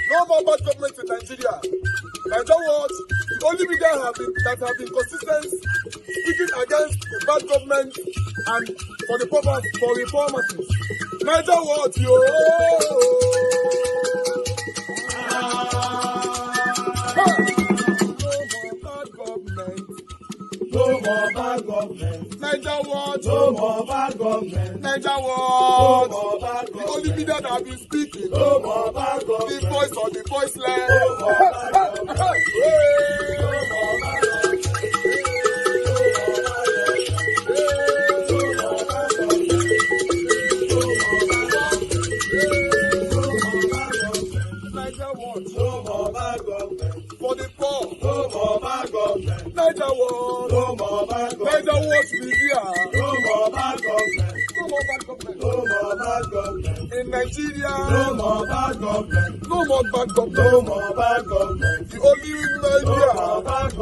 No more bad government in Nigeria. Nigeria what? The only media that have been consistent speaking against the bad government and for the purpose for reformers. Nigeria what, yo? No more bad government. Nigeria what? No more bad government. Nigeria what? No more bad government. The only media that have been speaking. No more bad government. The voice of the voiceless. No more bad government. No more bad government. For the poor, no more bad government. Niger what? No more bad government. Niger what media? No more bad government. No more bad government. No more bad government. In Nigeria, no more bad government. No more bad government. No more bad government. The only media, no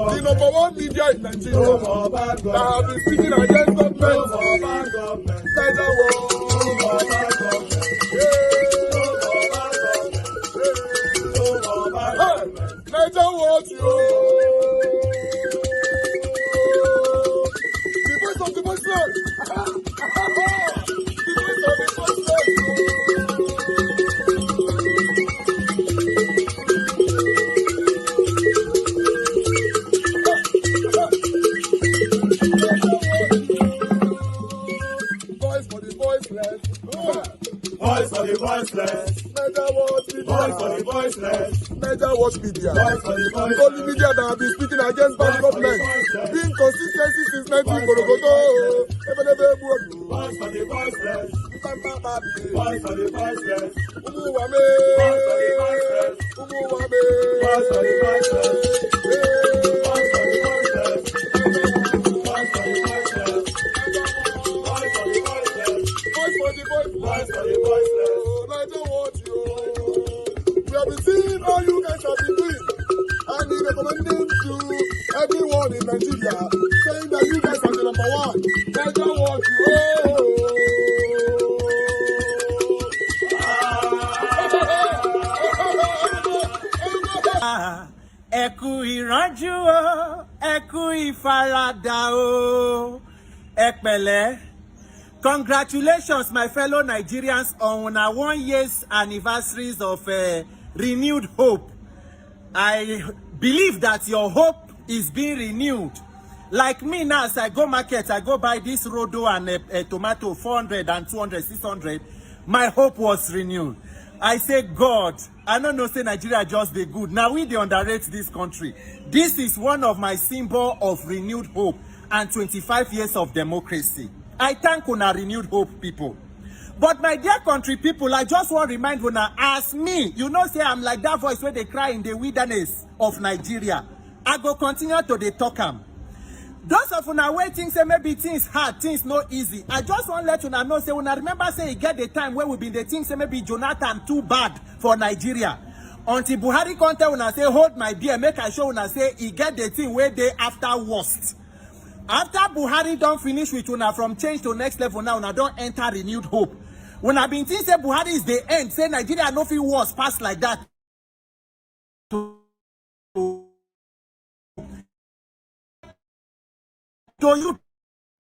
the number one media in Nigeria, no more bad government. That have been speaking against government. No more bad government. Niger what? No more bad government. Niger what, yo? The voice of the voiceless. The voice of the voiceless. Voice for the voiceless. Voice for the voiceless. Niger what? Voice for the voiceless. Niger watch media. The only media that have been speaking against bad government. Being consistency since 1944. Voice for the voiceless. Voice for the voiceless. Umuwame. Voice for the voiceless. Umuwame. Voice for the voiceless. Voice for the voiceless. Voice for the voiceless. Voice for the voiceless. Voice for the voiceless. Voice for the voiceless. Niger watch you. We have been seeing all you guys have been doing, and he recommending to everyone in Nigeria, saying that you guys are the number one. Niger what ẹ kú ìrọ́jú o, ẹ kú ìfaradà o, ẹ pẹ̀lẹ́. Congratulations, my fellow Nigerians, on our 1 year's anniversaries of renewed hope. I believe that your hope is being renewed. Like me now, as I go market, I go buy this rodo and a tomato, 400 and 200, 600. My hope was renewed. I say, God, I don't know, say Nigeria just be good. Now we dey underrate this country. This is one of my symbol of renewed hope and 25 years of democracy. I thank una renewed hope people. But my dear country people, I just want to remind una, as me, you know, say I'm like that voice where they cry in the wilderness of Nigeria. I go continue to dey talk am. Those of una waiting say maybe things hard, things no easy. I just want to let una know, say una remember say e get the time when we been the thing say maybe Jonathan too bad for Nigeria. Until Buhari come tell una say hold my beer, make I show una say e get the thing where they after worst. After Buhari don't finish with una from change to next level now, una don't enter renewed hope. When I been think say Buhari is the end, say Nigeria no feel worse pass like that. So you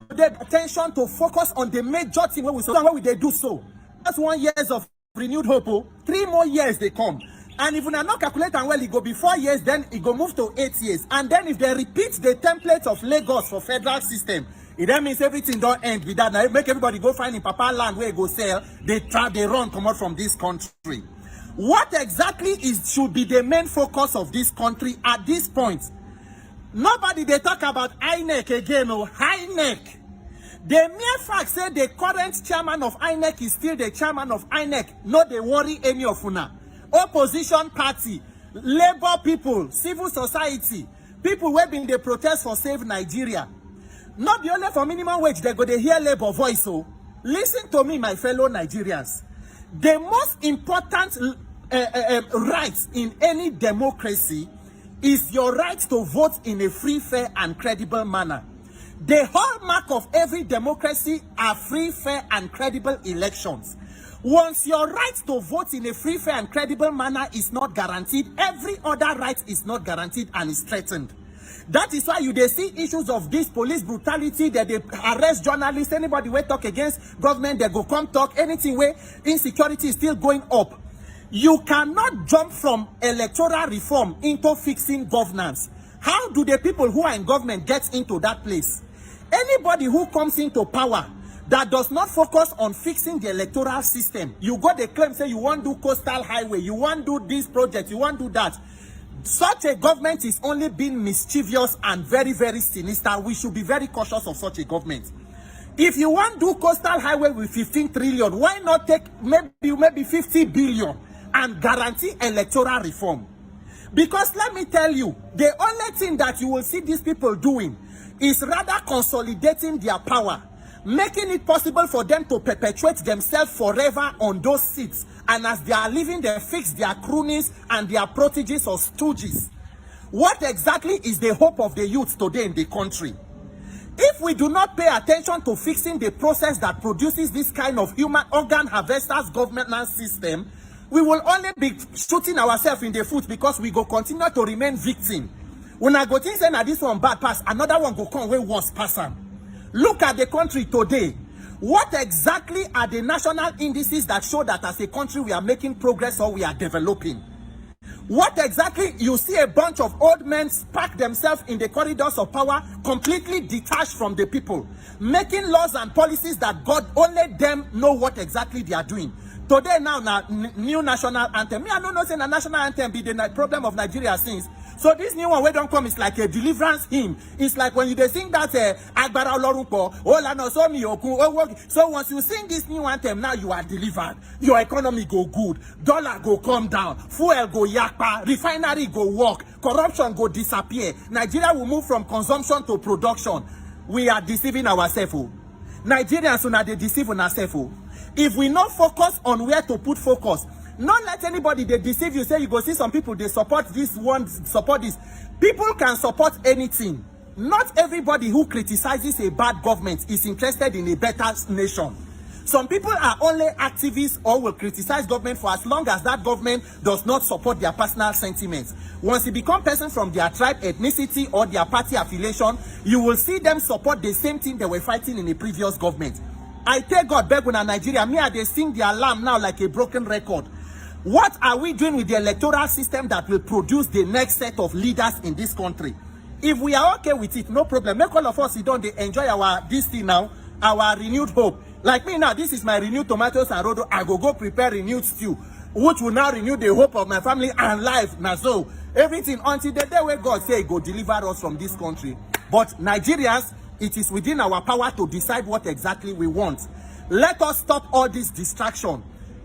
the attention to focus on the major thing where we they do so. That's 1 year of renewed hope. Oh. 3 more years they come. And if we are not calculating well, it go be 4 years, then it go move to 8 years. And then if they repeat the template of Lagos for federal system, it then means everything don't end with that. Now make everybody go find in Papa land where it go sell. They run come out from this country. What exactly should be the main focus of this country at this point? Nobody they talk about INEC again or INEC. The mere fact say the current chairman of INEC is still the chairman of INEC. No, they worry any of una. Opposition party, labor people, civil society, people who have been the protest for Save Nigeria. Not be only for minimum wage, they go to hear labor voice. So listen to me, my fellow Nigerians. The most important right in any democracy is your right to vote in a free, fair, and credible manner. The hallmark of every democracy are free, fair, and credible elections. Once your right to vote in a free, fair, and credible manner is not guaranteed, every other right is not guaranteed and is threatened. That is why they see issues of this police brutality, that they arrest journalists, anybody wey talk against government, they go come talk, anything where insecurity is still going up. You cannot jump from electoral reform into fixing governance. How do the people who are in government get into that place? Anybody who comes into power that does not focus on fixing the electoral system, you got the claim, say you want to do coastal highway, you want to do this project, you want to do that. Such a government is only being mischievous and very, very sinister. We should be very cautious of such a government. If you want to do coastal highway with 15 trillion, why not take maybe 50 billion and guarantee electoral reform? Because let me tell you, the only thing that you will see these people doing is rather consolidating their power, making it possible for them to perpetuate themselves forever on those seats. And as they are leaving, they fix their cronies and their proteges or stooges. What exactly is the hope of the youth today in the country? If we do not pay attention to fixing the process that produces this kind of human organ harvesters governance system, we will only be shooting ourselves in the foot, because we go continue to remain victim. When I go think say na this one bad pass, another one go come way worse pass am. Look at the country today. What exactly are the national indices that show that as a country we are making progress or we are developing? What exactly? You see a bunch of old men pack themselves in the corridors of power, completely detached from the people, making laws and policies that God only them know what exactly they are doing. Today now, new national anthem. Me, I don't know say the national anthem be the problem of Nigeria since. So this new one, where don't come, is like a deliverance hymn. It's like when they sing that Agbara Olorunpo, so once you sing this new anthem, now you are delivered. Your economy go good, dollar go come down, fuel go yakpa, refinery go work, corruption go disappear. Nigeria will move from consumption to production. We are deceiving ourselves. Nigerians are they deceive ourselves. If we not focus on where to put focus, not let anybody they deceive you. Say you go see some people they support this one, support this. People can support anything. Not everybody who criticizes a bad government is interested in a better nation. Some people are only activists or will criticize government for as long as that government does not support their personal sentiments. Once you become person from their tribe, ethnicity, or their party affiliation, you will see them support the same thing they were fighting in the previous government. I tell God, beg una Nigeria, me they sing the alarm now like a broken record. What are we doing with the electoral system that will produce the next set of leaders in this country? If we are okay with it, no problem. Make all of us sit down, they enjoy our this thing now, our renewed hope. Like me now, this is my renewed tomatoes and rodo. I go prepare renewed stew, which will now renew the hope of my family and life. Now so everything until the day where God say go deliver us from this country. But Nigerians, it is within our power to decide what exactly we want. Let us stop all this distraction.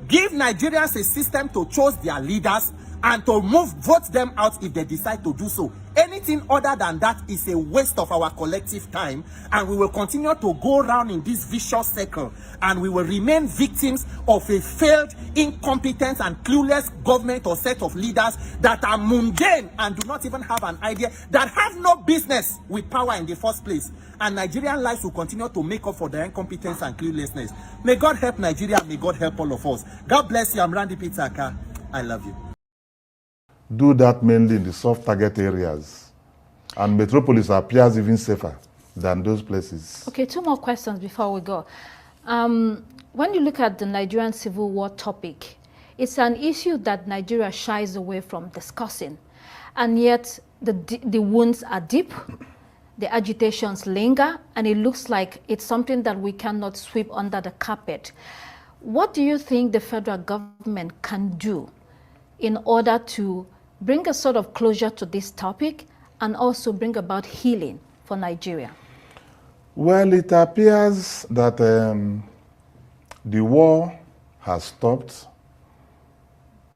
Give Nigerians a system to choose their leaders and to vote them out if they decide to do so. Anything other than that is a waste of our collective time, and we will continue to go around in this vicious circle, and we will remain victims of a failed, incompetent, and clueless government or set of leaders that are mundane and do not even have an idea, that have no business with power in the first place. And Nigerian lives will continue to make up for their incompetence and cluelessness. May God help Nigeria. May God help all of us. God bless you. I'm Randy Pitaka. I love you. Do that mainly in the soft target areas. And Metropolis appears even safer than those places. Okay, two more questions before we go. When you look at the Nigerian civil war topic, it's an issue that Nigeria shies away from discussing. And yet the wounds are deep, the agitations linger, and it looks like it's something that we cannot sweep under the carpet. What do you think the federal government can do in order to bring a sort of closure to this topic and also bring about healing for Nigeria? Well, it appears that the war has stopped,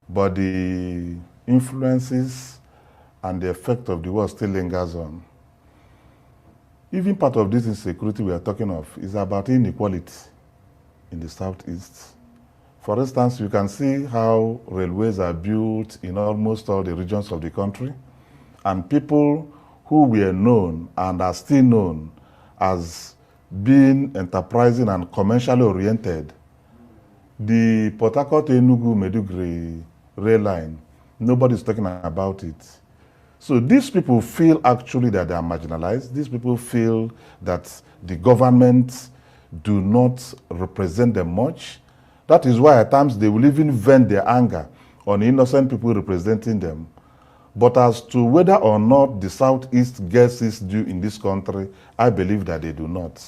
but the influences and the effect of the war still lingers on. Even part of this insecurity we are talking of is about inequality in the Southeast. For instance, you can see how railways are built in almost all the regions of the country, and people who were known and are still known as being enterprising and commercially oriented The Port Harcourt Enugu Meduguri rail line, nobody's talking about it. So these people feel actually that they are marginalized. These people feel that the government do not represent them much. That is why at times they will even vent their anger on innocent people representing them. But as to whether or not the Southeast gets its due in this country, I believe that they do not.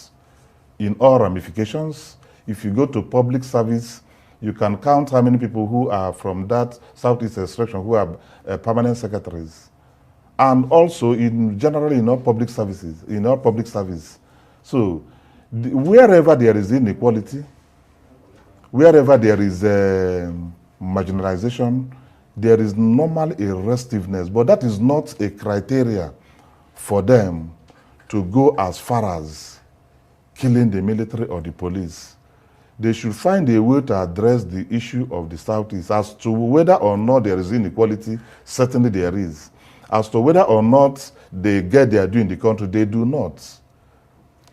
In all ramifications, if you go to public service, you can count how many people who are from that Southeast extraction who are permanent secretaries. And also generally in all public services, in all public service. So wherever there is inequality, wherever there is marginalization, there is normal restiveness, but that is not a criteria for them to go as far as killing the military or the police. They should find a way to address the issue of the Southeast. As to whether or not there is inequality, certainly there is. As to whether or not they get their due in the country, they do not.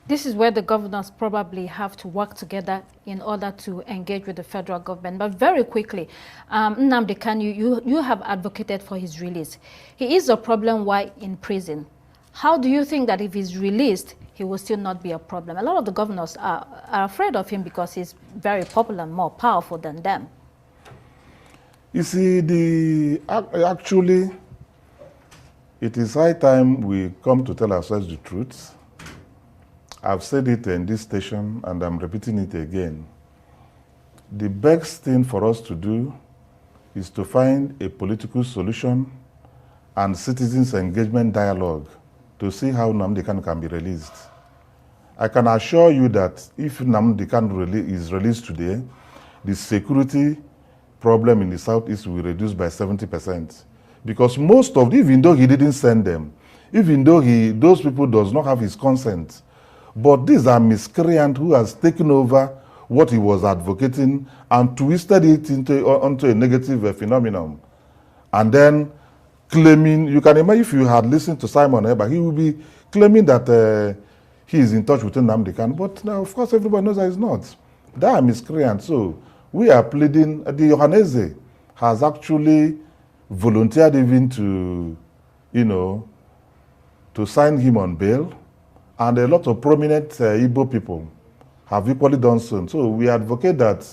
This is where the governors probably have to work together in order to engage with the federal government. But very quickly, Nnamdi Kanu, you have advocated for his release. He is a problem while in prison. How do you think that if he's released, he will still not be a problem? A lot of the governors are afraid of him because he's very popular and more powerful than them. You see, actually, it is high time we come to tell ourselves the truth. I've said it in this station and I'm repeating it again. The best thing for us to do is to find a political solution and citizens' engagement dialogue to see how Nnamdi Kanu can be released. I can assure you that if Nnamdi Kanu is released today, the security problem in the Southeast will reduce by 70%. Because most of, even though he didn't send them, even though those people does not have his consent, but these are miscreants who has taken over what he was advocating and twisted it onto a negative phenomenon. And then claiming, you can imagine if you had listened to Simon Eber, he would be claiming that he is in touch with Nnamdi Kanu. But now, of course, everybody knows that he's not. They are miscreants. So we are pleading, the Johannese has actually volunteered even to, to sign him on bail. And a lot of prominent Igbo people have equally done so. So we advocate that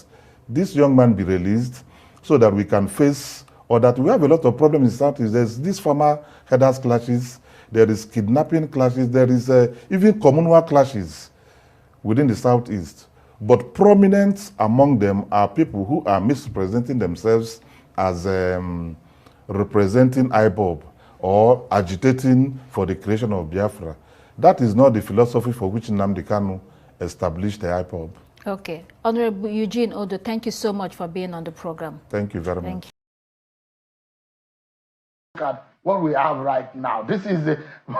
this young man be released so that we can face, or that we have a lot of problems in Southeast. There's these farmer headers clashes, there is kidnapping clashes, there is even communal clashes within the Southeast. But prominent among them are people who are misrepresenting themselves as representing IPOB or agitating for the creation of Biafra. That is not the philosophy for which Nnamdi Kanu established the IPOB. Okay. Honorable Eugene Odo, thank you so much for being on the program. Thank you very much. Thank you. Look at what we have right now. This is the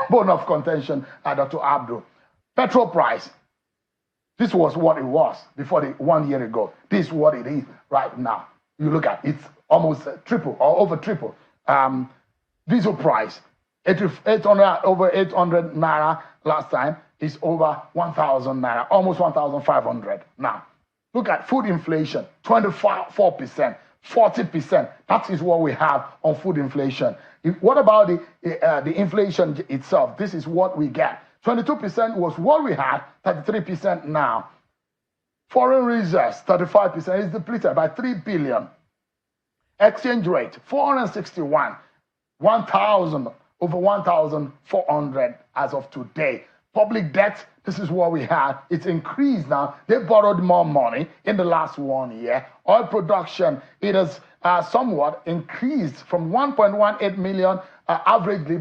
bone of contention, Dr. Abdul. Petrol price. This was what it was before 1 year ago. This is what it is right now. You look at it, it's almost triple or over triple. Diesel price. 800, over 800 naira last time is over 1,000 naira, almost 1,500 now. Look at food inflation, 24%, 40%. That is what we have on food inflation. What about the inflation itself? This is what we get. 22% was what we had, 33% now. Foreign reserves, 35%, is depleted by 3 billion. Exchange rate, 461, 1,000. Over 1,400 as of today. Public debt, this is what we had. It's increased now. They borrowed more money in the last 1 year. Oil production, it has somewhat increased from 1.18 million averagely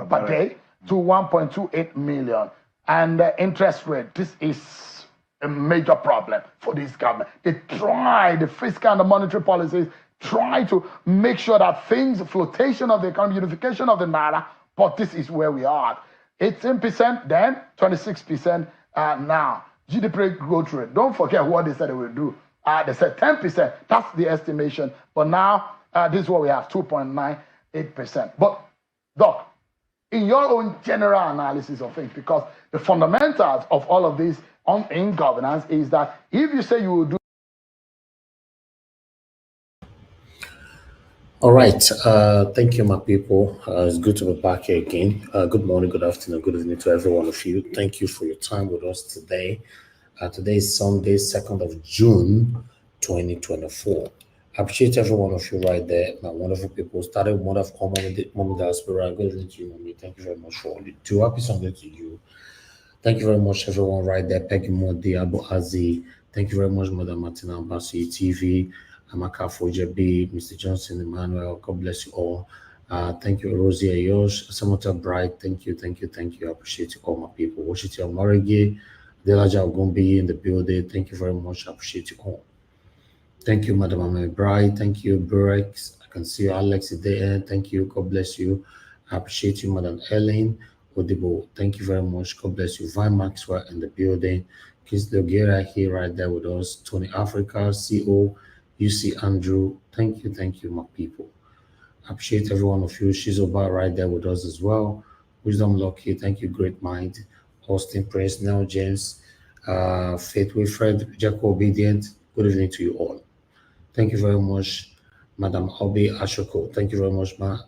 per day to 1.28 million. And interest rate, this is a major problem for this government. They try, the fiscal and the monetary policies, try to make sure that things, flotation of the economy, unification of the naira, but this is where we are. 18% then, 26% now. GDP growth rate, don't forget what they said they will do. They said 10%, that's the estimation. But now, this is what we have, 2.98%. But, Doc, in your own general analysis of things, because the fundamentals of all of this in governance is that if you say you will do. All right. Thank you, my people. It's good to be back here again. Good morning, good afternoon, good evening to every one of you. Thank you for your time with us today. Today is Sunday, 2nd of June, 2024. I appreciate every one of you right there. My wonderful people. Started with Mother of Common, Mom Diaspora. Good evening to you, Mommy. Thank you very much for all you do. Happy Sunday to you. Thank you very much, everyone right there. Peggy Modi, Abu Azi. Thank you very much, Mother Martina Ambassi TV. Amaka Fojebi, Mr. Johnson, Emmanuel. God bless you all. Thank you, Rosie Ayosh, Samota Bright. Thank you, thank you, thank you. I appreciate you all, my people. Washington Morigi, Delaja Ogumbi in the building. Thank you very much. I appreciate you all. Thank you, Madam Ame Bright. Thank you, Burex. I can see you, Alex there. Thank you. God bless you. I appreciate you, Madam Ellen Odibo. Thank you very much. God bless you. Vine Maxwell in the building. Kiss Logera here right there with us. Tony Africa, CO, UC Andrew. Thank you, my people. I appreciate every one of you. Shizoba right there with us as well. Wisdom Lucky. Thank you, Great Mind. Austin Prince, Nell James, Faith Wilfred, Jacob Obedient. Good evening to you all. Thank you very much, Madam Obi Ashoko. Thank you very much, ma.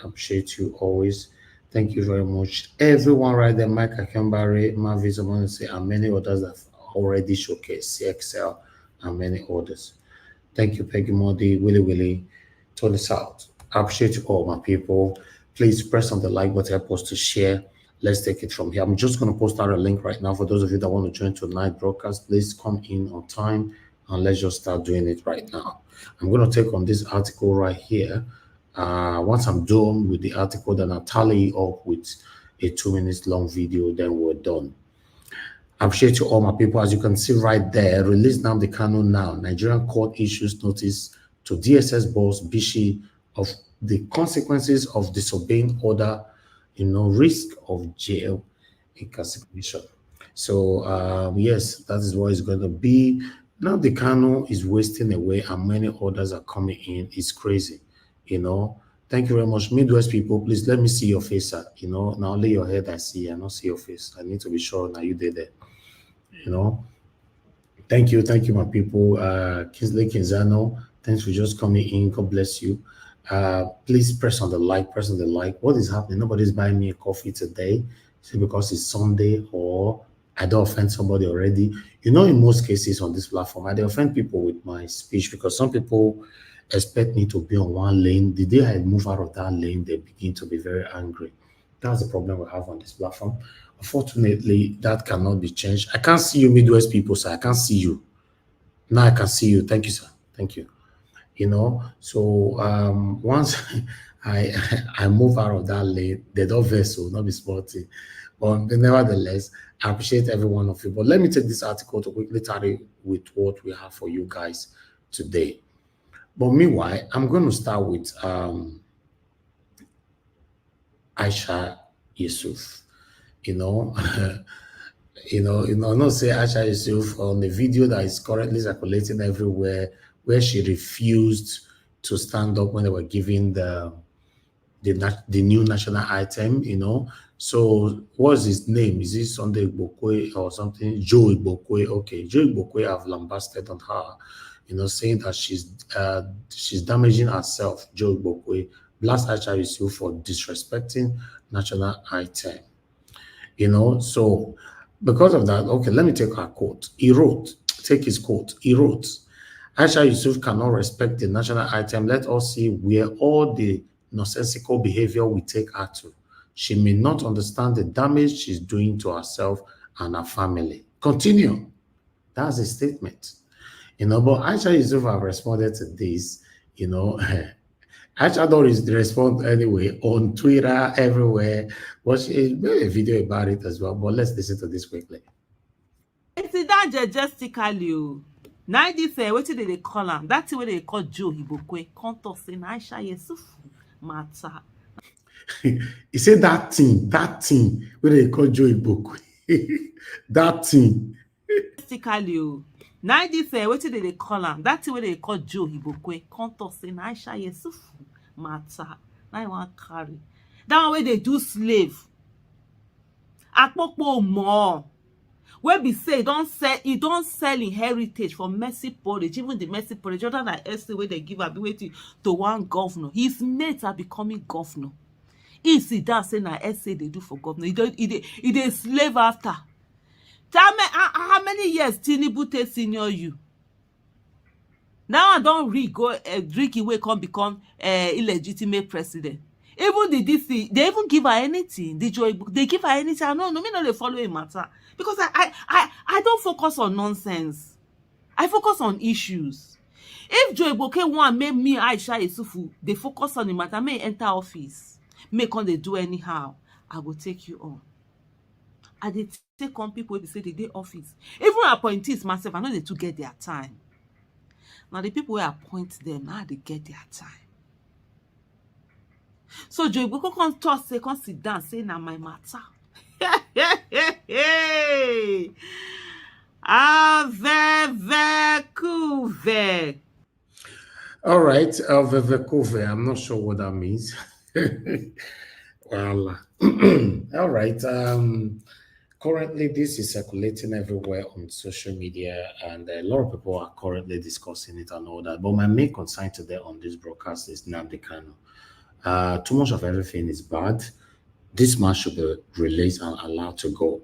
Appreciate you always. Thank you very much. Everyone right there, Mike Akambare, Mavis Amonse, and many others that have already showcased CXL and many others. Thank you, Peggy Modi, Willie, Tony South. I appreciate you all, my people. Please press on the like button, help us to share. Let's take it from here. I'm just going to post out a link right now for those of you that want to join tonight broadcast. Please come in on time. And let's just start doing it right now. I'm going to take on this article right here. Once I'm done with the article, then I'll tally up with a 2 minutes long video, then we're done. I appreciate you all, my people. As you can see right there, release Nnamdi Kanu now. Nigerian court issues notice to DSS boss Bichi of the consequences of disobeying order, risk of jail incarceration. So, yes, that is what it's going to be. Now the Kanu is wasting away and many others are coming in. It's crazy, Thank you very much. Midwest people, please let me see your face, sir. Now lay your head, I see. I don't see your face. I need to be sure now you did it. Thank you, my people. Kinsley Kinzano, thanks for just coming in. God bless you. Please press on the like. What is happening? Nobody's buying me a coffee today. Is it because it's Sunday or I don't offend somebody already? In most cases on this platform, I don't offend people with my speech because some people expect me to be on one lane. The day I move out of that lane, they begin to be very angry. That's the problem we have on this platform. Unfortunately, that cannot be changed. I can't see you Midwest people, sir. I can't see you. Now I can see you. Thank you, sir. Thank you. So once I move out of that lane, they don't vessel, not be sporty. But nevertheless, I appreciate every one of you. But let me take this article to quickly tally with what we have for you guys today. But meanwhile, I'm going to start with Aisha Yusuf. Not say Aisha Yusuf on the video that is currently circulating everywhere, where she refused to stand up when they were giving the new national item, So what's his name? Is it Sunday Igbokwe or something? Joe Igbokwe. Okay, Joe Igbokwe have lambasted on her, saying that she's damaging herself. Joe Igbokwe blast Aisha Yusuf for disrespecting national item. So because of that, okay, let me take her quote. Take his quote. He wrote, Aisha Yusuf cannot respect the national item. Let us see where all the nonsensical behavior we take her to. She may not understand the damage she's doing to herself and her family. Continue. That's a statement. But Aisha Yusuf have responded to this, Aisha don't respond anyway on Twitter, everywhere. But she made a video about it as well. But let's listen to this quickly. It's that majestically. Now this what did they call him? That's what they call Joe Ibokwe. Can't talk say Aisha Yusuf matter. He said that thing where they call Joe Ibokwe. That thing. Majestically. Now this what did they call him? That's what they call Joe Ibokwe. Can't talk say Aisha Yusuf matter. Now you want carry. That way they do slave. Akpopo more. Where be say he don't sell in heritage for mercy porridge, even the mercy porridge, other than essay where they give her be waiting to one governor. His mates are becoming governor. He sit down say na essay they do for governor. He dey slave after. Tell me how many years Tinubu take senior you? Now I don't go drink away come become illegitimate president. Even the DC, they even give her anything. They give her anything. No, me not they follow a matter because I don't focus on nonsense. I focus on issues. If Joe Igboke want make me Aisha Isufu, they focus on the matter. May enter office, make on they do anyhow. I will take you on. I they take on people who say they dey office. Even appointees myself, I know they to get their time. Now the people who appoint them, now they get their time. So Joe Igboke come talk, say, come sit down, say, na my matter. Avevekuve. All right, Vevekuve. I'm not sure what that means. Well, all right. Currently, this is circulating everywhere on social media, and a lot of people are currently discussing it and all that. But my main concern today on this broadcast is Nnamdi Kanu. Too much of everything is bad. This man should be released and allowed to go.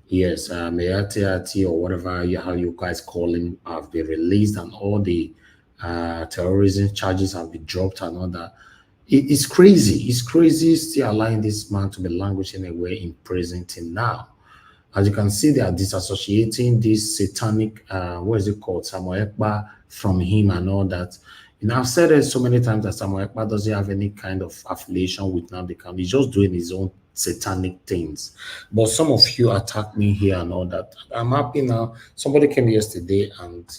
Yes, Mayati or whatever how you guys call him have been released, and all the terrorism charges have been dropped and all that. It's crazy. It's crazy still allowing this man to be languishing away in prison till now. As you can see, they are disassociating this satanic, what is it called, Samuel Ekpa from him and all that. You know, I've said it so many times that Samuel Ekpa doesn't have any kind of affiliation with Nnamdi Kanu. He's just doing his own satanic things. But some of you attack me here and all that. I'm happy now. Somebody came yesterday and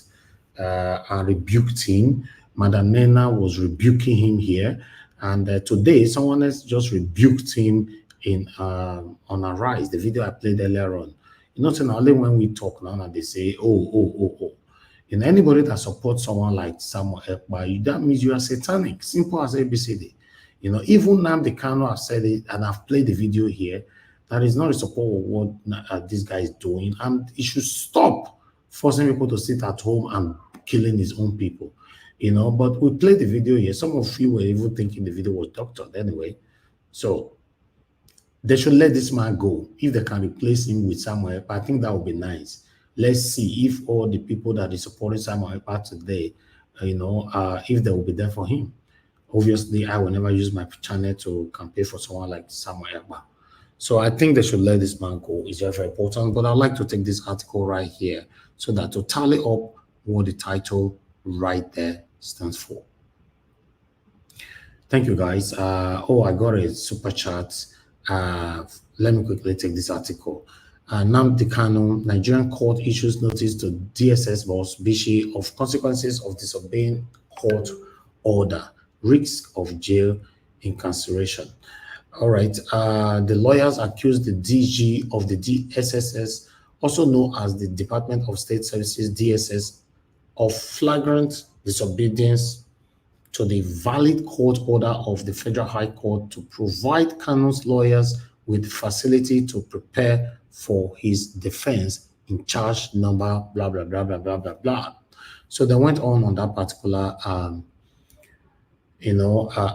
rebuked him. Madam Nena was rebuking him here. And today, someone else just rebuked him in on Arise, the video I played earlier on. You know, so only when we talk now and they say, oh. You know, anybody that supports someone like Samuel Ekpa, that means you are satanic. Simple as ABCD. You know, even Nnamdi Kanu have said it, and I've played the video here, that is not a support of what this guy is doing. And he should stop forcing people to sit at home and killing his own people. You know, but we played the video here. Some of you were even thinking the video was doctored anyway. So they should let this man go. If they can replace him with Samuel Ekpa, I think that would be nice. Let's see if all the people that is supporting Samuel Ekpa today, you know, if they will be there for him. Obviously, I will never use my channel to campaign for someone like Samuel Ekpa. So I think they should let this man go. It's very, very important. But I'd like to take this article right here so that to tally up what the title right there stands for. Thank you, guys. I got a super chat. Let me quickly take this article. Nnamdi Kanu, Nigerian court issues notice to DSS boss Bichi of consequences of disobeying court order, risk of jail, incarceration. All right. The lawyers accused the DG of the DSS, also known as the Department of State Services, DSS, of flagrant disobedience to the valid court order of the Federal High Court to provide Kanu's lawyers with facility to prepare for his defense in charge number blah blah blah blah blah blah blah. So they went on that particular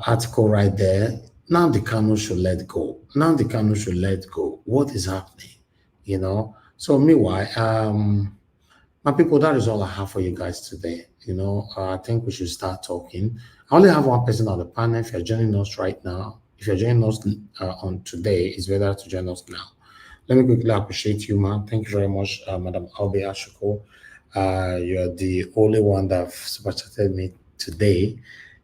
article right there. Now the Kanu should let go. Now the Kanu should let go. What is happening? You know. So meanwhile, my people, that is all I have for you guys today. You know, I think we should start talking. I only have one person on the panel. If you're joining us right now, if you're joining us on today, it's better to join us now. Let me quickly appreciate you, man. Thank you very much, Madam Albe Ashuko. You're the only one that super chatted me today.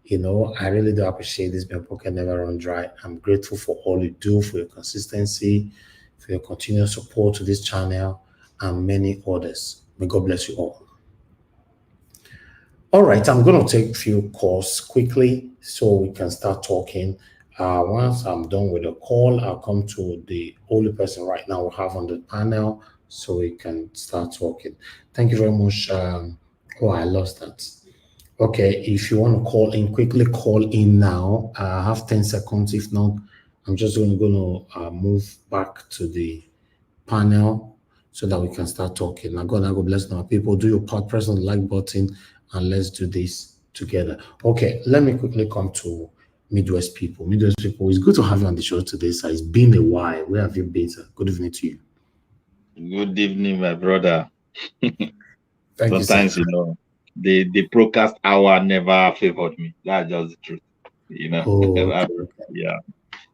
You know, I really do appreciate this. My pocket never run dry. I'm grateful for all you do, for your consistency, for your continued support to this channel, and many others. May God bless you all. All right, I'm going to take a few calls quickly so we can start talking. Once I'm done with the call, I'll come to the only person right now we have on the panel so we can start talking. Thank you very much. I lost that. Okay, if you want to call in, quickly call in now. I have 10 seconds. If not, I'm just going to move back to the panel so that we can start talking. Now, God, I go bless our people. Do your part, press on the like button, and let's do this together. Okay, let me quickly come to Midwest people. Midwest people, it's good to have you on the show today, sir. It's been a while. Where have you been, sir? Good evening to you. Good evening, my brother. Thank Sometimes, you, you know, the broadcast hour never favored me. That's just the truth, you know. Oh, Yeah.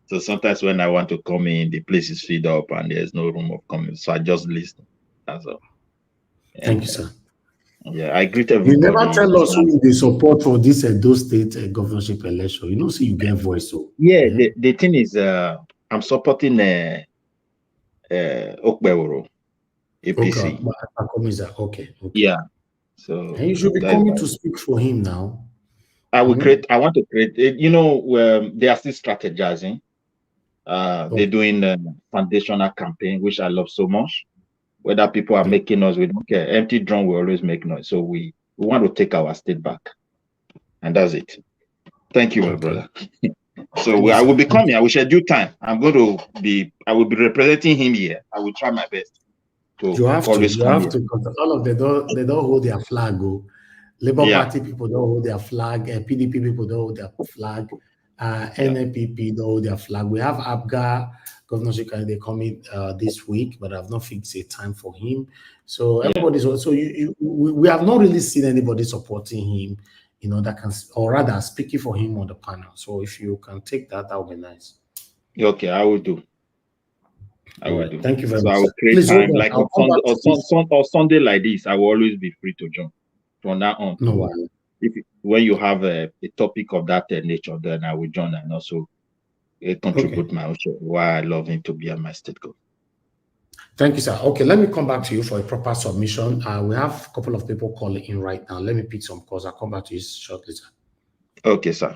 So sometimes when I want to come in, the place is filled up and there's no room of coming. So I just listen. That's all. thank you, sir. Yeah, I greet You everybody. never tell us who they support for this Edo State governorship election. You know, so you get voice. So yeah, the thing is, I'm supporting Okbeworo, APC. Okay. Yeah. So And you should be coming to speak for him now. I will create. I want to create. You know, they are still strategizing. They're doing a foundational campaign, which I love so much. Whether people are making noise, we don't care. Empty drum will always make noise. So we want to take our state back, and that's it. Thank you, my brother. So I will be coming. I will schedule time. I will be representing him here. I will try my best to You have always to. You have to. Because all of them don't hold their flag. Labour Party people don't hold their flag. PDP people don't hold their flag. NNPP don't hold their flag. We have Abga governorship candidate coming this week, but I've not fixed a time for him. So everybody's also. We have not really seen anybody supporting him. You know, that can, or rather speaking for him on the panel. So if you can take that, that would be nice. Okay, I will do. I will do. Thank you very much. I will create time. Like on Sunday like this, I will always be free to join from now on. No worries. When you have a topic of that nature, then I will join and also contribute my own share. Why I love him to be at my state government. Thank you, sir. Okay, let me come back to you for a proper submission. We have a couple of people calling in right now. Let me pick some calls. I'll come back to you shortly, sir. Okay, sir.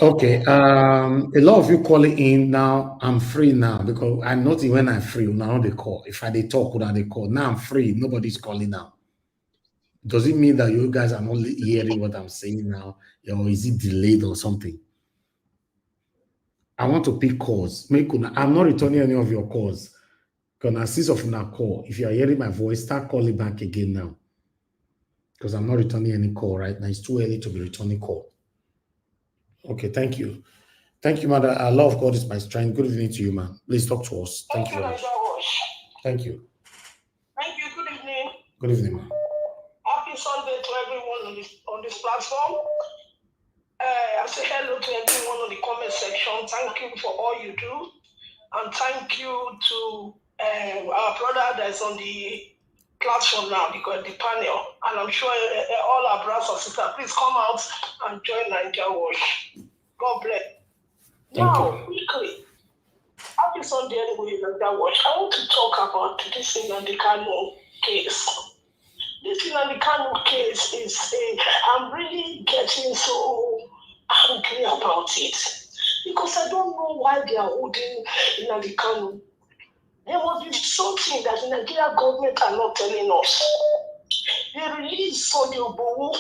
Okay. A lot of you calling in now. I'm free now because I know when I'm free, now they call. If I they talk, now they call. Now I'm free. Nobody's calling now. Does it mean that you guys are not hearing what I'm saying now? Or is it delayed or something? I want to pick calls. I'm not returning any of your calls. Can assist of una call. If you are hearing my voice, start calling back again now. Because I'm not returning any call right now. It's too early to be returning call. Okay, thank you. Thank you, mother. Love of God is my strength. Good evening to you, man. Please talk to us. Thank you very much. Thank you. Thank you. Good evening. Good evening, man. Happy Sunday to everyone on this platform. I say hello to everyone on the comment section. Thank you for all you do. And thank you to our brother that's on the platform now, because the panel, and I'm sure all our brothers and sisters, please come out and join Nigeria Watch. God bless. Now, quickly, happy Sunday anyway, Nigeria Watch. I want to talk about this Nnamdi Kanu case. This Nnamdi Kanu case is I'm really getting so angry about it, because I don't know why they are holding Nnamdi Kanu. There must be something that the Nigerian government are not telling us. They released Sunday Obowo.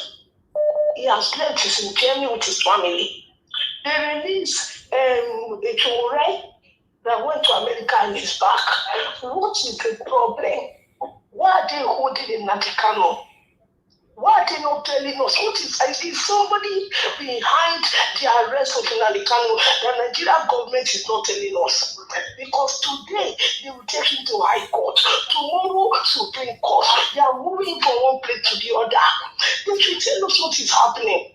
He has left his journey with his family. They released Echore that went to America and is back. What is the problem? Why are they holding Nnamdi Kanu? Why are they not telling us? What is somebody behind the arrest of Nnamdi Kanu that the Nigerian government is not telling us? Because today they will take him to High Court, tomorrow Supreme Court. They are moving from one place to the other. They should tell us what is happening.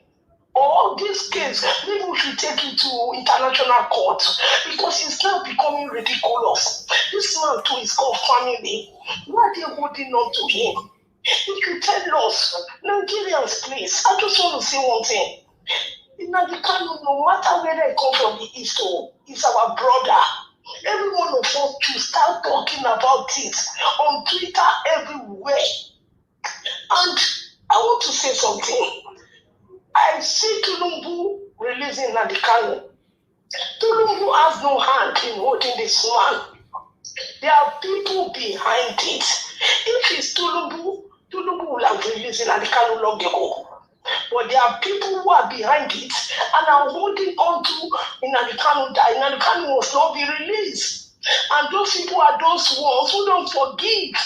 Or this case, maybe we should take it to international court, because it's now becoming ridiculous. This man too is called family. Why are they holding on to him? If you tell us, Nigerians, please, I just want to say one thing. Nnamdi Kanu, no matter where they come from the East, is our brother. Every one of us should start talking about it on Twitter everywhere. And I want to say something. I see Tulumbu releasing Nnamdi Kanu. Tulumbu has no hand in holding this man. There are people behind it. If it's Tulumbu will have released Nnamdi Kanu long ago. But there are people who are behind it and are holding on to Nnamdi Kanu that Nnamdi Kanu must not be released. And those people are those ones who don't forgive.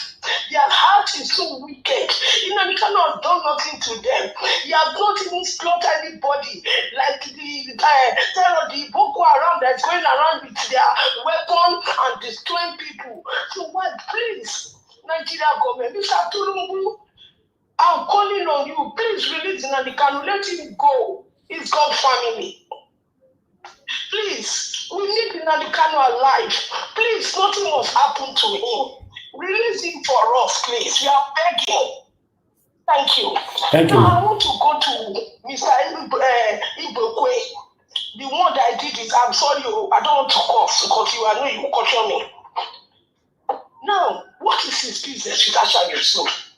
Their heart is so wicked. Nnamdi Kanu has done nothing to them. He has not even slaughtered anybody. Like the terror, the Boko Haram that's going around with their weapon and destroying people. So what, please, Nigeria government, Mr. Tulumbu, I'm calling on you. Please release Nnamdi Kanu. Let him go. He's got family. Please, we need Nnamdi Kanu alive. Please, nothing must happen to him. Release him for us, please. We are begging. Thank you. Thank you. Now I want to go to Mr. Ibokwe. The one that I did is, I'm sorry, I don't want to cough because I know you caution me. Now, what is his business with Asha Yusuf?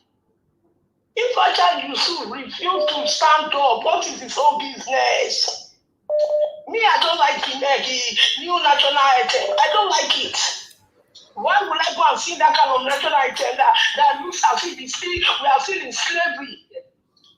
If Asha Yusuf refused to stand up, what is his own business? Me, I don't like the new national item. I don't like it. Why would I go and see that kind of national item that looks as if we are still in slavery?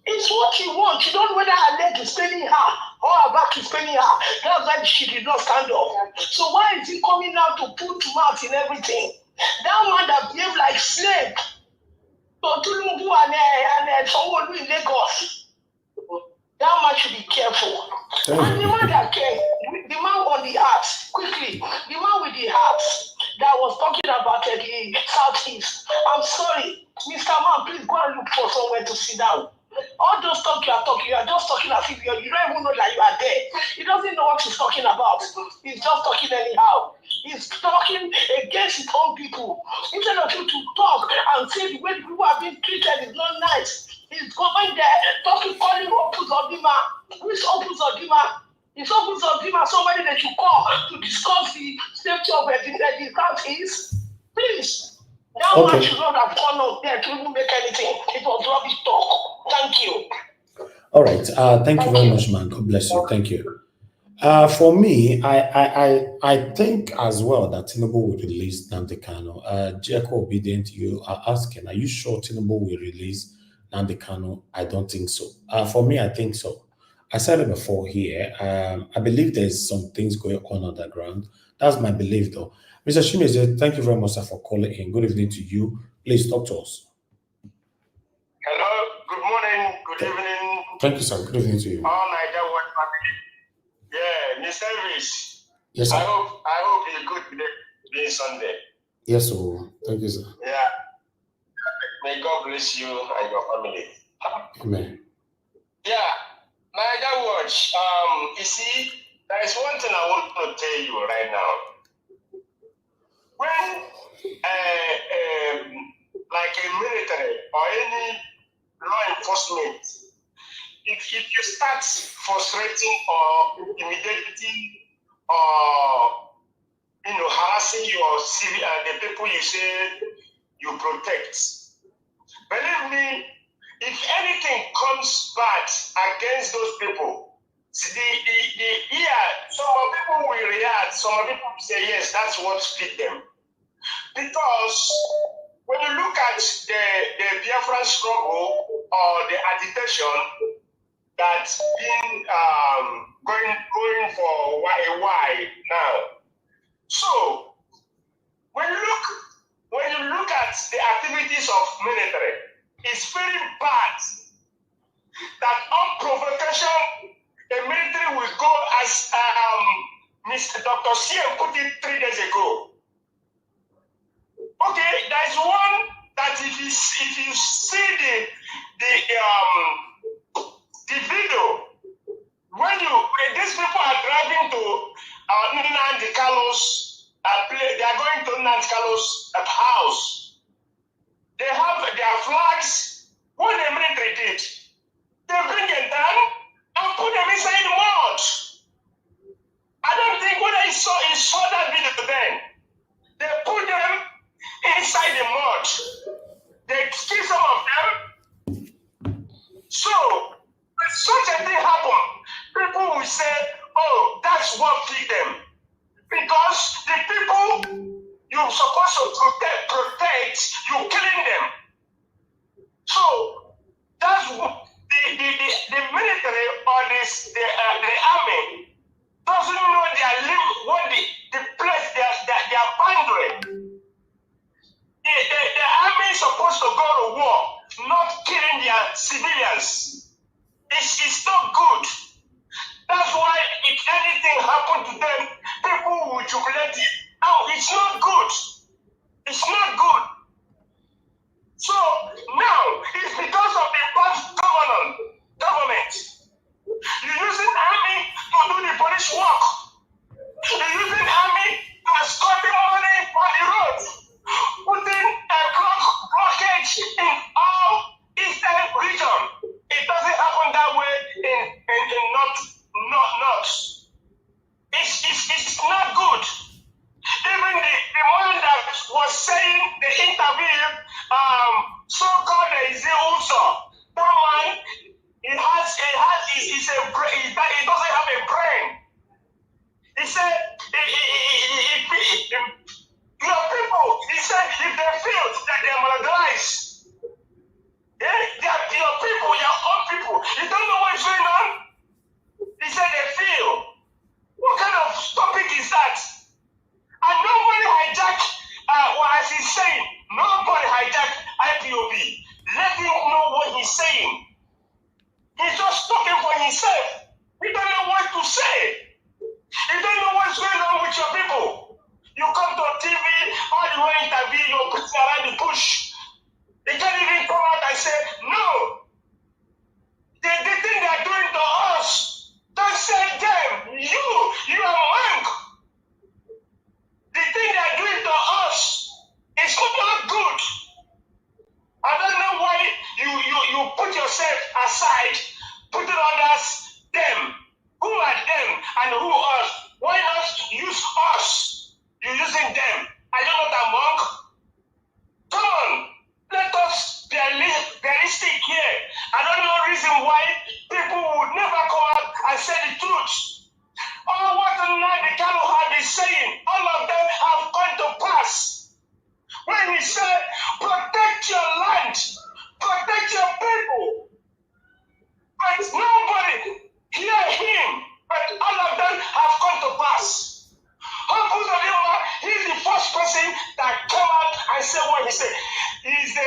It's what you want. You don't know whether her leg is paining her or her back is paining her. That's why she did not stand up. So why is he coming out to put mouth in everything? That man that behaved like slave to Tulumbu and someone in Lagos. That man should be careful. And the man that came, the man on the heart, quickly, the man with the heart that was talking about the Southeast. I'm sorry, Mr. Man, please go and look for somewhere to sit down. All those talk you are just talking as if you don't even know that you are there. He doesn't know what he's talking about. He's just talking anyhow. He's talking against his own people. Instead of you to talk and say the way people are being treated is not nice. He's going there talking, calling Opus Odima. Who is Opus Odima? Is Opus Odima somebody that you call to discuss the safety of the countries? Please. That man should not have gone out there to even make anything. It was rubbish talk. Thank you. All right. Thank you very much, man. God bless you. Thank you. For me, I think as well that Tinubu will release Nnamdi Kanu. Jacob Obedient, you are asking, are you sure Tinubu will release Nnamdi Kanu? I don't think so. For me, I think so. I said it before here. I believe there's some things going on the ground. That's my belief, though. Mr. Shimeze, thank you very much, sir, for calling in. Good evening to you. Please talk to us. Hello. Good morning. Good evening. Thank you, sir. Good evening to you. All Niger World family. Yeah, Mr. Elvis. Yes, sir. I hope you're good today, being Sunday. Yes, sir. Thank you, sir. Yeah. May God bless you and your family. Amen. Yeah. Niger Watch. You see, there is one thing I want to tell you right now. When like a military or any law enforcement, if you start frustrating or intimidating or harassing your civil the people you say you protect, believe me, if anything comes bad against those people, some people will react, some people say yes, that's what fit them. Because when you look at the Biafran struggle or the agitation that's been going for a while now, so when you look at the activities of military, it's very bad that on provocation the military will go as Mr. Dr. CM put it 3 days ago. Okay, there's one that if you see the video, when these people are driving to Nnamdi Kanu's they are going to Nnamdi Kanu's house. They have their flags. What the military did, they bring them down and put them inside the mud. I don't think whether you saw that video then. They put them inside the mud. They kill some of them. So, when such a thing happen, people will say, oh, that's what killed them. Because the people you're supposed to protect, you're killing them. So, that's what the military or the army doesn't know what the place they are buying civilians. It's not good. That's why if anything happened to them, people will jubilate it. Oh, it's not good. It's not good. So now it's because of the bad government. You're using army to do the police work. You're using army to escort the money on the road. Putting a blockage in all eastern region. It doesn't happen that way in north. It's not good. Even the one that was saying the interview, so-called Eze also, that one, he doesn't have a brain. He said, your people, he said, if they feel that they are marginalized, your people, your own people, you don't know what's going on? He said they feel. What kind of topic is that? And nobody hijacked, as he's saying, nobody hijacked IPOB. Let him know what he's saying. He's just talking for himself. He don't know what to say. He don't know what's going on with your people. You come to TV, all the way interview, you're putting around the bush. They can't even come out and say, no. The thing they're doing to us, don't say them. You are monk. The thing they're doing to us is not good. I don't know why you put yourself aside, putting others, them. Who are them and who us? Why not use us? You're using them. Are you not a monk? Come on. Let us be realistic here. I don't know the reason why people would never come out and say the truth. All what Nnamdi Kanu had been saying, all of them have come to pass. When he said, protect your land, protect your people. But nobody hear him, but all of them have come to pass. He's the first person that came out and said what he said. He is the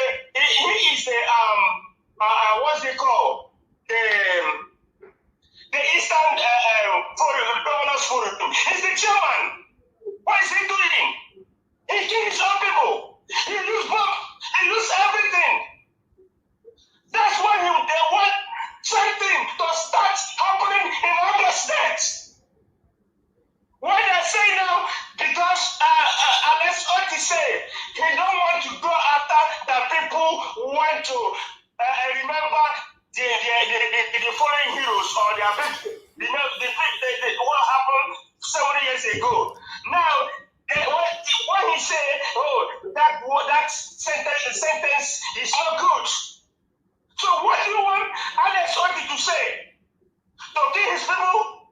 what's it called? The Eastern Governors Forum. He's the chairman. What is he doing? He killed his own people. He used bombs. He used everything. That's why they want something to start happening in other states. What they're saying now, because Alex Otti said he don't want to go after the people who want to remember the fallen heroes or their people. What happened 70 years ago. Now, when he said, that sentence is not good. So what do you want Alex Otti to say? To kill his people?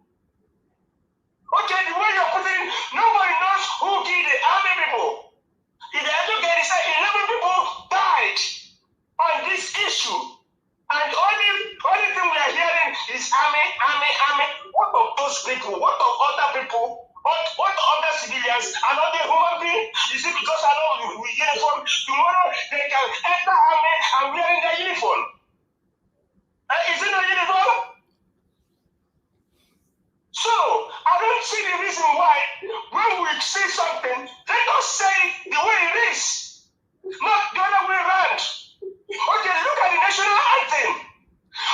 Okay, the way you're putting, nobody knows who killed the army people. In the education, he said 11 people died on this issue. And only thing we are hearing is army. What of those people? What of other people? What other civilians? And other human beings? You see, because I know we uniform, tomorrow they can enter army and wearing their uniform. Is it no uniform? So, I don't see the reason why when we see something, let us say the way it is, not the other way around. Okay, look at the national anthem.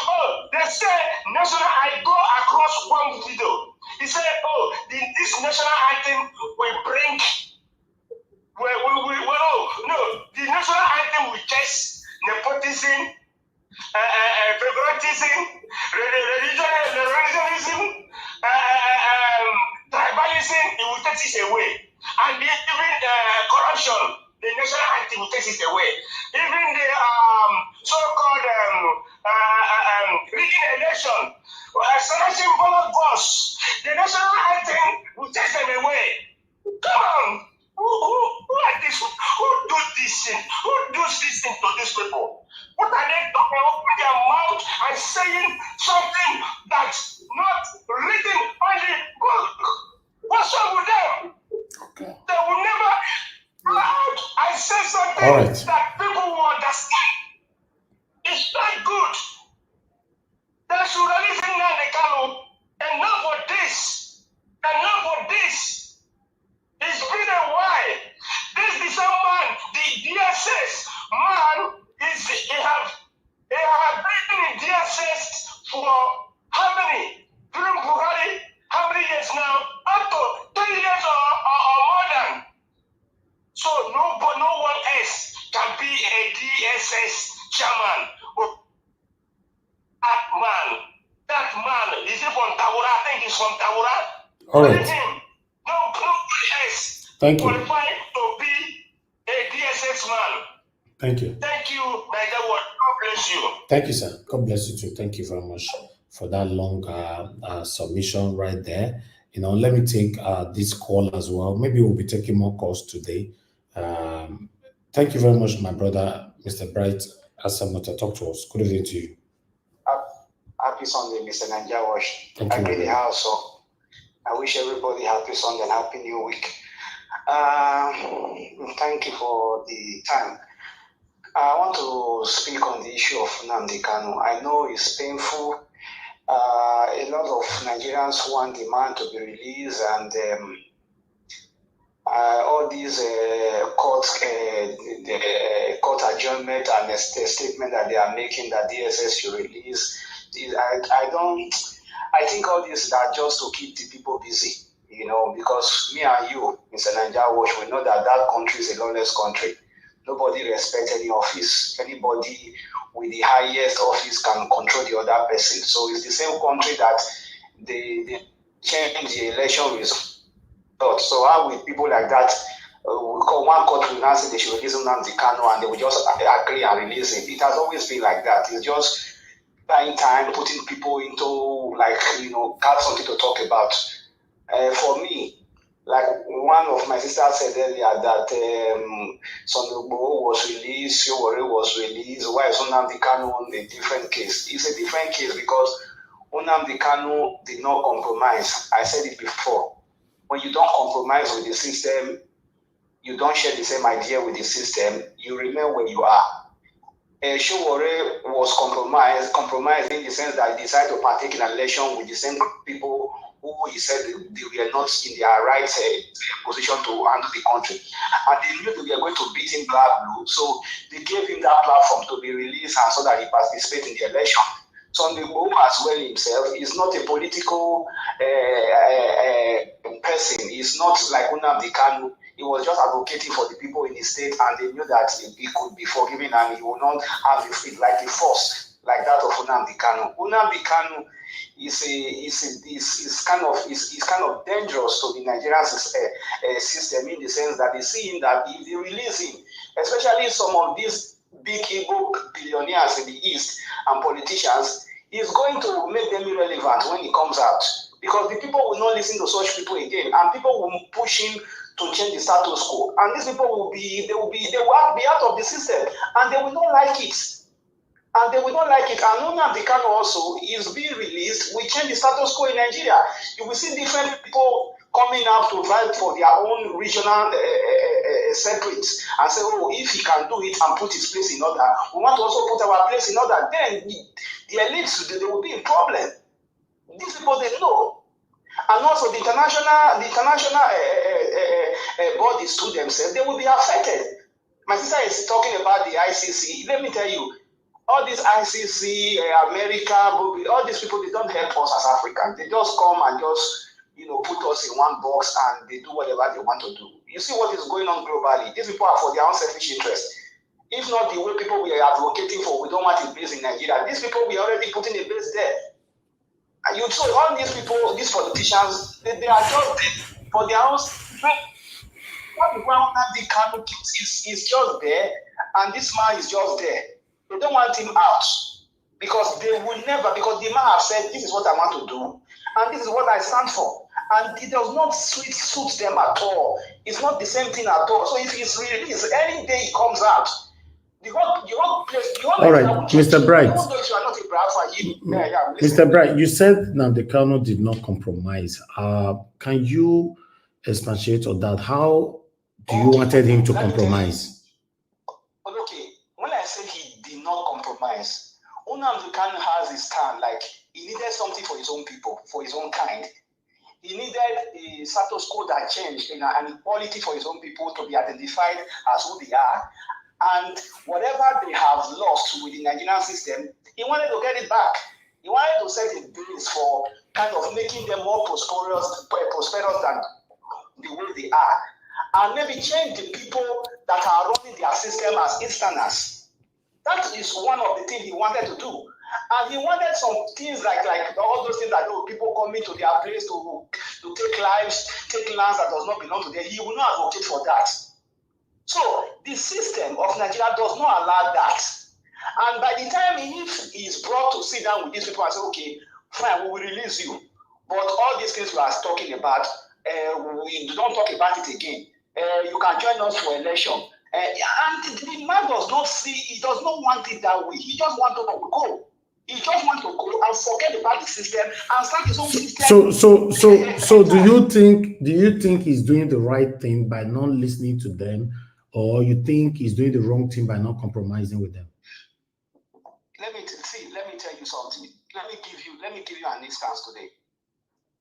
Oh, they say national, I go across one video. He said, this national anthem will bring, the national anthem will chase nepotism, favoritism, religionism, tribalism, it will take it away. And even corruption, the national anthem will take it away. Even the so-called rigging election, selection ballot box, the national anthem will take them away. Come on. Who are this? Who do this thing? Who does this thing to these people? What are they talking? Open their mouth and saying something that's not written on the book? What's wrong with them? Okay. They will never out and say something that people will understand. It's not good. is from Taura. All right. Nobody else Thank you. qualified to be a DSS man. Thank you. Thank you, Nigerian. God bless you. Thank you, sir. God bless you too. Thank you very much for that long submission right there. Let me take this call as well. Maybe we'll be taking more calls today. Thank you very much, my brother, Mr. Bright Asamota. Talk to us. Good evening to you. Happy Sunday, Mr. Nigeria Wash. Thank you. I the house, so I wish everybody happy Sunday and happy new week. Thank you for the time. I want to speak on the issue of Nnamdi Kanu. I know it's painful. A lot of Nigerians want the man to be released, and all these court adjournment and the statement that they are making that DSS should release. I think all this are just to keep the people busy, because me and you, Mr. Nigeria Watch, we know that country is a lawless country. Nobody respects any office. Anybody with the highest office can control the other person. So it's the same country that they change the election results. So how will people like that, we call one court will now say they should release Nnamdi Kanu and they will just agree and release it. It has always been like that. It's just buying time, putting people into have something to talk about. For me, like one of my sisters said earlier that Sunday was released, Yowore was released. Why is Nnamdi Kanu a different case? It's a different case because Nnamdi Kanu did not compromise. I said it before. When you don't compromise with the system, you don't share the same idea with the system, you remain where you are. Yowore was compromised in the sense that he decided to partake in an election with the same people who he said they were not in their right position to handle the country. And they knew they were going to beat him black blue, so they gave him that platform to be released and so that he participated in the election. Sunday as well himself is not a political person. He's not like Nnamdi Kanu. He was just advocating for the people in the state, and they knew that he could be forgiven and he would not have a force like that of Nnamdi Kanu. Nnamdi Kanu is kind of dangerous to the Nigerian system in the sense that they see him that if they release him, especially some of these big Igbo billionaires in the East and politicians, is going to make them irrelevant when he comes out, because the people will not listen to such people again, and people will push him to change the status quo, and these people will be out of the system, and they will not like it. And Nnamdi Kanu also is being released. We change the status quo in Nigeria. You will see different people coming out to fight for their own regional separates and say, oh, if he can do it and put his place in order, we want to also put our place in order. Then the elites, they will be in problem. These people, they know. And also the international bodies to themselves, they will be affected. My sister is talking about the ICC. Let me tell you, all these ICC, America, all these people, they don't help us as Africans. They just come and just, put us in one box and they do whatever they want to do. You see what is going on globally. These people are for their own selfish interest. If not the way people we are advocating for, we don't want a base in Nigeria. These people, we are already putting a base there. And you saw all these people, these politicians, they are just there for their own. What the ground Nnamdi Kanu is just there, and this man is just there. They don't want him out because they will never, because the man has said, this is what I want to do, and this is what I stand for. And it does not suit them at all. It's not the same thing at all. So if he's released, any day he comes out, the whole place. All right, Mr. Bright. Mr. Bright, you said Nnamdi Kanu did not compromise. Can you expatiate on that? How do you wanted him to compromise? Okay, when I said he did not compromise, Nnamdi Kanu has his stand, like he needed something for his own people, for his own kind. He needed a status quo that changed, an equality for his own people to be identified as who they are. And whatever they have lost with the Nigerian system, he wanted to get it back. He wanted to set a base for kind of making them more prosperous than the way they are. And maybe change the people that are running their system as instanters. That is one of the things he wanted to do. And he wanted some things like all those things that people coming to their place to take lives, take lands that does not belong to them. He will not advocate for that. So the system of Nigeria does not allow that. And by the time he is brought to sit down with these people and say, okay, fine, we will release you. But all these things we are talking about, we don't talk about it again. You can join us for election. And the man does not see, he does not want it that way. He just wants to go. He just wants to go and forget about the system and start his own system. So do you think he's doing the right thing by not listening to them, or you think he's doing the wrong thing by not compromising with them? Let me tell you something. Let me give you an instance today.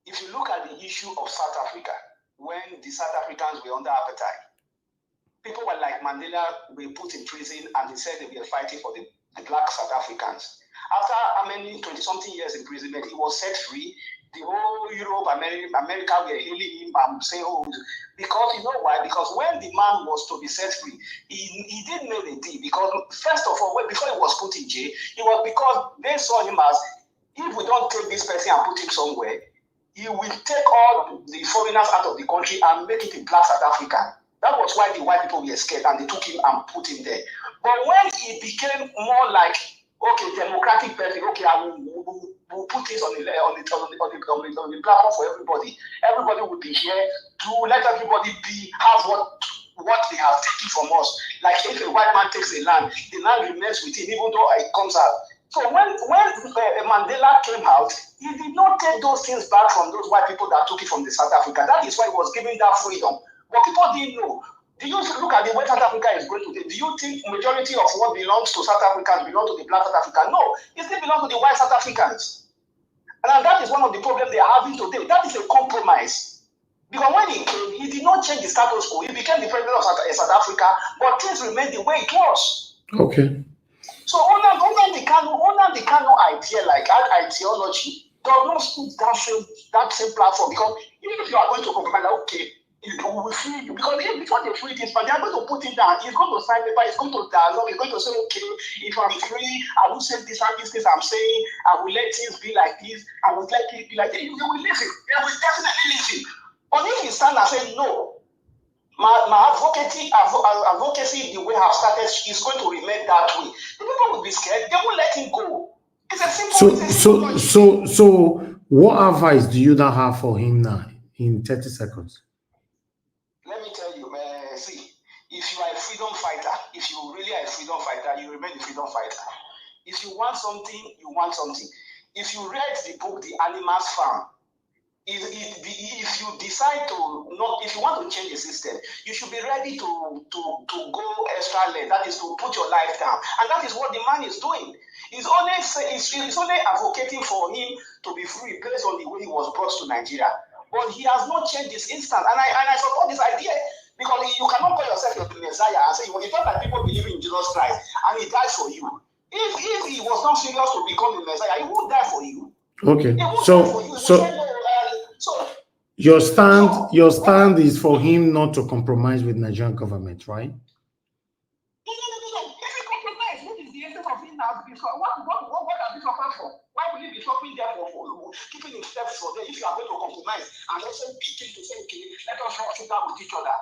If you look at the issue of South Africa, when the South Africans were under apartheid, people were like Mandela were put in prison and they said they were fighting for the black South Africans. After how many 20-something years imprisonment, he was set free. The whole Europe, America were hailing him and saying, oh, because you know why? Because when the man was to be set free, he didn't make a deal. Because first of all, before he was put in jail, it was because they saw him as, if we don't take this person and put him somewhere, he will take all the foreigners out of the country and make it a black South African. That was why the white people were scared and they took him and put him there. But when he became more like, okay, democratic person, okay, I will put this on the platform for everybody. Everybody will be here to let everybody have what they have taken from us. Like if a white man takes a land, the land remains with him, even though it comes out. So when Mandela came out, he did not take those things back from those white people that took it from the South Africa. That is why he was given that freedom. But people didn't know. Do you look at the way South Africa is going today? Do you think majority of what belongs to South Africans belong to the black South Africa? No, it still belongs to the white South Africans. And that is one of the problems they are having today. That is a compromise. Because when he came, he did not change the status quo. He became the president of South Africa, but things remained the way it was. Okay. So Nnamdi Kanu idea, like ideology, does not suit that same platform. Because even if you are going to compromise, okay, we will free you. Because before they free this, but they are going to put him down. He's going to sign paper. He's going to dialogue. He's going to say, okay, if I'm free, I will say this and this things I'm saying. I will let things be like this. I will let it be like that. They will listen. They will definitely listen. But if he stand and say no, my advocacy, the way I've started, is going to remain that way. The people will be scared. They won't let him go. It's a simple. So, what advice do you now have for him now in 30 seconds? Let me tell you, see, if you are a freedom fighter, if you really are a freedom fighter, you remain a freedom fighter. If you want something, you want something. If you read the book, The Animals Farm, if you decide to not, if you want to change the system, you should be ready to go extra length. That is to put your life down, and that is what the man is doing. He's only advocating for him to be free based on the way he was brought to Nigeria. But he has not changed this instant, and I support this idea because you cannot call yourself a Messiah and say you thought that people believe in Jesus Christ and he died for you. If he was not serious to become a Messiah, he would die for you. Okay, so your stand is for him not to compromise with Nigerian government, right? No. If he compromise, what is the essence of him now? What are we suffering for? Why will he be suffering there for keeping himself for there if you are going to compromise and also begin to say, okay, let us rub sugar with each other?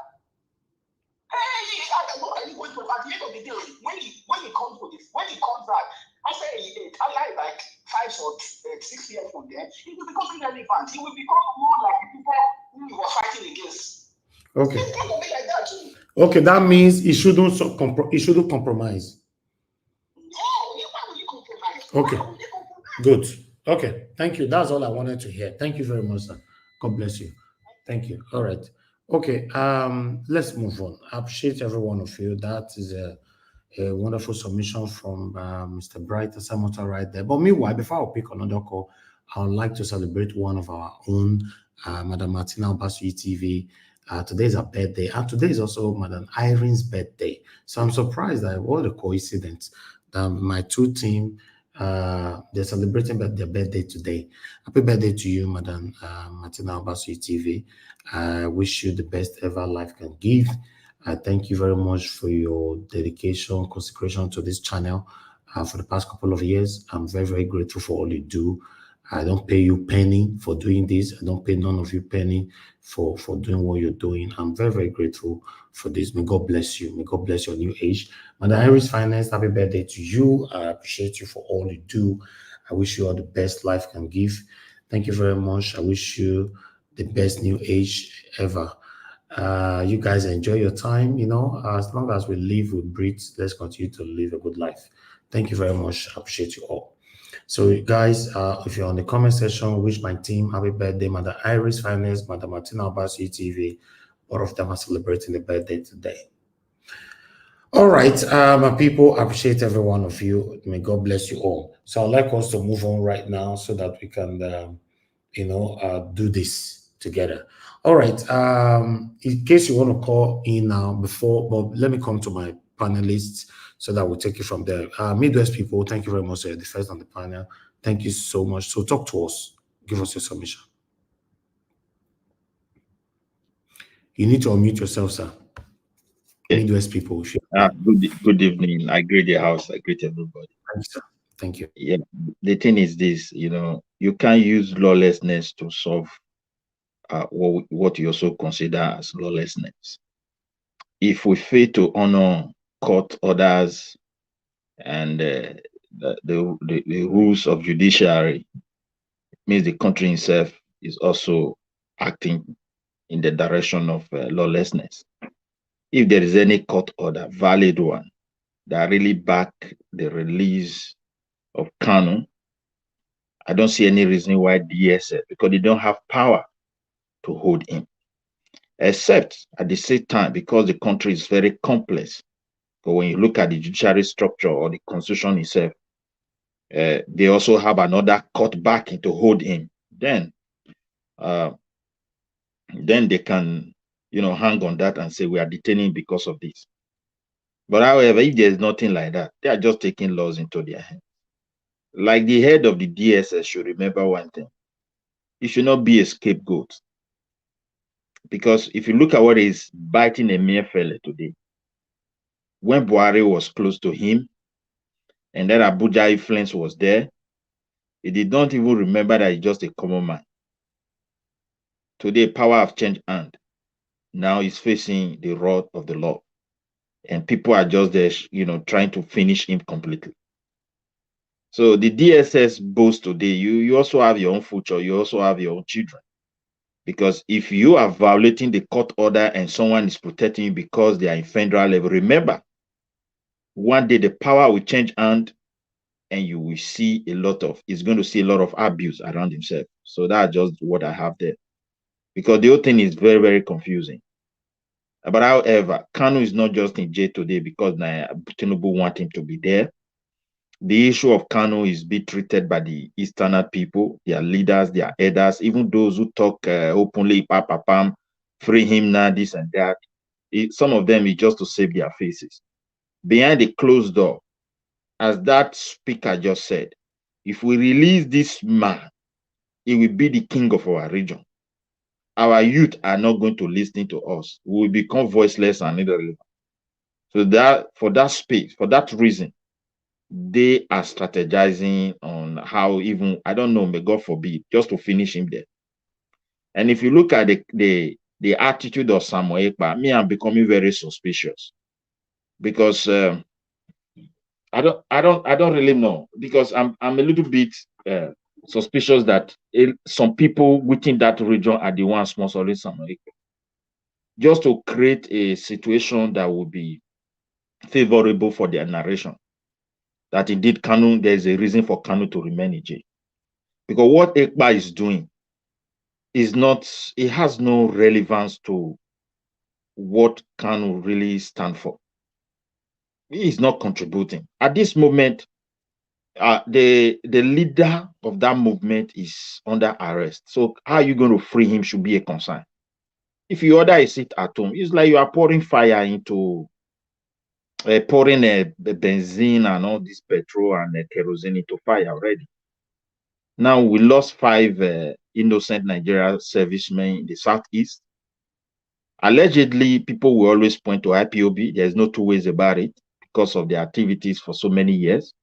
What are you going to? At the end of the day, when he comes to this, when he comes back, after like 5 or 6 years from there, he will become irrelevant. He will become more like the people who he was fighting against. Okay. It's going to be like that too. Okay, that means he shouldn't compromise. No, why will you compromise? Okay. Good. Okay. Thank you. That's all I wanted to hear. Thank you very much, sir. God bless you. Thank you. All right. Okay. Let's move on. I appreciate every one of you. That is a wonderful submission from Mr. Bright Samota right there. But meanwhile, before I pick another call, I would like to celebrate one of our own, Madam Martina Obasu TV. Today is her birthday, and today is also Madam Irene's birthday. So I'm surprised that what a coincidence that my two team they're celebrating their birthday today. Happy birthday to you, Madam Martina Obasu TV. I wish you the best ever life can give. Thank you very much for your dedication, consecration to this channel. for the past couple of years. I'm very, very grateful for all you do. I don't pay you penny for doing this. I don't pay none of you penny for doing what you're doing. I'm very, very grateful for this. May God bless you. May God bless your new age. Madam Iris Finance, happy birthday to you. I appreciate you for all you do. I wish you all the best life can give. Thank you very much. I wish you the best new age ever. You guys enjoy your time. You know, as long as we live, we breathe, let's continue to live a good life. Thank you very much. I appreciate you all. So, guys, if you're on the comment section, wish my team happy birthday, Madam Iris Finance, Madam Martina Obasi TV. All of them are celebrating the birthday today. All right, my people, I appreciate every one of you. May God bless you all. So I'd like us to move on right now so that we can, do this together. All right. In case you want to call in now but let me come to my panelists so that we'll take you from there. Midwest people, thank you very much, sir. The first on the panel. Thank you so much. So talk to us. Give us your submission. You need to unmute yourself, sir. Midwest people. Good evening. I greet the house. I greet everybody. Thank you, sir. Thank you. Yeah. The thing is this, you can't use lawlessness to solve what you also consider as lawlessness. If we fail to honor court orders and the rules of judiciary, it means the country itself is also acting in the direction of lawlessness. If there is any court order, valid one, that really back the release of Kanu, I don't see any reason why DSS, because they don't have power to hold him. Except at the same time, because the country is very complex. But when you look at the judiciary structure or the constitution itself, they also have another court backing to hold him. Then they can, hang on that and say we are detaining because of this. But however, if there's nothing like that, they are just taking laws into their hands. Like the head of the DSS should remember one thing: he should not be a scapegoat. Because if you look at what is biting a mere fella today, when Buhari was close to him, and then Abuja influence was there, he did not even remember that he's just a common man. Today, power have changed hand. Now he's facing the wrath of the law. And people are just there, trying to finish him completely. So the DSS boast today, you also have your own future, you also have your own children. Because if you are violating the court order and someone is protecting you because they are in federal level, remember, one day the power will change hand and you will see it's going to see a lot of abuse around himself. So that's just what I have there. Because the whole thing is very, very confusing. But however, Kanu is not just in jail today because Tinubu want him to be there. The issue of Kanu is being treated by the Eastern people, their leaders, their elders, even those who talk openly, pam, free him now, this and that. Some of them is just to save their faces. Behind the closed door, as that speaker just said, if we release this man, he will be the king of our region. Our youth are not going to listen to us. We will become voiceless and irrelevant. So for that reason, they are strategizing on how even, I don't know, may God forbid, just to finish him there. And if you look at the attitude of Samuel Ekpa, me, I'm becoming very suspicious. Because I don't really know, because I'm a little bit suspicious that some people within that region are the ones sponsoring Samuel Ekpa, just to create a situation that would be favorable for their narration. That indeed Kanu, there's a reason for Kanu to remain in jail. Because what Ekpa is doing is not, it has no relevance to what Kanu really stand for. He is not contributing. At this moment, the leader of that movement is under arrest. So how are you going to free him should be a concern. If you order a seat at home, it's like you are pouring fire into, pouring a benzene and all this petrol and kerosene into fire already. Now we lost 5 innocent Nigerian servicemen in the southeast. Allegedly, people will always point to IPOB. There's no two ways about it because of their activities for so many years.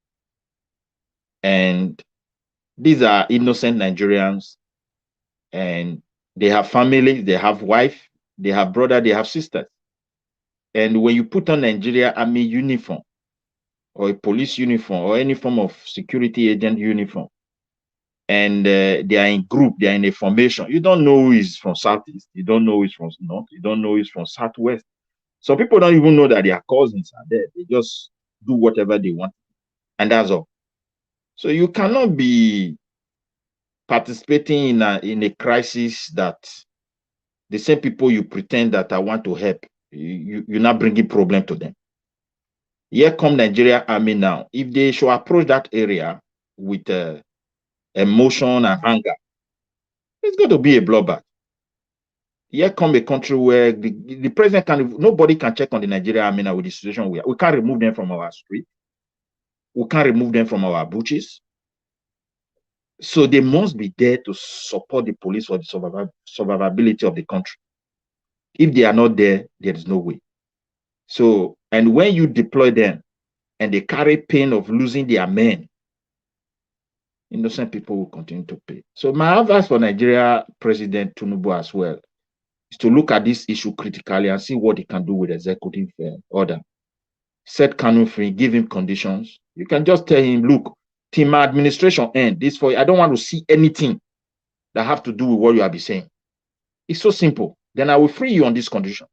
And these are innocent Nigerians, and they have families, they have wife, they have brother, they have sisters. And when you put on Nigeria Army uniform or a police uniform or any form of security agent uniform, and they are in group, they are in a formation, you don't know who is from Southeast, you don't know who is from North, you don't know who is from Southwest. Some people don't even know that their cousins are there. They just do whatever they want, and that's all. So you cannot be participating in a crisis that the same people you pretend that I want to help, you're not bringing problem to them. Here come Nigeria Army now. If they should approach that area with emotion and anger, it's going to be a bloodbath. Here come a country where the president nobody can check on the Nigeria Army now with the situation we are. We can't remove them from our street. We can't remove them from our butches. So they must be there to support the police for the survivability of the country. If they are not there, there is no way. So, and when you deploy them and they carry pain of losing their men, innocent people will continue to pay. So my advice for Nigeria President Tinubu as well is to look at this issue critically and see what he can do with executive order. Set Kanu free, give him conditions. You can just tell him, look, till my administration end, this for you. I don't want to see anything that have to do with what you have been saying. It's so simple. Then I will free you on this condition.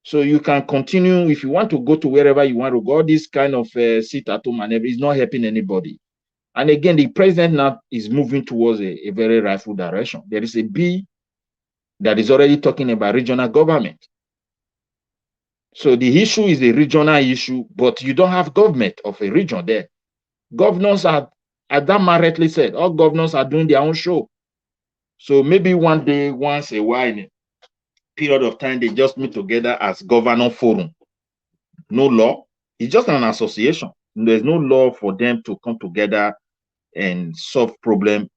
So you can continue. If you want to go to wherever you want to go, this kind of sit at home and everything is not helping anybody. And again, the president now is moving towards a very rightful direction. There is a bill that is already talking about regional government. So the issue is a regional issue, but you don't have government of a region there. Governors are, as Dama rightly said, all governors are doing their own show. So maybe one day, once a while, in a period of time, they just meet together as governor forum. No law. It's just an association. There's no law for them to come together and solve problem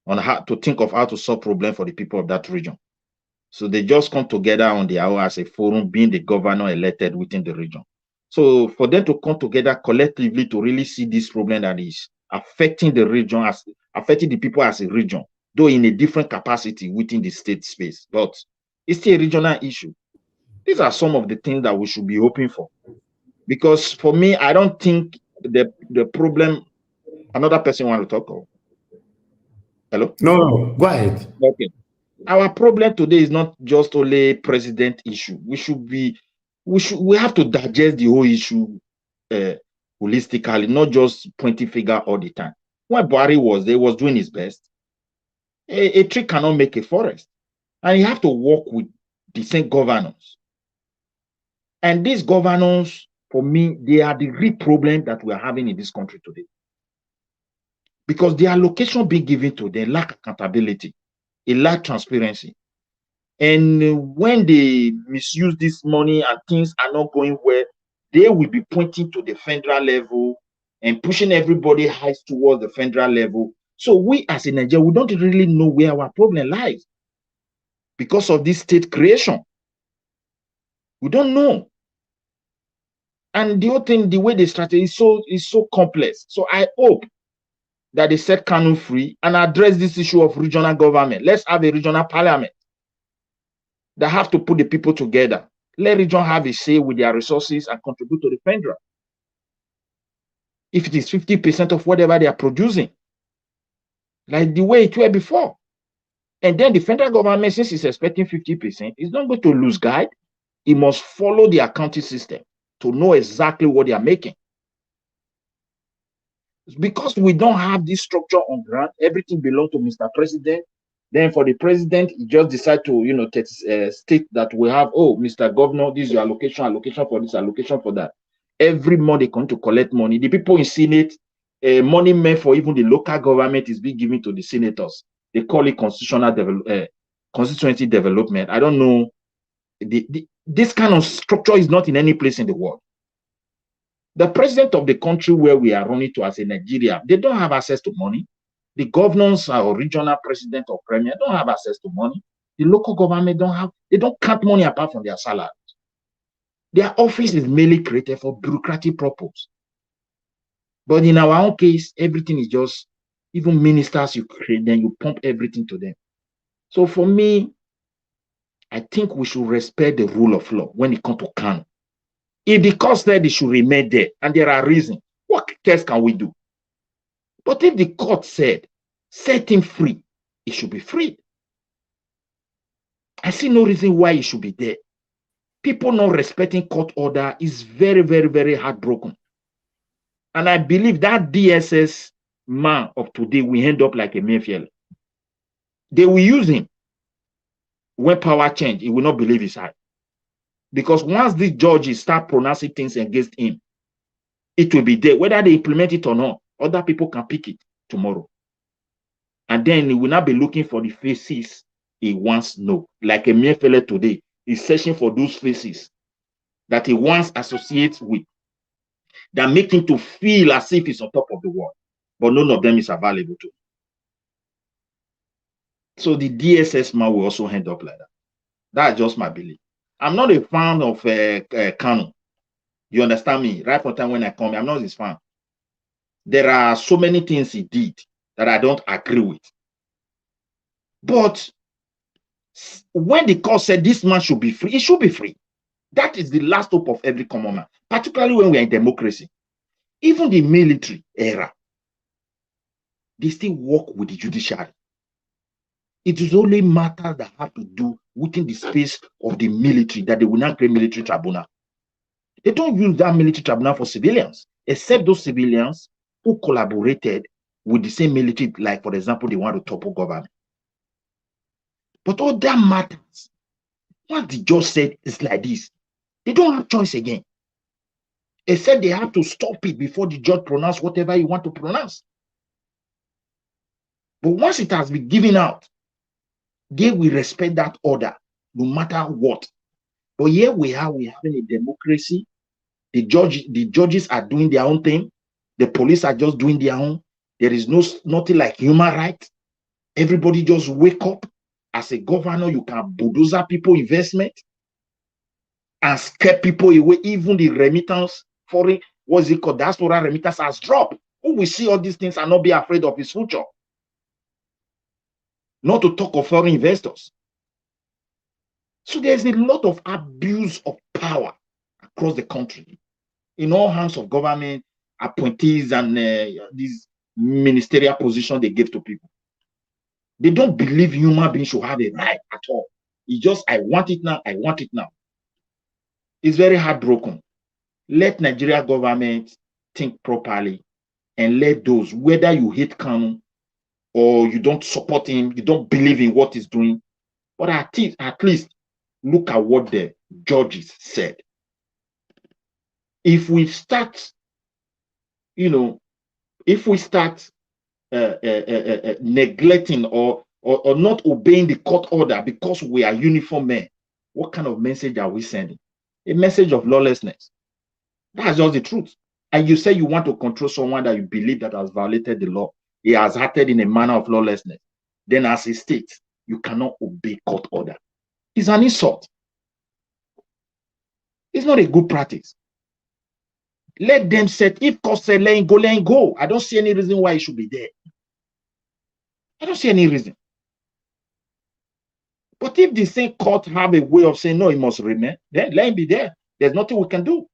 on how to think of how to solve problem for the people of that region. So they just come together on their own as a forum, being the governor elected within the region. So for them to come together collectively to really see this problem that is affecting the region, as affecting the people as a region, though in a different capacity within the state space, but it's still a regional issue. These are some of the things that we should be hoping for. Because for me, I don't think the problem, another person want to talk? Or? Hello? No, go ahead. Okay. Our problem today is not just only president issue. We have to digest the whole issue holistically, not just pointing finger all the time. When Buhari was there, he was doing his best. A tree cannot make a forest. And you have to work with the same governors. And these governors, for me, they are the real problem that we are having in this country today. Because the allocation being given to them lack accountability, it lack transparency. And when they misuse this money and things are not going well, they will be pointing to the federal level and pushing everybody high towards the federal level. So we as a Nigeria, we don't really know where our problem lies because of this state creation. We don't know. And the whole thing, the way they started is so complex. So I hope that they set Kanu free and address this issue of regional government. Let's have a regional parliament that have to put the people together. Let region have a say with their resources and contribute to the federal. If it is 50% of whatever they are producing, like the way it were before. And then the federal government, since it's expecting 50%, is not going to lose guide. It must follow the accounting system to know exactly what they are making. Because we don't have this structure on ground, everything belongs to Mr. President. Then for the president, he just decide to, state that we have, oh, Mr. Governor, this is your allocation for this, allocation for that. Every month they come to collect money. The people in Senate, money meant for even the local government is being given to the senators. They call it constituency development. I don't know. This kind of structure is not in any place in the world. The president of the country where we are running to as a Nigeria, they don't have access to money. The governors or regional president or premier don't have access to money. The local government they don't count money apart from their salaries. Their office is merely created for bureaucratic purpose. But in our own case, everything is just, even ministers you create, then you pump everything to them. So for me, I think we should respect the rule of law when it comes to Kanu. If the court said it should remain there, and there are reasons, what else can we do? But if the court said, set him free, he should be free. I see no reason why he should be there. People not respecting court order is very, very, very heartbroken. And I believe that DSS man of today will end up like a Mayfield. They will use him. When power change, he will not believe his eye. Because once these judges start pronouncing things against him, it will be there. Whether they implement it or not, other people can pick it tomorrow. And then he will not be looking for the faces he wants know. Like a mere fella today, he's searching for those faces that he once associates with, that make him to feel as if he's on top of the world. But none of them is available to him. So the DSS man will also end up like that. That's just my belief. I'm not a fan of Kanu. You understand me? Right from the time when I come, I'm not his fan. There are so many things he did that I don't agree with. But when the court said this man should be free, he should be free. That is the last hope of every common man, particularly when we are in democracy. Even the military era, they still work with the judiciary. It is only matters that have to do within the space of the military that they will not create military tribunal. They don't use that military tribunal for civilians, except those civilians who collaborated with the same military, like, for example, they want to topple government. But all that matters. What the judge said is like this. They don't have choice again. Except they have to stop it before the judge pronounce whatever he want to pronounce. But once it has been given out, they will respect that order, no matter what. But here we are, we having a democracy. The judges are doing their own thing. The police are just doing their own. There is nothing like human rights. Everybody just wake up. As a governor, you can bulldoze people investment and scare people away. Even the remittance, foreign, what's it called? Diaspora remittance has dropped. Who will see all these things and not be afraid of his future? Not to talk of foreign investors. So there's a lot of abuse of power across the country in all hands of government, appointees, and these ministerial positions they give to people. They don't believe human beings should have a right at all. It's just, I want it now, I want it now. It's very heartbroken. Let Nigeria government think properly and let those, whether you hate Kanu or you don't support him, you don't believe in what he's doing, but at least look at what the judges said. If we start, if we start neglecting or not obeying the court order because we are uniform men, what kind of message are we sending? A message of lawlessness. That's just the truth. And you say you want to control someone that you believe that has violated the law. He has acted in a manner of lawlessness. Then as a state, you cannot obey court order. It's an insult. It's not a good practice. Let them set, if court said let him go. I don't see any reason why he should be there. I don't see any reason. But if the same court have a way of saying, no, he must remain, then let him be there. There's nothing we can do.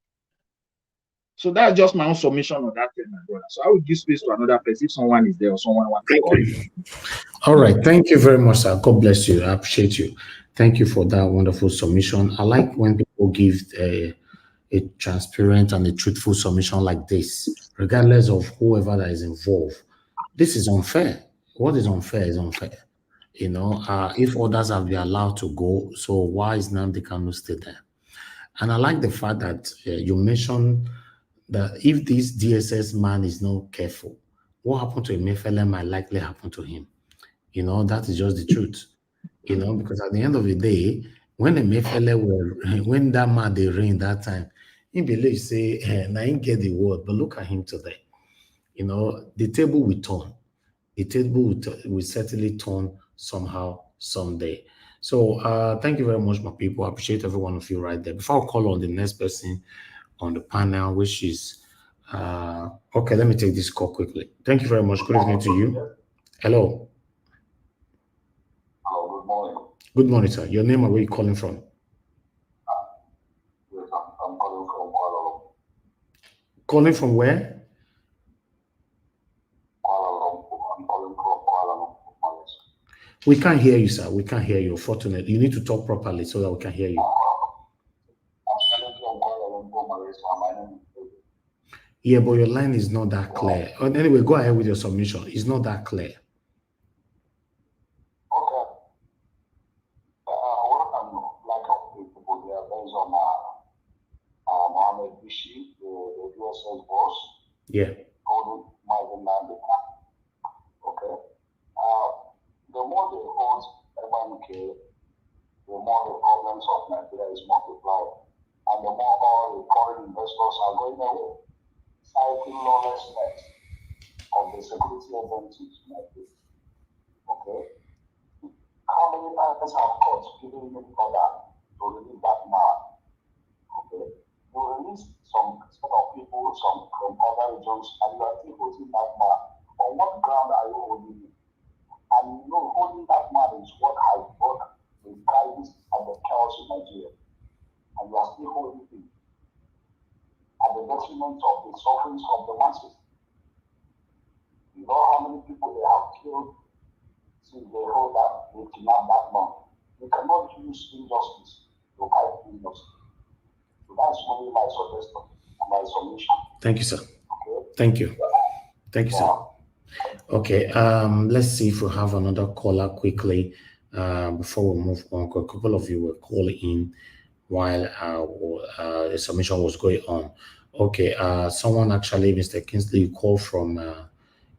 So that's just my own submission on that thing, my brother. So I will give space to another person if someone is there or someone wants to call you. All right. Thank you very much, sir. God bless you. I appreciate you. Thank you for that wonderful submission. I like when people give a transparent and a truthful submission like this, regardless of whoever that is involved. This is unfair. What is unfair is unfair. If others have been allowed to go, so why is Nnamdi Kanu still there? And I like the fact that you mentioned that if this DSS man is not careful, what happened to Emefiele might likely happen to him. That is just the truth. Because at the end of the day, when Emefiele when that man they reign that time, he believe say, and I didn't get the word, but look at him today. The table will turn. The table will certainly turn somehow, someday. So thank you very much, my people. I appreciate every one of you right there. Before I call on the next person on the panel, which is Okay, let me take this call quickly. Thank you very much. Good evening to you. Hello. Hello, good morning. Good morning, sir. Your name and where you calling from? Yes, I'm calling from Kuala Lumpur. Calling from where? Kuala Lumpur. I'm calling from Kuala Lumpur, Malaysia. We can't hear you, sir. We can't hear you. Unfortunately, you need to talk properly so that we can hear you. I'm calling from Kuala Lumpur, Malaysia. My name is David. Yeah, but your line is not that clear. Anyway, go ahead with your submission. It's not that clear. Okay. What I'm like of people there based on Mohammed Bichi, the DSS boss. Yeah. Called Nnamdi Kanu. Okay. The more they hold MNK, the more the problems of Nigeria is multiplied, and the more all the foreign investors are going away, citing lawlessness of the security agencies. Okay. How many times have courts given you order to release that man? Okay. You release some set of people from other regions, and you are still holding that man. On what ground are you holding him? And you know, holding that man is what has brought the crisis and the chaos in Nigeria. And you are still holding him at the detriment of the sufferings of the masses. You know how many people they have killed since they hold that, they kidnapped that man. You cannot use injustice to fight injustice. So that's only my suggestion and my submission. Thank you, sir. Okay? Thank you. Thank you, sir. Okay, let's see if we have another caller quickly before we move on. A couple of you were calling in while the submission was going on. Okay, someone actually, Mr. Kingsley, you called from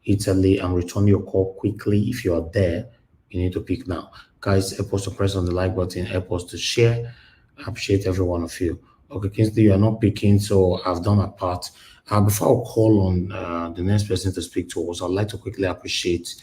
Italy. I'm returning your call quickly. If you are there, you need to pick now. Guys, help us to press on the like button, help us to share. I appreciate every one of you. Okay, Kingsley, you are not picking, so I've done my part. Before I call on the next person to speak to us, I'd like to quickly appreciate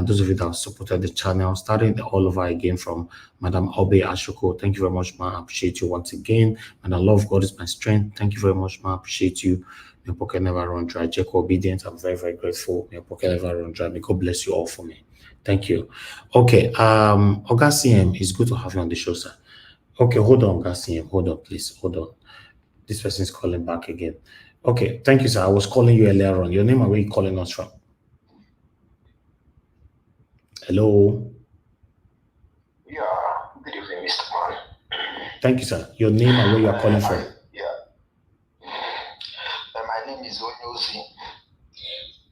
those of you that have supported the channel, starting all over again from Madam Obe Ashoko. Thank you very much, ma. I appreciate you once again. And I love God is my strength. Thank you very much, ma. I appreciate you. May your pocket never run dry. Jacob Obedient, I'm very, very grateful. May your pocket never run dry. May God bless you all for me. Thank you. Okay, Oga CM, it's good to have you on the show, sir. Okay, hold on, Oga CM. Hold on, please. Hold on. This person is calling back again. Okay, thank you, sir. I was calling you earlier on. Your name and where you calling us from? Hello. Yeah, good evening, Mr. Man. Thank you, sir. Your name and where you are calling from? My name is Onyozi,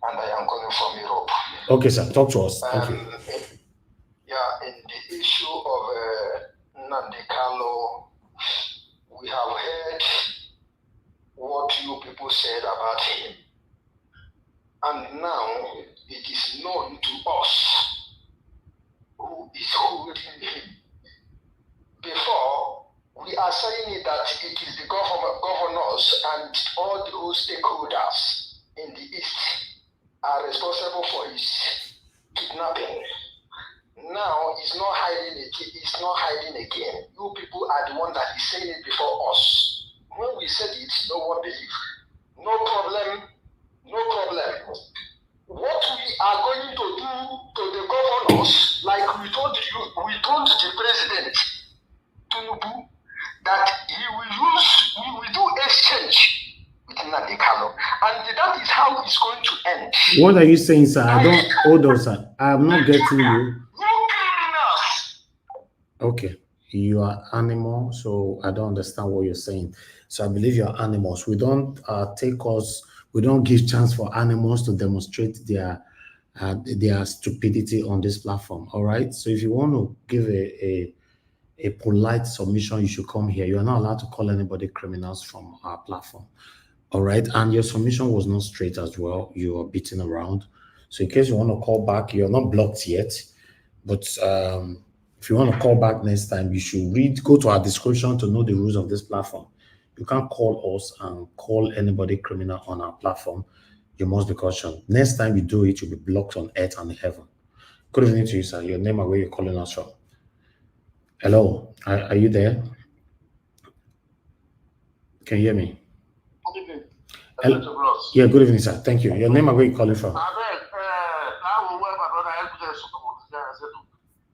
and I am calling from Europe. Okay, sir. Talk to us. Thank you. In the issue of Nnamdi Kanu, we have heard what you people said about him. And now it is known to us who is holding him. Before, we are saying it that it is the governors and all the whole stakeholders in the East are responsible for his kidnapping. Now it's not hiding again. You people are the one that is saying it before us. When we said it, no one believed. No problem. What we are going to do to the governors, like we told the president, Tinubu, that we will do exchange with Nnamdi Kanu, and that is how it's going to end. What are you saying, sir? Hold on, sir. I'm not getting you. Okay, you are animal, so I don't understand what you're saying. So I believe you're animals. We don't we don't give chance for animals to demonstrate their stupidity on this platform. All right. So if you want to give a polite submission, you should come here. You are not allowed to call anybody criminals from our platform. All right. And your submission was not straight as well. You are beating around. So in case you want to call back, you're not blocked yet. But if you want to call back next time, you should go to our description to know the rules of this platform. You can't call us and call anybody criminal on our platform. You must be cautioned. Next time you do it, you'll be blocked on earth and heaven. Good evening to you, sir. Your name and where you're calling us from. Hello, are you there? Can you hear me? Yeah, good evening, sir. Thank you. Your name and where you calling from?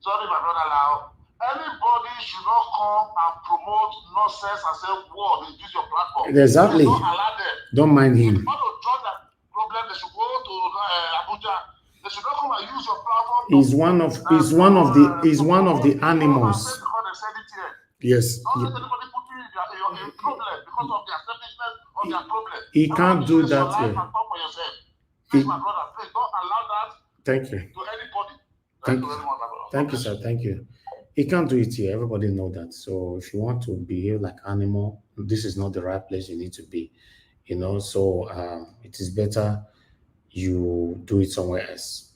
Sorry, my brother, now. Anybody should not come and promote nonsense and say, "Whoa, they use your platform." Exactly. Don't allow them. Don't mind him. If you want to judge that problem, they should go to Abuja. They should not come and use your platform. He's one of the animals. Yes. Don't let anybody put you in problem because of their selfishness or their problem. He can't do that. Please, my brother, please don't allow that. Thank you. To anybody. Thank you. Thank you, sir. Thank you. He can't do it here. Everybody know that. So if you want to behave like animal, this is not the right place you need to be. You know, so it is better you do it somewhere else.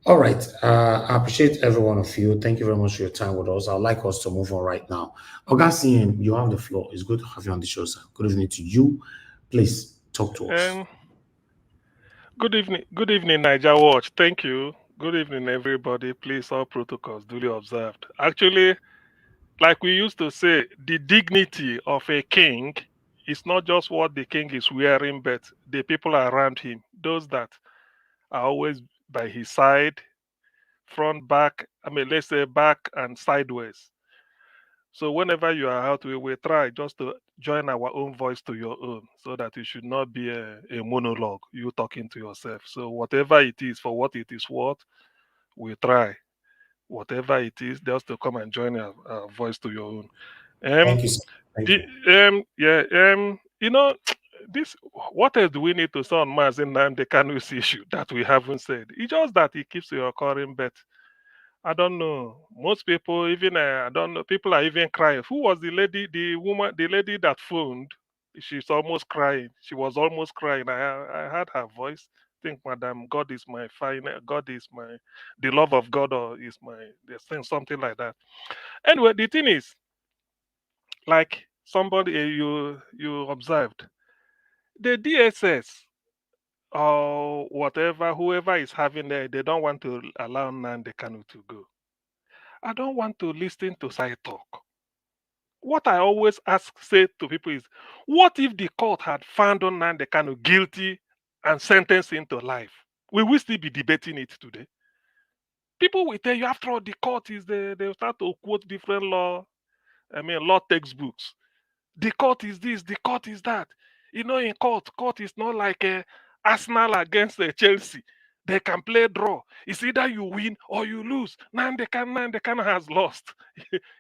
All right. I appreciate every one of you. Thank you very much for your time with us. I'd like us to move on right now. Augustine, you have the floor. It's good to have you on the show, sir. Good evening to you. Please talk to us. Good evening, Niger Watch. Thank you. Good evening, everybody. Please, all protocols duly observed. Actually, like we used to say, the dignity of a king is not just what the king is wearing, but the people around him, those that are always by his side, front, back, let's say back and sideways. So whenever you are out, we try just to join our own voice to your own, so that it should not be a monologue, you talking to yourself. So whatever it is, for what it is worth, we try. Whatever it is, just to come and join our voice to your own. Thank you, sir. Thank you. You know, this, what else do we need to say on Nnamdi Kanu's issue that we haven't said? It's just that it keeps reoccurring, but I don't know. Most people, even I don't know, people are even crying. Who was the lady, the lady that phoned? She's almost crying. She was almost crying. I heard her voice. I think, Madam, God is my final. God is my, the love of God, or is my, they're saying something like that. Anyway, the thing is, like somebody you observed, the DSS or whatever, whoever is having there, they don't want to allow Nnamdi Kanu to go. I don't want to listen to side talk. What I always say to people is, what if the court had found Nnamdi Kanu guilty and sentenced him to life? We will still be debating it today. People will tell you, after all, the court is they start to quote different law textbooks. The court is this, the court is that. You know, in court is not like Arsenal against Chelsea. They can play draw. It's either you win or you lose. Nnamdi Kanu has lost.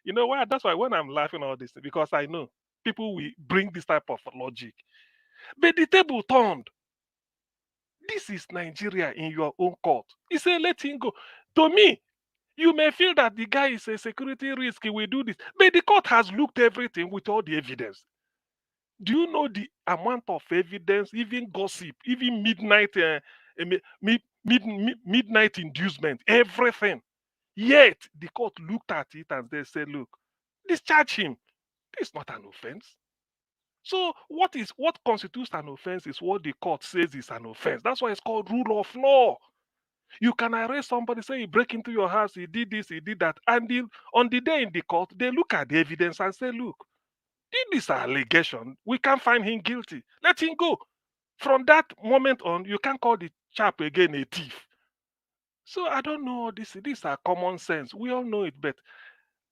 You know why? That's why when I'm laughing all this, because I know people will bring this type of logic. But the table turned. This is Nigeria in your own court. He said, let him go. To me, you may feel that the guy is a security risk, he will do this. But the court has looked everything with all the evidence. Do you know the amount of evidence, even gossip, even midnight midnight inducement, everything? Yet the court looked at it and they said, look, discharge him. This is not an offense. So what constitutes an offense is what the court says is an offense. That's why it's called rule of law. You can arrest somebody, say he break into your house, he did this, he did that. And on the day in the court, they look at the evidence and say, look, in this allegation, we can't find him guilty. Let him go. From that moment on, you can't call the chap again a thief. So I don't know, these are common sense. We all know it, but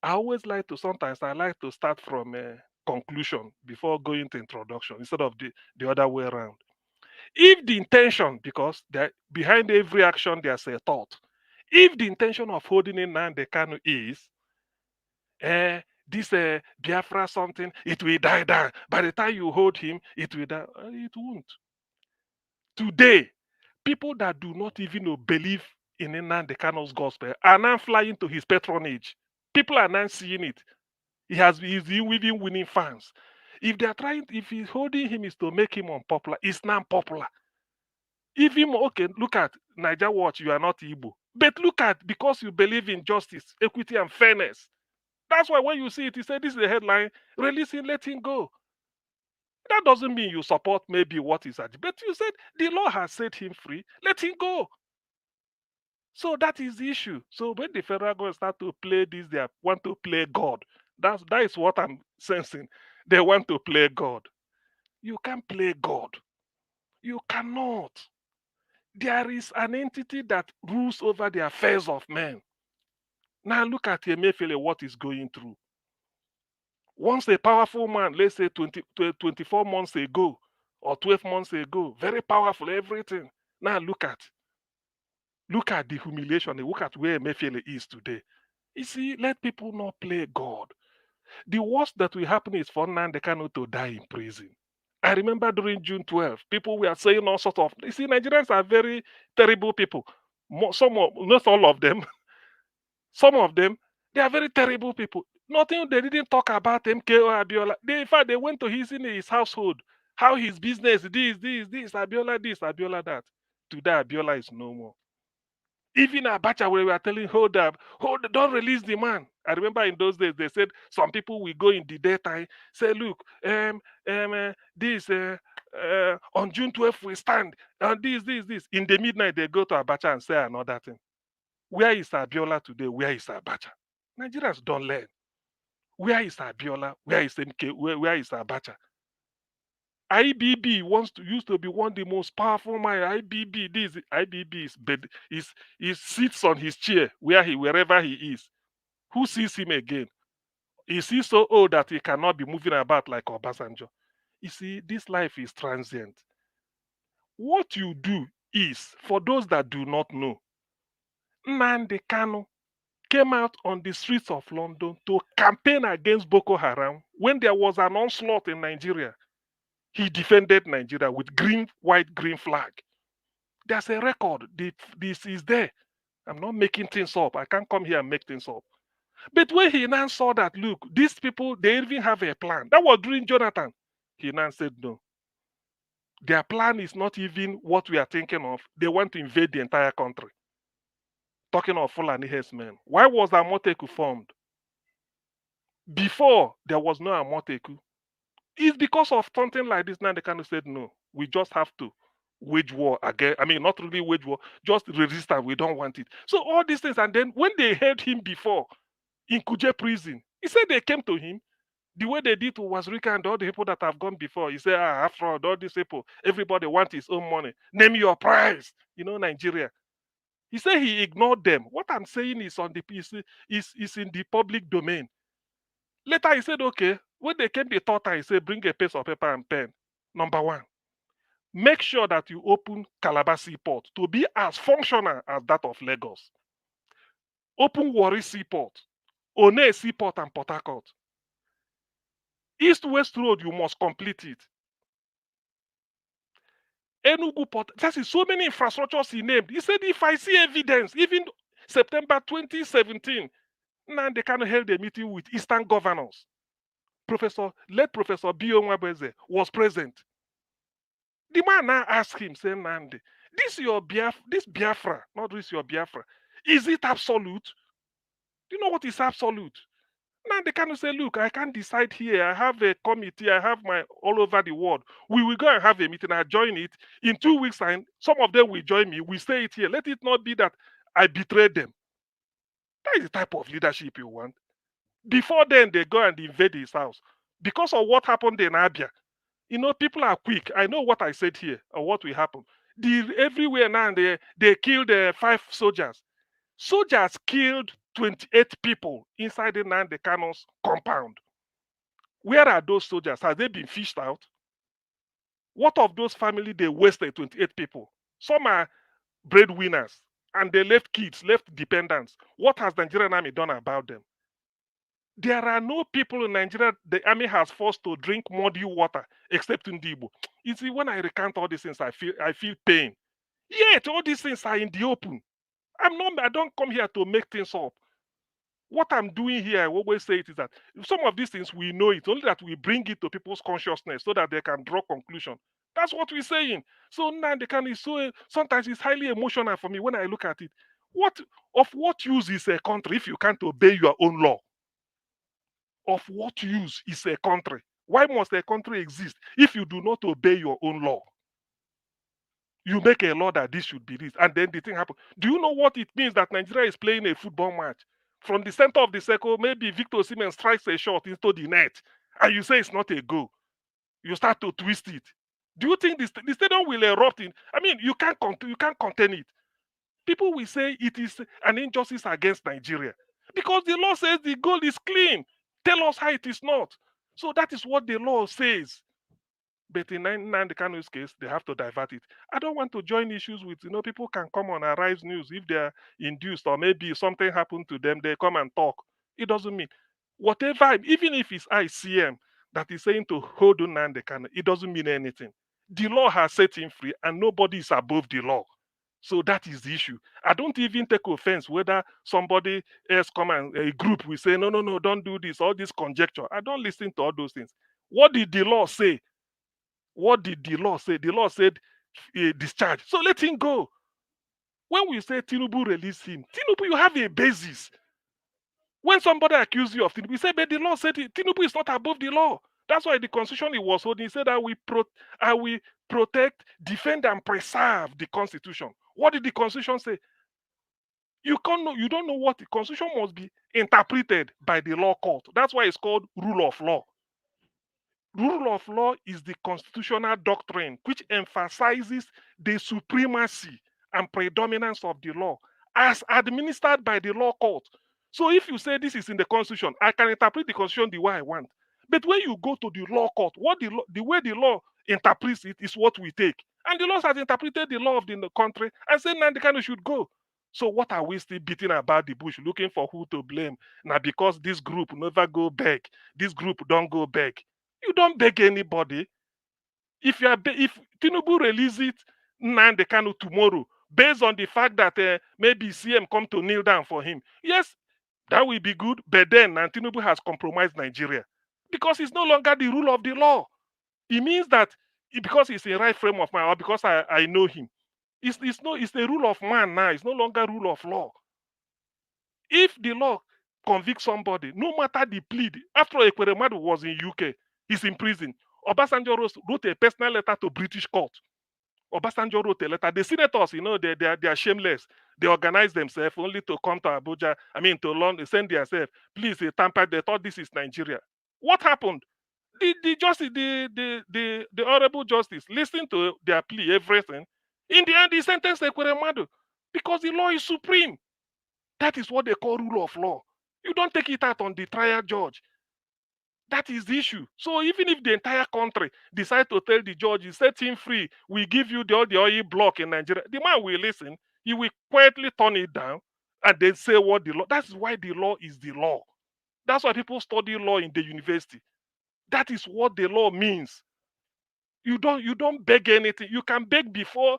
I always like to, sometimes I like to start from a conclusion before going to introduction instead of the other way around. If the intention, because behind every action there's a thought, if the intention of holding in Nnamdi Kanu is this Biafra something, it will die down. By the time you hold him, it will die. It won't. Today, people that do not even believe in Nnamdi Kanu's gospel are now flying to his patronage. People are now seeing it. He's even winning fans. If he's holding him is to make him unpopular, it's not popular. Even, okay, look at Niger Watch, you are not Igbo. But look at, because you believe in justice, equity, and fairness. That's why when you see it, you say, this is the headline, release him, let him go. That doesn't mean you support maybe what is at, but you said the law has set him free, let him go. So that is the issue. So when the federal government start to play this, they want to play God. That is what I'm sensing. They want to play God. You can't play God. You cannot. There is an entity that rules over the affairs of men. Now look at Emefiele, what he's going through. Once a powerful man, let's say 24 months ago or 12 months ago, very powerful, everything. Now look at the humiliation. Look at where Emefiele is today. You see, let people not play God. The worst that will happen is for Nnamdi Kanu to die in prison. I remember during June 12, people were saying all sorts of. You see, Nigerians are very terrible people. Not all of them. Some of them, they are very terrible people. Nothing, they didn't talk about MKO Abiola. In fact, they went to his household, how his business, this, Abiola, that. Today, Abiola is no more. Even Abacha, we were telling, hold up, don't release the man. I remember in those days, they said some people will go in the daytime, say, look, on June 12th, we stand, and this. In the midnight, they go to Abacha and say another thing. Where is Abiola today? Where is Abacha? Nigerians don't learn. Where is Abiola? Where is MK? Where is Abacha? IBB used to be one of the most powerful men. IBB is sits on his chair wherever he is. Who sees him again? Is he so old that he cannot be moving about like Obasanjo? You see, this life is transient. What you do is, for those that do not know, Nnamdi Kanu came out on the streets of London to campaign against Boko Haram when there was an onslaught in Nigeria. He defended Nigeria with white, green flag. There's a record. This is there. I'm not making things up. I can't come here and make things up. But when he now saw that, look, these people, they even have a plan. That was during Jonathan. He now said, no. Their plan is not even what we are thinking of. They want to invade the entire country. Talking of Fulani herdsmen. Why was Amoteku formed? Before, there was no Amoteku. It's because of something like this. Now they kind of said, no, we just have to wage war again. I mean, not really wage war, just resist, and we don't want it. So all these things. And then when they heard him before in Kuje prison, he said they came to him the way they did to Wazirika and all the people that have gone before. He said, after all these people, everybody wants his own money. Name your price. Nigeria. He said he ignored them. What I'm saying is is in the public domain. Later he said, okay, when they came the third time, he said, bring a piece of paper and pen. Number one, make sure that you open Calabar Seaport to be as functional as that of Lagos. Open Warri Seaport, One Seaport and Port Harcourt. East-West Road, you must complete it. Enugu Port, that is so many infrastructures he named. He said, if I see evidence, even September 2017, Nnamdi Kanu held a meeting with Eastern governors. Professor B.O. Nwabeze was present. The man now asked him, saying, Nnamdi, this Biafra, not this your Biafra, is it absolute? Do you know what is absolute? Nnamdi Kanu say, look, I can't decide here. I have a committee. I have my all over the world. We will go and have a meeting. I join it. In 2 weeks' time, some of them will join me. We say it here. Let it not be that I betrayed them. That is the type of leadership you want. Before then, they go and invade his house. Because of what happened in Abia, people are quick. I know what I said here or what will happen. Everywhere now, they killed 5 soldiers. Soldiers killed 28 people inside the Nnamdi Kanu's compound. Where are those soldiers? Have they been fished out? What of those families they wasted 28 people? Some are breadwinners and they left kids, left dependents. What has the Nigerian army done about them? There are no people in Nigeria the army has forced to drink muddy water except in Igbo. You see, when I recount all these things, I feel pain. Yet all these things are in the open. I don't come here to make things up. What I'm doing here, I always say it is that some of these things we know it, only that we bring it to people's consciousness so that they can draw conclusion. That's what we're saying. So Nnamdi Kanu is sometimes it's highly emotional for me when I look at it. What use is a country if you can't obey your own law? Of what use is a country? Why must a country exist if you do not obey your own law? You make a law that this should be this, and then the thing happens. Do you know what it means that Nigeria is playing a football match? From the center of the circle, maybe Victor Osimhen strikes a shot into the net, and you say it's not a goal. You start to twist it. Do you think the stadium will erupt in? I mean, you can't contain it. People will say it is an injustice against Nigeria because the law says the goal is clean. Tell us how it is not. So that is what the law says. But in Nnamdi Kanu's case, they have to divert it. I don't want to join issues with, people can come on Arise News if they're induced or maybe something happened to them, they come and talk. It doesn't mean. Whatever, even if it's ICM that is saying to hold Nnamdi Kanu, it doesn't mean anything. The law has set him free and nobody is above the law. So that is the issue. I don't even take offense whether somebody else come and a group will say, no, don't do this, all this conjecture. I don't listen to all those things. What did the law say? What did the law say? The law said discharge. So let him go. When we say Tinubu release him, Tinubu, you have a basis. When somebody accuses you of Tinubu, you say, but the law said Tinubu is not above the law. That's why the constitution he was holding, he said, I will protect, defend, and preserve the constitution. What did the constitution say? You don't know what the constitution must be interpreted by the law court. That's why it's called rule of law. Rule of law is the constitutional doctrine which emphasizes the supremacy and predominance of the law as administered by the law court. So if you say this is in the constitution, I can interpret the constitution the way I want. But when you go to the law court, the way the law interprets it is what we take. And the law has interpreted the law of the country and said Nnamdi Kanu should go. So what are we still beating about the bush, looking for who to blame? Now because this group never go back, this group don't go back. You don't beg anybody. If Tinubu release it Nnamdi Kanu tomorrow, based on the fact that maybe CM come to kneel down for him, yes, that will be good. But then Tinubu has compromised Nigeria because it's no longer the rule of the law. It means that because he's in right frame of mind or because I know him, it's the rule of man now. It's no longer rule of law. If the law convicts somebody, no matter the plea, after all, Ekweremadu was in UK, he's in prison. Obasanjo wrote a personal letter to British court. Obasanjo wrote a letter. The senators, they are shameless. They organize themselves only to come to Abuja, to London, send themselves. Please, they tampered. They thought this is Nigeria. What happened? The justice, the honorable justice, listened to their plea, everything. In the end, he sentenced Ekweremadu because the law is supreme. That is what they call rule of law. You don't take it out on the trial judge. That is the issue. So even if the entire country decide to tell the judge, set him free, we give you all the oil block in Nigeria, the man will listen. He will quietly turn it down and then say what the law. That's why the law is the law. That's why people study law in the university. That is what the law means. You don't beg anything. You can beg before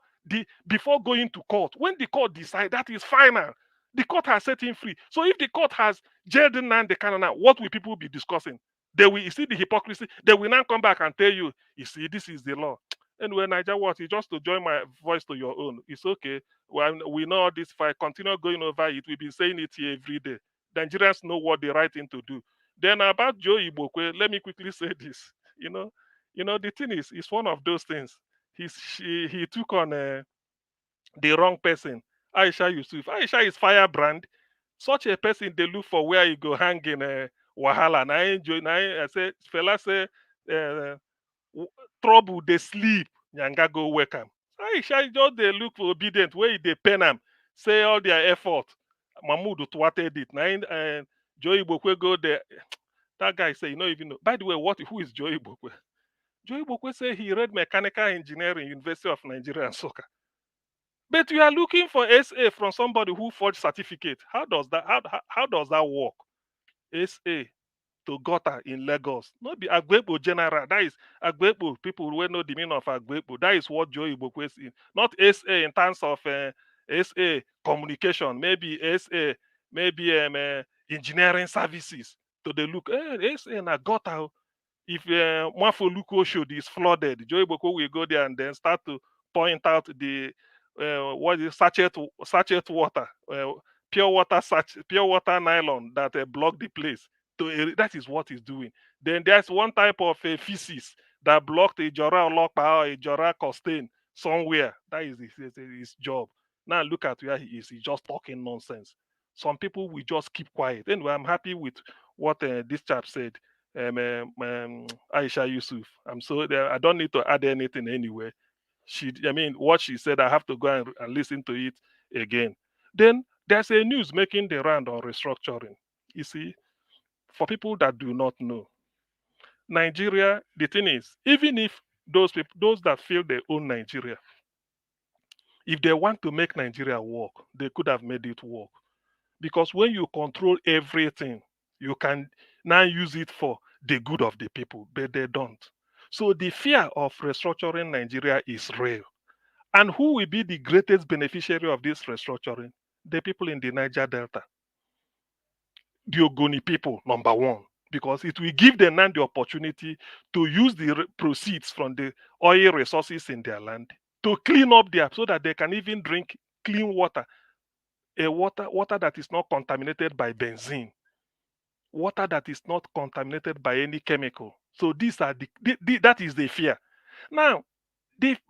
going to court. When the court decides, that is final. The court has set him free. So if the court has jailed Nnamdi Kanu now, what will people be discussing? They will see the hypocrisy. They will now come back and tell you, see, this is the law. Anyway, Niger, just to join my voice to your own. It's okay. Well, we know this. If I continue going over it, we'll be saying it here every day. Nigerians know what the right thing to do. Then about Joe Ibokwe, let me quickly say this. The thing is, it's one of those things. He took on the wrong person. Aisha Yusuf. Aisha is firebrand. Such a person they look for where he go hang in wahala. Now I enjoy. Now I say, fella say, trouble they sleep. Nyanga go wake am. Aisha just they look for obedient where they pen am. Say all their effort. Mahmoud thwarted it. Now Joey Bokwe go there. That guy say, you don't even know. By the way, who is Joey Bokwe? Joey Bokwe say he read mechanical engineering, University of Nigeria and Soka. But you are looking for SA from somebody who forged certificate. How does that work? SA to Gota in Lagos. Not be Agbepo general. That is Agbepo. People who know the meaning of Agbepo. That is what Joey Bokwe is in. Not SA in terms of SA communication. Maybe SA, maybe engineering services. To the look, SA na Gota. If Mwafoluko should is flooded, Joey Boko will go there and then start to point out the sachet water, pure water nylon that block the place. That is what he's doing. Then there's one type of feces that blocked a Jora Olokpa or a Jora Costain somewhere. That is his job. Now look at where he is. He's just talking nonsense. Some people will just keep quiet. Anyway, I'm happy with what this chap said. Aisha Yusuf. I don't need to add anything anyway. What she said, I have to go and listen to it again. Then there's a news making the round on restructuring. You see, for people that do not know, Nigeria, the thing is, even if those people, those that feel they own Nigeria, if they want to make Nigeria work, they could have made it work. Because when you control everything, you can now use it for the good of the people, but they don't. So the fear of restructuring Nigeria is real. And who will be the greatest beneficiary of this restructuring? The people in the Niger Delta, the Ogoni people, number one, because it will give them now the opportunity to use the proceeds from the oil resources in their land to clean up their, so that they can even drink clean water, a water that is not contaminated by benzene, water that is not contaminated by any chemical. So these are that is the fear. Now,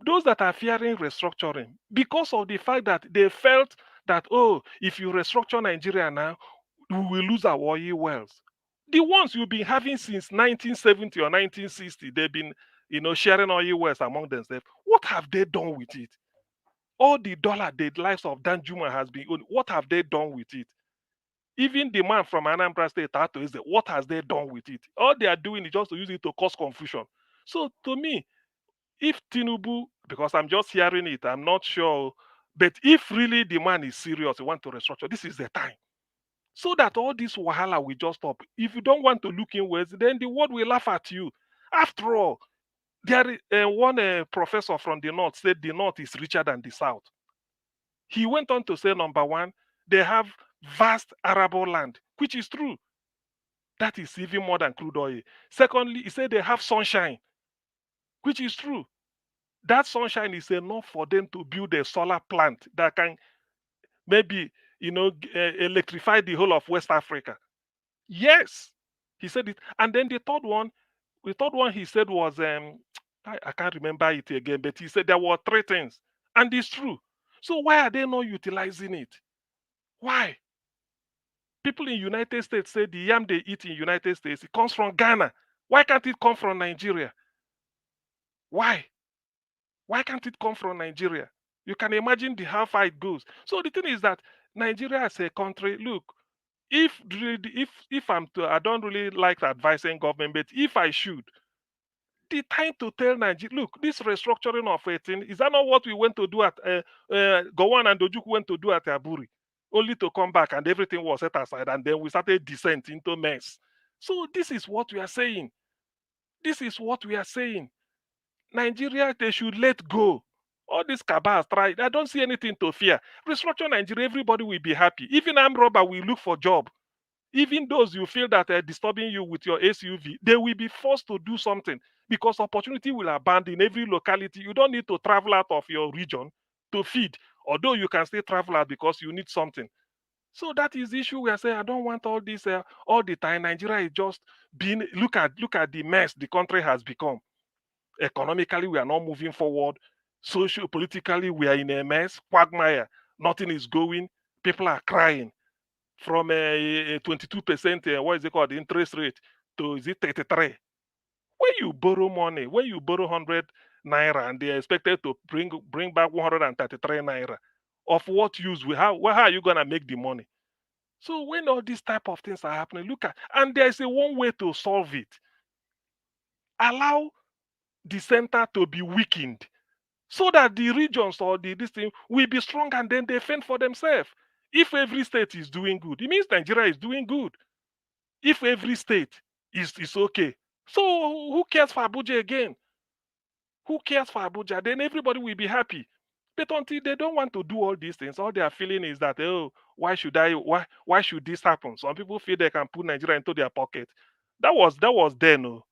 those that are fearing restructuring, because of the fact that they felt that, oh, if you restructure Nigeria now, we will lose our oil wells. The ones you've been having since 1970 or 1960, they've been, sharing oil wells among themselves. What have they done with it? All the dollar the lives of Dan Juma has been, what have they done with it? Even the man from Anambra State, what has they done with it? All they are doing is just to use it to cause confusion. So to me, if Tinubu, because I'm just hearing it, I'm not sure, but if really the man is serious, he want to restructure, this is the time. So that all this wahala will just stop. If you don't want to look inwards, then the world will laugh at you. After all, there is one professor from the north said the north is richer than the south. He went on to say, number one, they have vast arable land, which is true. That is even more than crude oil. Secondly, he said they have sunshine, which is true. That sunshine is enough for them to build a solar plant that can maybe, electrify the whole of West Africa. Yes, he said it. And then the third one he said was, I can't remember it again, but he said there were three things. And it's true. So why are they not utilizing it? Why? People in United States say the yam they eat in United States, it comes from Ghana. Why can't it come from Nigeria? Why? Why can't it come from Nigeria? You can imagine how far it goes. So the thing is that Nigeria as a country, look, if I don't really like advising government, but if I should, the time to tell Nigeria, look, this restructuring of 18, is that not what we went to do at Gowon and Dojuku went to do at Aburi? Only to come back and everything was set aside, and then we started descent into mess. So this is what we are saying. This is what we are saying. Nigeria, they should let go. All these cabals try. I don't see anything to fear. Restructure Nigeria, everybody will be happy. Even armed robber will look for job. Even those you feel that are disturbing you with your SUV, they will be forced to do something because opportunity will abound in every locality. You don't need to travel out of your region to feed, although you can still travel out because you need something. So that is the issue we are saying. I don't want all this all the time. Nigeria is just being, look at the mess the country has become. Economically, we are not moving forward. Social, politically, we are in a mess. Quagmire. Nothing is going. People are crying. From a 22%, what is it called, the interest rate, to is it 33? When you borrow money, when you borrow 100 naira and they are expected to bring back 133 naira, of what use? How are you gonna make the money? So when all these type of things are happening, look at, and there is a one way to solve it. Allow the center to be weakened, so that the regions or this thing will be strong, and then they fend for themselves. If every state is doing good, it means Nigeria is doing good. If every state is okay, so who cares for Abuja again? Who cares for Abuja? Then everybody will be happy. But until they don't want to do all these things, all they are feeling is that, oh, why should this happen? Some people feel they can put Nigeria into their pocket. That was then. No.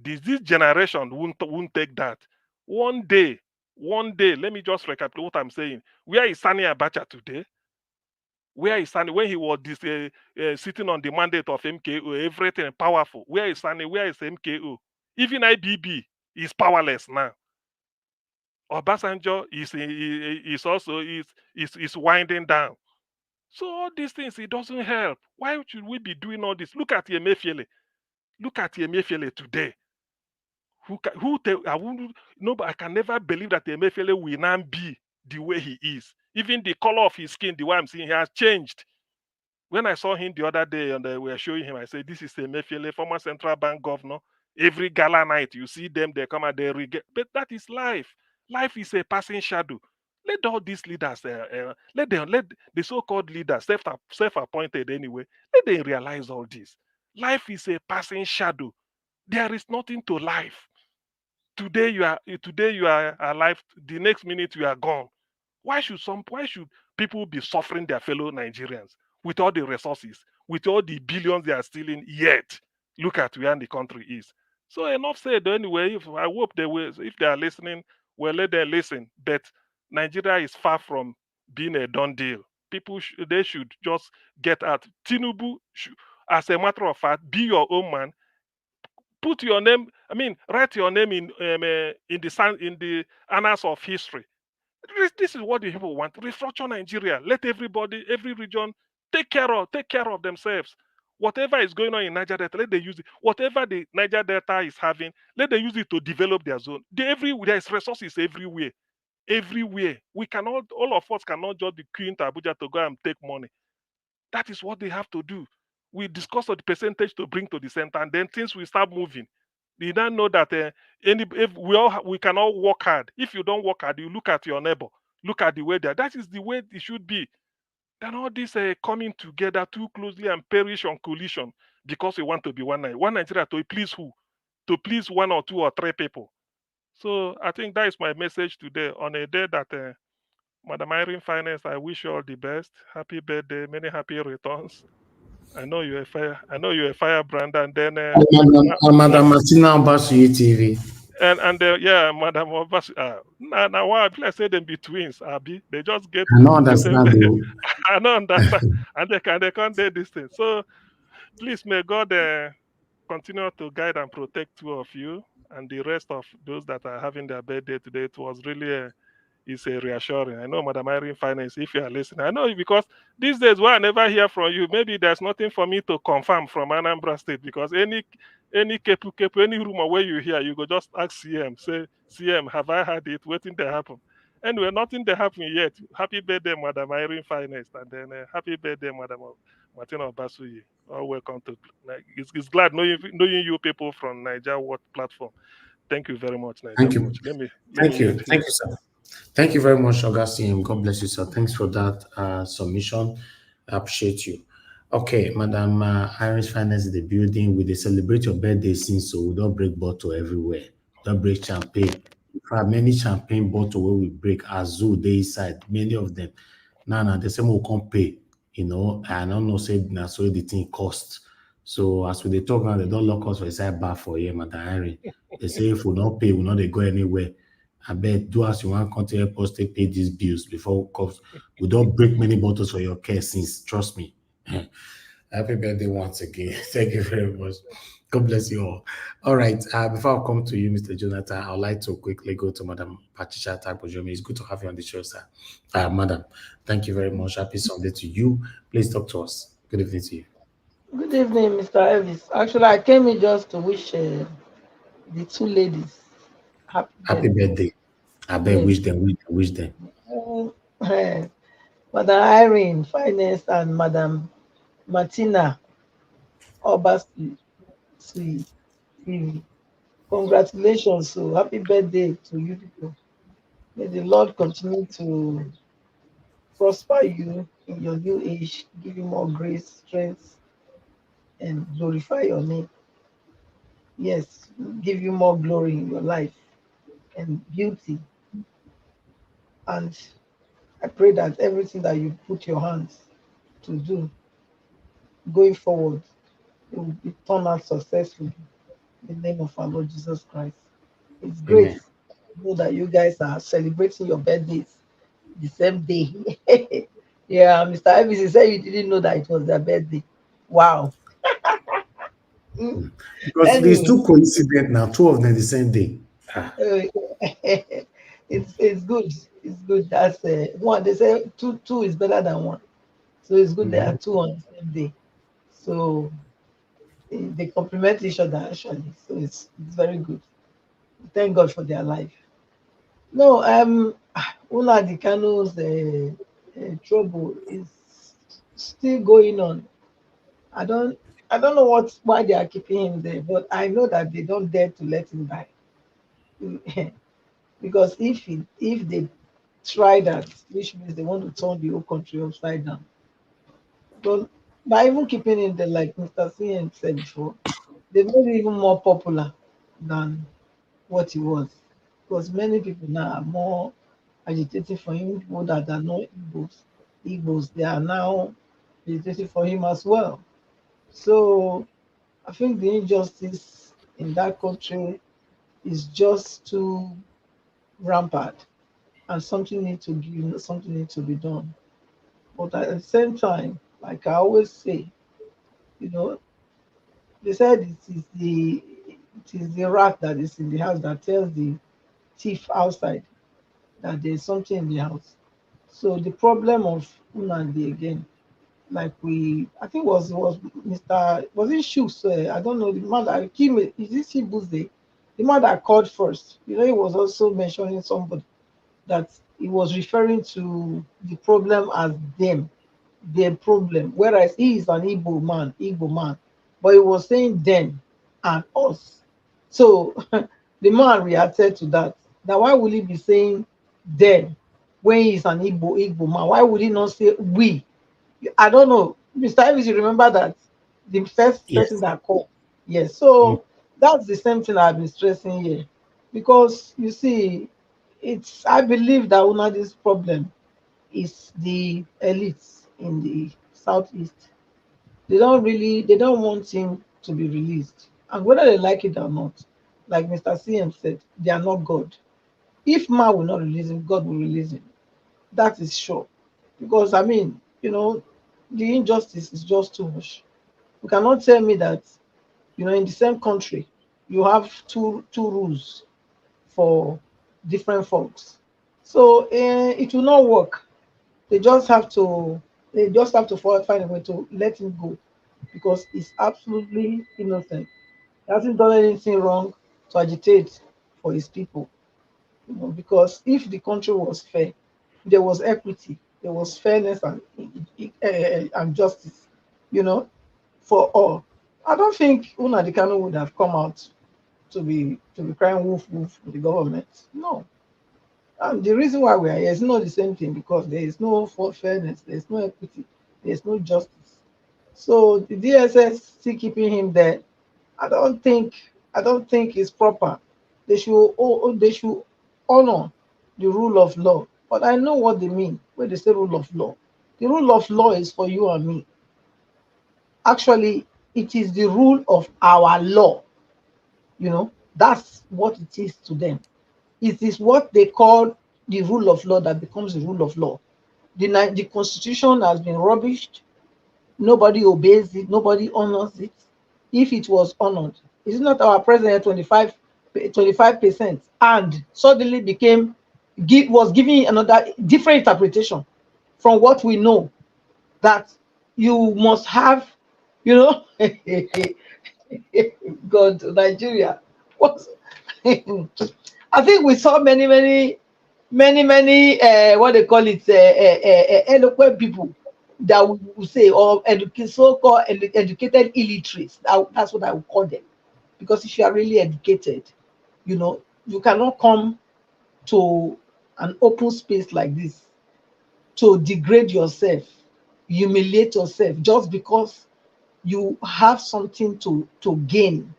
This generation won't take that. One day, let me just recap what I'm saying. Where is Sani Abacha today? Where is Sani when he was sitting on the mandate of MKO, everything powerful? Where is Sani? Where is MKO? Even IBB is powerless now. Obasanjo is also winding down. So all these things, it doesn't help. Why should we be doing all this? Look at Emefiele. Look at Emefiele today. I can never believe that Emefiele will now be the way he is. Even the color of his skin, the way I'm seeing, he has changed. When I saw him the other day and they were showing him, I said, this is Emefiele, former central bank governor. Every gala night, you see them, they come and they regret. But that is life. Life is a passing shadow. Let all these leaders, let the so-called leaders, self-appointed anyway, let them realize all this. Life is a passing shadow. There is nothing to life. Today you are alive. The next minute you are gone. Why should people be suffering their fellow Nigerians with all the resources, with all the billions they are stealing? Yet, look at where the country is. So enough said. Anyway, I hope if they are listening, well, let them listen. But Nigeria is far from being a done deal. They should just get out. Tinubu, as a matter of fact, be your own man. Put your name. Write your name in the annals of history. This is what the people want. Restructure Nigeria. Let everybody, every region, take care of themselves. Whatever is going on in Niger Delta, let them use it. Whatever the Niger Delta is having, let them use it to develop their zone. There is resources everywhere. Everywhere. All of us cannot just be queuing to Abuja to go and take money. That is what they have to do. We discuss the percentage to bring to the center, and then things will start moving. You don't know that we can all work hard. If you don't work hard, you look at your neighbor, look at the way there. That is the way it should be. Then all this coming together too closely and perish on collision because we want to be one Nigeria to please who? To please one or two or three people. So I think that is my message today on a day that Madam Irene Finance, I wish you all the best. Happy birthday, many happy returns. I know you're a firebrand, and then Madam Martina Obasu TV. And Madam Obasu. Now why I say them be twins, Abi? They just get. I don't understand. I don't understand, and they can't do this thing. So please, may God continue to guide and protect two of you and the rest of those that are having their birthday today. It was really it's a reassuring. I know, Madam Irene Finance, if you are listening, I know because these days why I never hear from you, maybe there's nothing for me to confirm from Anambra State, because any kepu, any rumor where you hear, you go just ask CM, say, CM, have I heard it? Waiting to happen. Anyway, nothing to happen yet. Happy birthday, Madam Irene Finance, and then happy birthday, Madam Martina Basuyi. All welcome to. It's glad knowing you people from Niger World platform. Thank you very much, Niger. Thank you. Thank you, sir. Thank you very much, Augustine. God bless you, sir. Thanks for that submission. I appreciate you. Okay, Madam Irish Finance in the building. We celebrate your birthday since, so we don't break bottle everywhere. Don't break champagne. In fact, many champagne bottle where we break Azul, they inside, many of them. Now, the same will come pay, and I don't know, say, that's what the thing costs. So as we talk now, they don't lock us for inside bar for you, Madam Irene. They say if we don't pay, we not they go anywhere. I bet do as you want, continue to pay these bills before we don't break many bottles for your care since, trust me. Happy birthday once again. Thank you very much. God bless you all. All right. Before I come to you, Mr. Jonathan, I'd like to quickly go to Madam Patricia Tabojomi. It's good to have you on the show, sir. Madam, thank you very much. Happy Sunday to you. Please talk to us. Good evening to you. Good evening, Mr. Elvis. Actually, I came in just to wish the two ladies happy birthday. I bet wish them. Madam Irene Finance and Madam Martina Obasu. Congratulations. So happy birthday to you people. May the Lord continue to prosper you in your new age, give you more grace, strength, and glorify your name. Yes, give you more glory in your life and beauty. And I pray that everything that you put your hands to do going forward, it will be turned out successfully in the name of our Lord Jesus Christ. It's great to know that you guys are celebrating your birthdays the same day. Yeah, Mr. Elvis said you didn't know that it was their birthday. Wow. Because there's two coincident now, two of them the same day. It's good. It's good. That's one. They say two is better than one. So it's good there are two on the same day. So they complement each other actually. So it's very good. Thank God for their life. No, Nnamdi Kanu's trouble is still going on. I don't I don't know why they are keeping him there, but I know that they don't dare to let him die. Because if they try that, which means they want to turn the whole country upside down. But by even keeping him there, like Mr. CN said before, they made it even more popular than what he was. Because many people now are more agitating for him, people that are not Igbos, they are now agitating for him as well. So I think the injustice in that country is just too rampant, and something needs to be done. But at the same time, like I always say, you know, they said it is the rat that is in the house that tells the thief outside that there's something in the house. So the problem of Unandi again, like I think was Mr. Was it Shooks? I don't know the man that came. Is this Shibuze? The man that called first. He was also mentioning somebody that he was referring to the problem as them, their problem, whereas he is an Igbo man, but he was saying them and us. So the man reacted to that. Now, why would he be saying them when he's an Igbo man? Why would he not say we? I don't know. Mr. Evans, you remember that the first person Yes. that called. Yes. Mm. So that's the same thing I've been stressing here. Because you see, I believe that one of this problem is the elites in the southeast. They don't want him to be released. And whether they like it or not, like Mr. CM said, they are not God. If man will not release him, God will release him. That is sure. Because I mean, the injustice is just too much. You cannot tell me that, in the same country, you have two rules for different folks. So it will not work. They just have to find a way to let him go because he's absolutely innocent. He hasn't done anything wrong to agitate for his people. Because if the country was fair, there was equity, there was fairness and justice, you know, for all. I don't think Nnamdi Kanu would have come out to be crying wolf wolf with the government. No. And the reason why we are here is not the same thing because there is no fairness, there is no equity, there is no justice. So the DSS still keeping him there. I don't think it's proper. They should honor the rule of law. But I know what they mean when they say rule of law. The rule of law is for you and me. Actually, it is the rule of our law. That's what it is to them. It is what they call the rule of law that becomes the rule of law. The constitution has been rubbished. Nobody obeys it. Nobody honors it. If it was honored, is it not our president 25% and suddenly was giving another different interpretation from what we know that you must have, you know, God, Nigeria. What? I think we saw many what they call it eloquent people that we say or so-called educated illiterates. That's what I would call them, because if you are really educated, you cannot come to an open space like this to degrade yourself, humiliate yourself just because you have something to gain.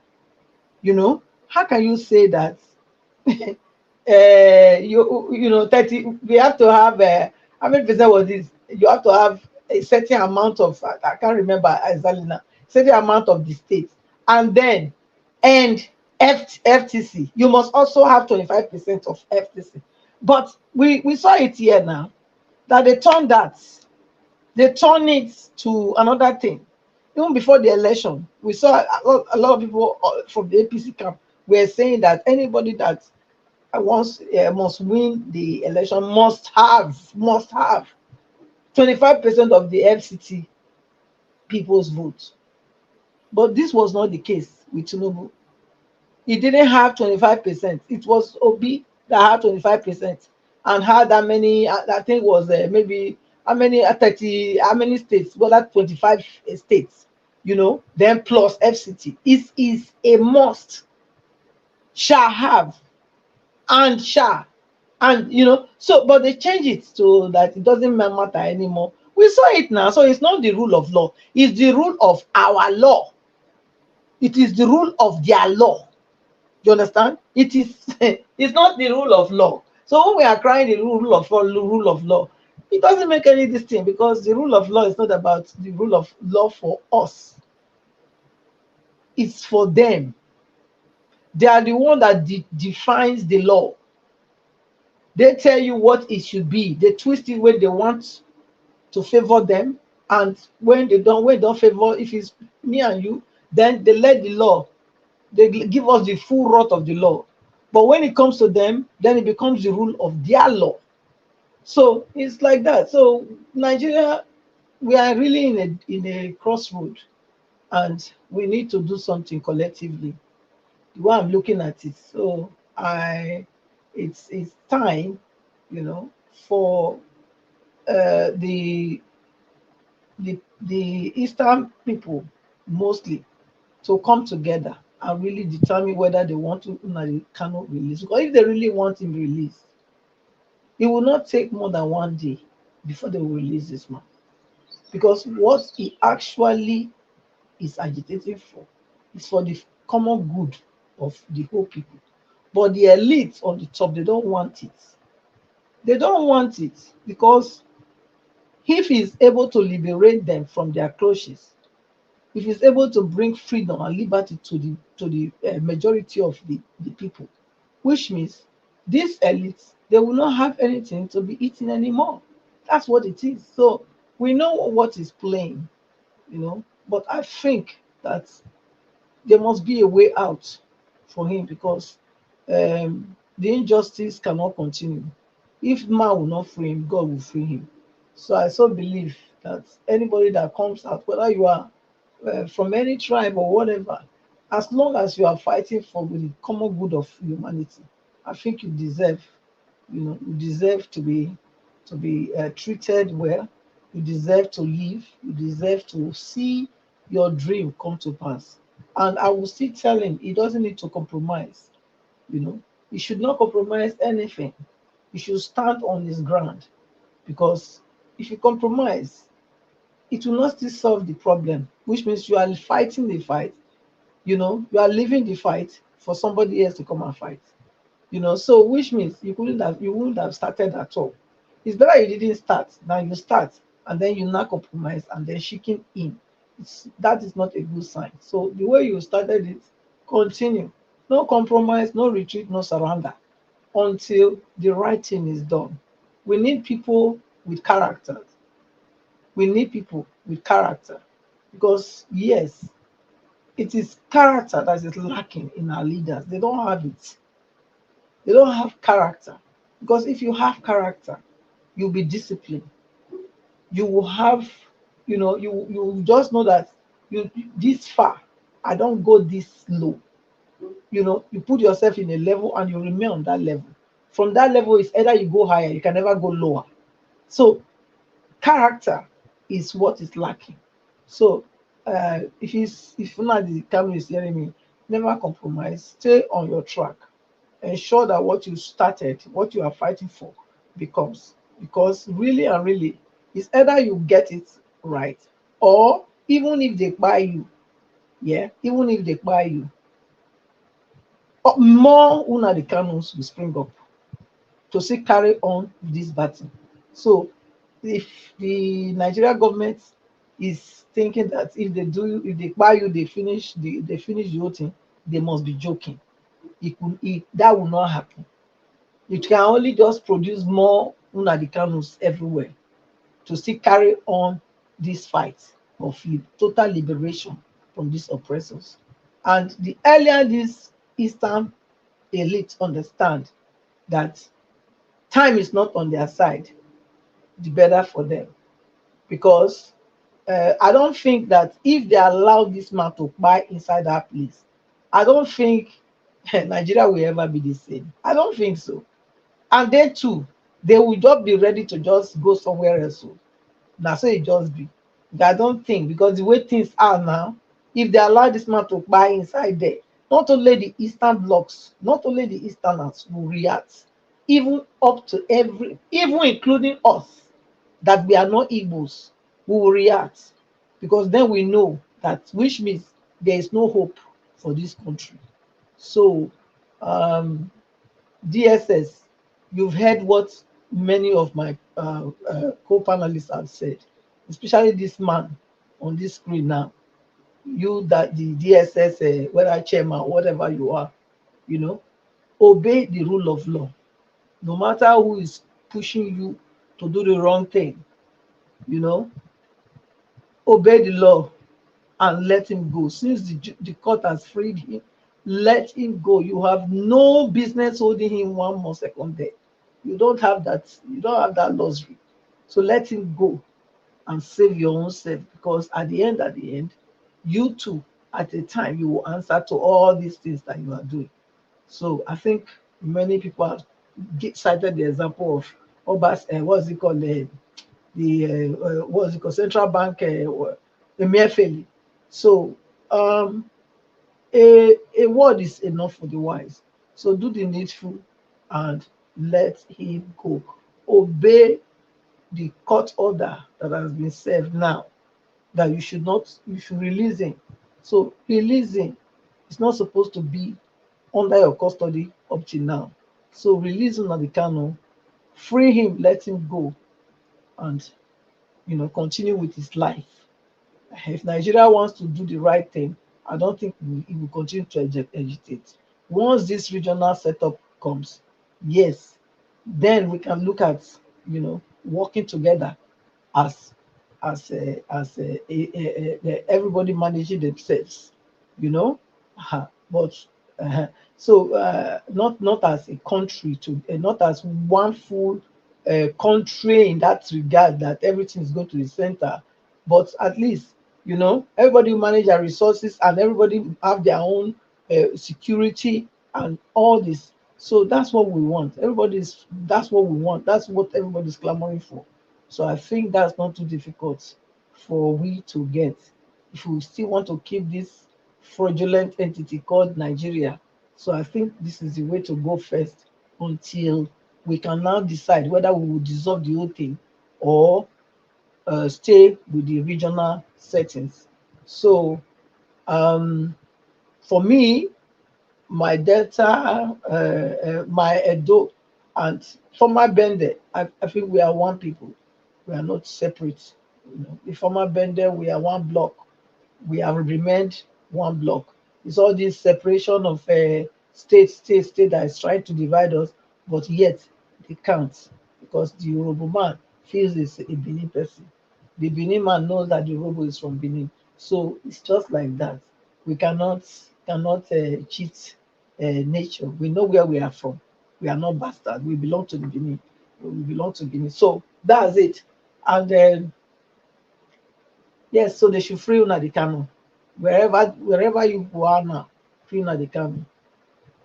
How can you say that? You know 30, we have to have how many percent was this? You have to have a certain amount of, I can't remember exactly now, certain amount of the state, and then and FTC you must also have 25% of FTC. But we saw it here now that they turn it to another thing. Even before the election, we saw a lot of people from the APC camp were saying that anybody that must win the election must have 25% of the FCT people's vote. But this was not the case with Tinubu. He didn't have 25%. It was Obi that had 25% and had that many, I think was maybe how many 30, how many states? Well, that 25 states, you know, then plus FCT. Is a must. Shall have and shall. And you know, so but they change it so that it doesn't matter anymore. We saw it now, so it's not the rule of law, it's the rule of our law. It is the rule of their law. You understand? It is it's not the rule of law. So when we are crying the rule of law, it doesn't make any distinction because the rule of law is not about the rule of law for us. It's for them. They are the one that defines the law. They tell you what it should be. They twist it when they want to favor them, and when they don't favor, if it's me and you, then they let the law, they give us the full wrath of the law. But when it comes to them, then it becomes the rule of their law. So it's like that. So Nigeria, we are really in a crossroad, and we need to do something collectively. The way I'm looking at it, so it's time, you know, for the Eastern people mostly to come together and really determine whether they want to Nnamdi Kanu release. Because if they really want him released, it will not take more than 1 day before they will release this man. Because what he actually is agitating for is for the common good of the whole people. But the elite on the top, they don't want it. They don't want it because if he's able to liberate them from their clutches, if he's able to bring freedom and liberty to the majority of the people, which means these elites, they will not have anything to be eating anymore. That's what it is. So we know what is playing, you know, but I think that there must be a way out for him because the injustice cannot continue. If man will not free him, God will free him. So I so believe that anybody that comes out, whether you are from any tribe or whatever, as long as you are fighting for the common good of humanity, I think you deserve, you know, you deserve to be treated well. You deserve to live. You deserve to see your dream come to pass. And I will still tell him he doesn't need to compromise. You know, he should not compromise anything. He should stand on his ground because if you compromise, it will not still solve the problem, which means you are fighting the fight, you know, you are leaving the fight for somebody else to come and fight. You know, so which means you wouldn't have started at all. It's better you didn't start than you start and then you not compromise and then shaking in. That is not a good sign. So the way you started it, continue. No compromise, no retreat, no surrender until the right thing is done. We need people with character. We need people with character because yes, it is character that is lacking in our leaders. They don't have it. They don't have character because if you have character, you'll be disciplined. You will have, you know, you just know that you this far, I don't go this low. You know, you put yourself in a level and you remain on that level. From that level, it's either you go higher, you can never go lower. So character is what is lacking. So if Nnamdi Kanu is hearing me, never compromise. Stay on your track. Ensure that what you started, what you are fighting for, becomes. Because really and really, it's either you get it right, or even if they buy you, yeah, even if they buy you, more Nnamdi Kanus will spring up to see carry on this battle. So if the Nigeria government is thinking that if they buy you, they finish the whole thing, they must be joking. That will not happen. It can only just produce more Nnamdi Kanus everywhere to still carry on this fight of total liberation from these oppressors. And the earlier these Eastern elites understand that time is not on their side, the better for them. Because I don't think that if they allow this man to buy inside that place, I don't think Nigeria will ever be the same. I don't think so. And they too, they will just be ready to just go somewhere else. So now, so it just be. I don't think, because the way things are now, if they allow this man to buy inside there, not only the Eastern blocks, not only the Easterners will react, even up to even including us, that we are not Igbos, we will react, because then we know that, which means there is no hope for this country. So, DSS, you've heard what many of my co-panelists have said, especially this man on this screen now. You, that the DSS, whether chairman, whatever you are, you know, obey the rule of law. No matter who is pushing you to do the wrong thing, you know, obey the law and let him go. Since the court has freed him, let him go. You have no business holding him one more second there. You don't have that. You don't have that luxury. So let him go and save your own self, because at the end, you too, at a time, you will answer to all these things that you are doing. So I think many people have cited the example of Obas, what's it called, what's it called, central bank, Emefiele. So a word is enough for the wise. So do the needful and let him go. Obey the court order that has been served now, that you should release him. So release him. It's not supposed to be under your custody up till now. So release Nnamdi Kanu, free him, let him go, and continue with his life. If Nigeria wants to do the right thing, I don't think it will continue to agitate. Once this regional setup comes, yes, then we can look at working together as everybody managing themselves, but not as a country, not as one full country in that regard, that everything is going to the center, but at least everybody manage their resources and everybody have their own security and all this. So that's what we want. That's what we want. That's what everybody's clamoring for. So I think that's not too difficult for we to get, if we still want to keep this fraudulent entity called Nigeria. So I think this is the way to go first, until we can now decide whether we will dissolve the whole thing or stay with the regional settings. So for me, my Delta, my Edo, and former Bende, I think we are one people. We are not separate. The former Bende, we are one block. We have remained one block. It's all this separation of state that is trying to divide us, but yet they can't, because the Yoruba man feels it's a Benin person. The Benin man knows that the Yoruba is from Benin. So it's just like that. We cannot cheat nature. We know where we are from. We are not bastards. We belong to the Benin. We belong to Benin. So that's it. And then yes, so they should free Nnamdi Kanu. Wherever you are now, free Nnamdi Kanu.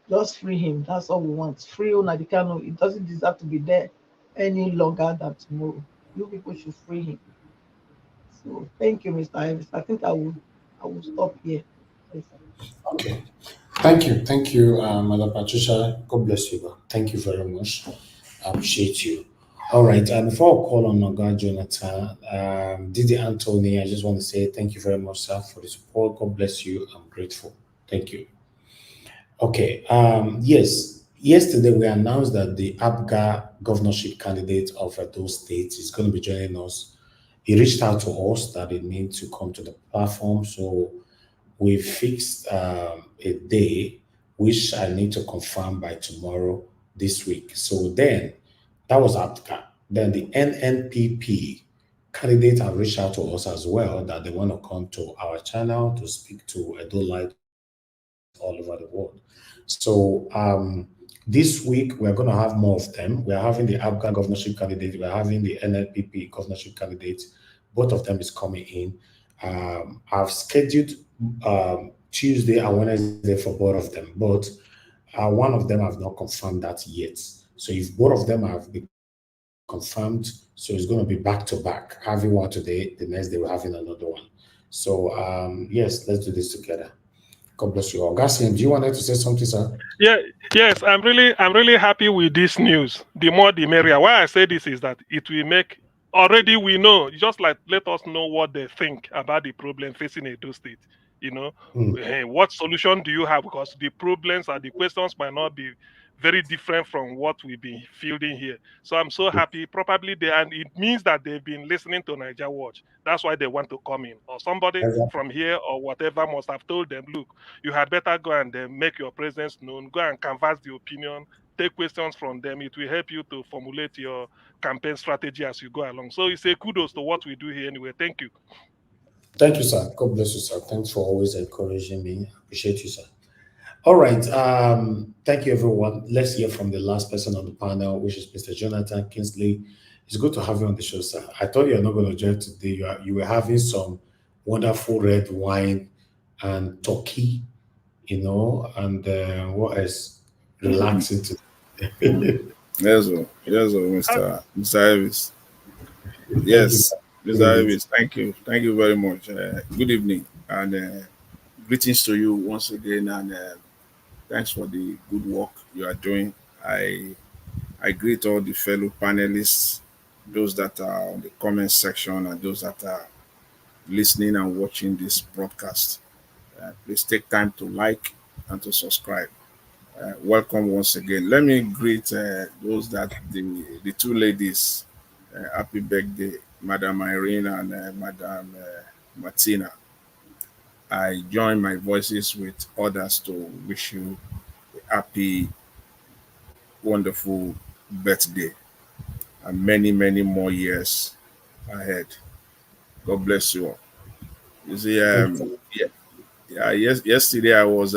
Just free him. That's all we want. Free Nnamdi Kanu. It doesn't deserve to be there any longer than tomorrow. You people should free him. So thank you, Mr. Ives. I think I will stop here. Yes, Okay. Thank you, Mother Patricia. God bless you. Thank you very much. I appreciate you. All right. Before I call on Noga Jonathan, Didi Anthony, I just want to say thank you very much, sir, for the support. God bless you. I'm grateful. Thank you. Okay. Yes. Yesterday we announced that the ABGA governorship candidate of those states is going to be joining us. He reached out to us that he needs to come to the platform, so we fixed a day which I need to confirm by tomorrow this week. So then that was ABGA. Then the NNPP candidate have reached out to us as well that they want to come to our channel to speak to Edo Light all over the world. So this week we're going to have more of them. We're having the ABGA governorship candidate, we're having the NNPP governorship candidate, both of them is coming in. I've scheduled Tuesday and Wednesday for both of them, but one of them have not confirmed that yet. So if both of them have been confirmed, so it's going to be back to back, having one today, the next day we're having another one. So yes, let's do this together. God bless you all. Garcian, do you want to say something, sir? Yeah, yes, I'm really happy with this news. The more the merrier. Why I say this is that it will make, already we know, just like let us know what they think about the problem facing Edo State. You know, what solution do you have? Because the problems and the questions might not be very different from what we've been fielding here. So I'm so happy. Probably they, and it means that they've been listening to Niger Watch. That's why they want to come in, or somebody from here or whatever must have told them, look, you had better go and make your presence known. Go and canvass the opinion. Take questions from them. It will help you to formulate your campaign strategy as you go along. So it's a kudos to what we do here anyway. Thank you. Thank you, sir. God bless you, sir. Thanks for always encouraging me. Appreciate you, sir. All right. Thank you, everyone. Let's hear from the last person on the panel, which is Mr. Jonathan Kingsley. It's good to have you on the show, sir. I thought you were not going to join today. You were having some wonderful red wine and turkey, you know, and what else? Relaxing to. Yes, Mr. Elvis. Yes, Mr. Elvis. Thank you very much. Good evening and greetings to you once again, and thanks for the good work you are doing. I greet all the fellow panelists, those that are on the comment section, and those that are listening and watching this broadcast. Please take time to like and to subscribe. Welcome once again. Let me greet those that the two ladies. Happy birthday, Madam Irene and Madam Martina. I join my voices with others to wish you a happy, wonderful birthday and many, many more years ahead. God bless you all. You see, yesterday I was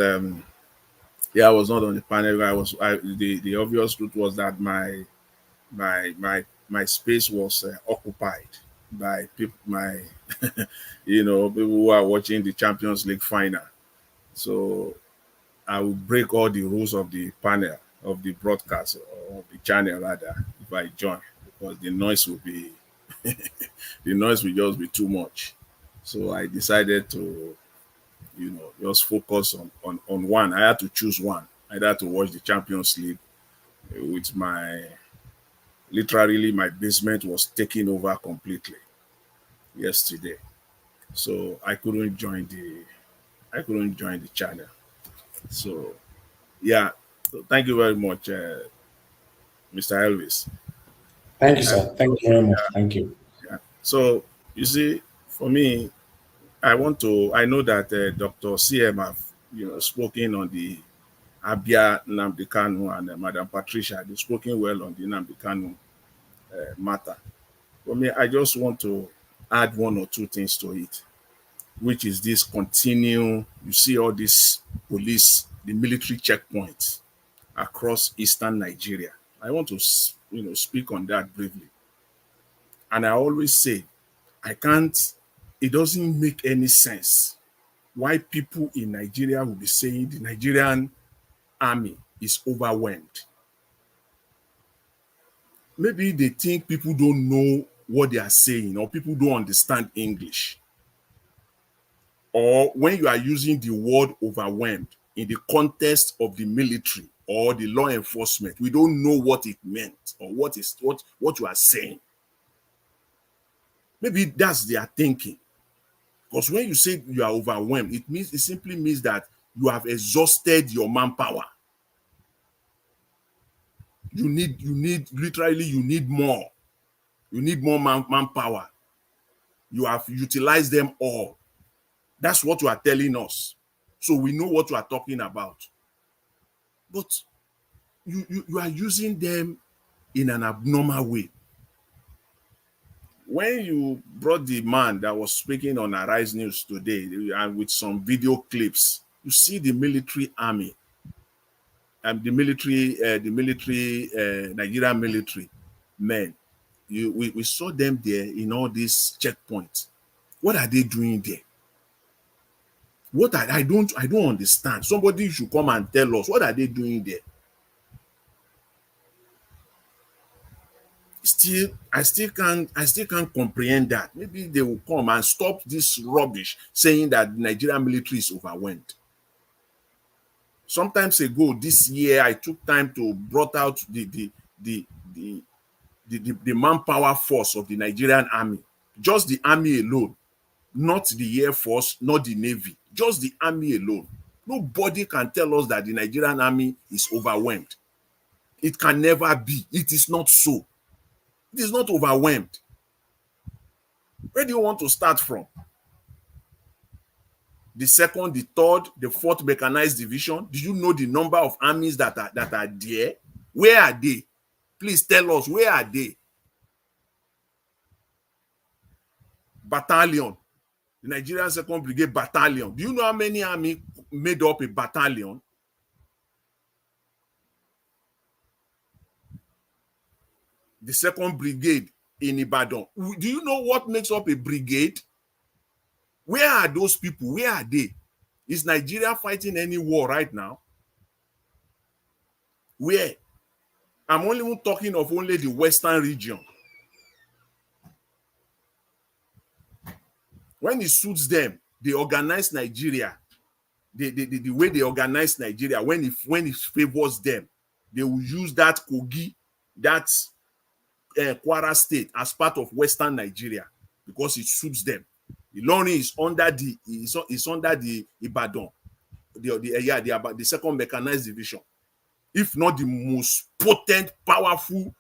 I was not on the panel. The obvious truth was that my space was occupied by people, people who are watching the Champions League final. So I will break all the rules of the panel, of the broadcast, or of the channel rather, if I join, because the noise will be the noise will just be too much. So I decided to, just focus on one. I had to choose one. I had to watch the Champions League with literally my basement was taken over completely yesterday. So I couldn't join the channel. So yeah. So thank you very much, Mr. Elvis. Thank you, sir. Thank you very much. Thank you. Yeah. So you see, for me, I know that Dr. CM have spoken on the Abia Nnamdi Kanu and Madam Patricia. They've spoken well on the Nnamdi Kanu matter. For me, I just want to add one or two things to it, which is this continue. You see all these police, the military checkpoints across eastern Nigeria. I want to speak on that briefly. And I always say, it doesn't make any sense why people in Nigeria will be saying the Nigerian army is overwhelmed. Maybe they think people don't know what they are saying, or people don't understand English. Or when you are using the word overwhelmed in the context of the military or the law enforcement, we don't know what it meant or what you are saying. Maybe that's their thinking. Because when you say you are overwhelmed, it simply means that you have exhausted your manpower. You need more. You need more manpower. You have utilized them all. That's what you are telling us. So we know what you are talking about. But you are using them in an abnormal way. When you brought the man that was speaking on Arise News today and with some video clips, you see the military army and the Nigerian military men we saw them there in all these checkpoints. What are they doing there? I don't understand. Somebody should come and tell us what are they doing there. I still can't comprehend that. Maybe they will come and stop this rubbish saying that the Nigerian military is overwhelmed. Sometimes ago this year, I took time to brought out the manpower force of the Nigerian army, just the army alone, not the Air Force, not the Navy, just the army alone. Nobody can tell us that the Nigerian army is overwhelmed. It can never be. It is not so. It is not overwhelmed. Where do you want to start from? The second, the third, the fourth mechanized division. Do you know the number of armies that are there? Where are they? Please tell us, where are they? Battalion, the Nigerian 2nd Brigade Battalion. Do you know how many army made up a battalion? The 2nd Brigade in Ibadan. Do you know what makes up a brigade? Where are those people? Where are they? Is Nigeria fighting any war right now? Where? I'm only talking of only the western region. When it suits them, they organize Nigeria. The way they organize Nigeria, when it favors them, they will use that Kogi, that Kwara State as part of Western Nigeria because it suits them. Ilorin is under the Ibadan, the 2nd Mechanized Division, if not the most potent, powerful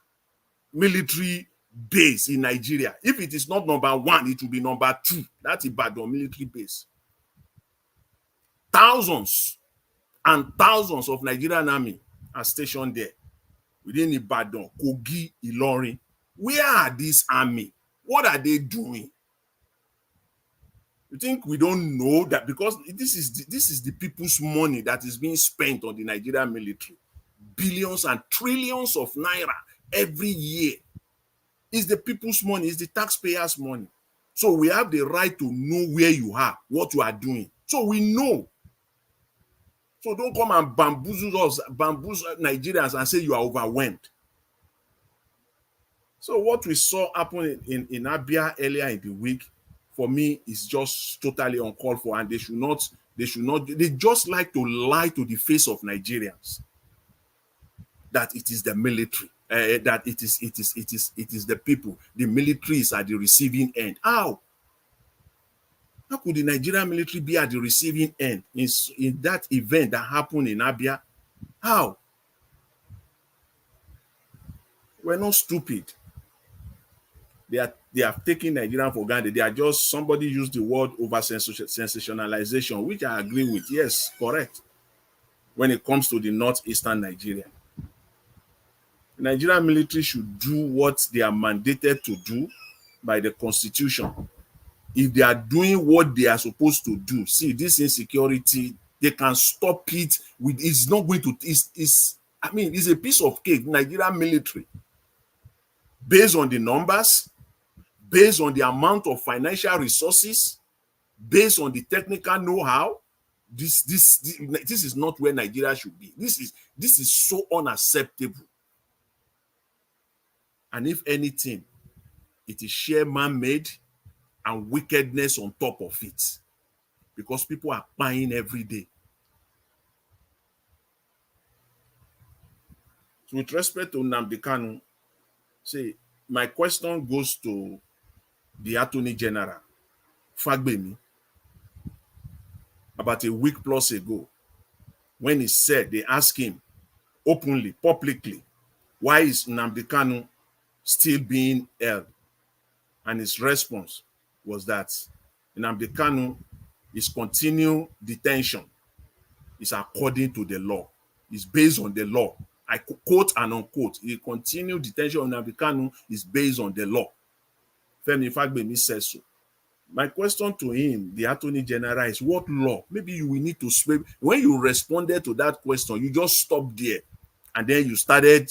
military base in Nigeria. If it is not number 1, it will be number 2. That's Ibadan military base. Thousands and thousands of Nigerian army are stationed there within Ibadan, Kogi, Ilorin. Where are these army? What are they doing? You think we don't know that? Because this is the people's money that is being spent on the Nigerian military. Billions and trillions of naira every year. It's the people's money, it's the taxpayers' money. So we have the right to know where you are, what you are doing. So we know. So don't come and bamboozle Nigerians and say you are overwhelmed. So what we saw happen in Abia earlier in the week, for me, is just totally uncalled for, and they just like to lie to the face of Nigerians that it is the military, that it is the people. The military is at the receiving end. How could the Nigerian military be at the receiving end in that event that happened in Abia? How? We're not stupid. They are taking Nigerian for granted. They are just, somebody used the word over sensationalization, which I agree with. Yes, correct. When it comes to the northeastern Nigeria, the Nigerian military should do what they are mandated to do by the Constitution. If they are doing what they are supposed to do, see, this insecurity, they can stop it with, it's not going to, it's a piece of cake. Nigerian military, based on the numbers, based on the amount of financial resources, based on the technical know-how, this is not where Nigeria should be. This is so unacceptable. And if anything, it is sheer man-made and wickedness on top of it, because people are buying every day. So with respect to Nnamdi Kanu, say, my question goes to the Attorney General, Fagbemi, about a week plus ago, when he said, they asked him openly, publicly, why is Nnamdi Kanu still being held? And his response was that Nnamdi Kanu, his continued detention is according to the law. It's based on the law. I quote and unquote, the continued detention of Nnamdi Kanu is based on the law. Femi Fagbemi says so. My question to him, the Attorney General, is what law? Maybe you will need to speak. When you responded to that question, you just stopped there, and then you started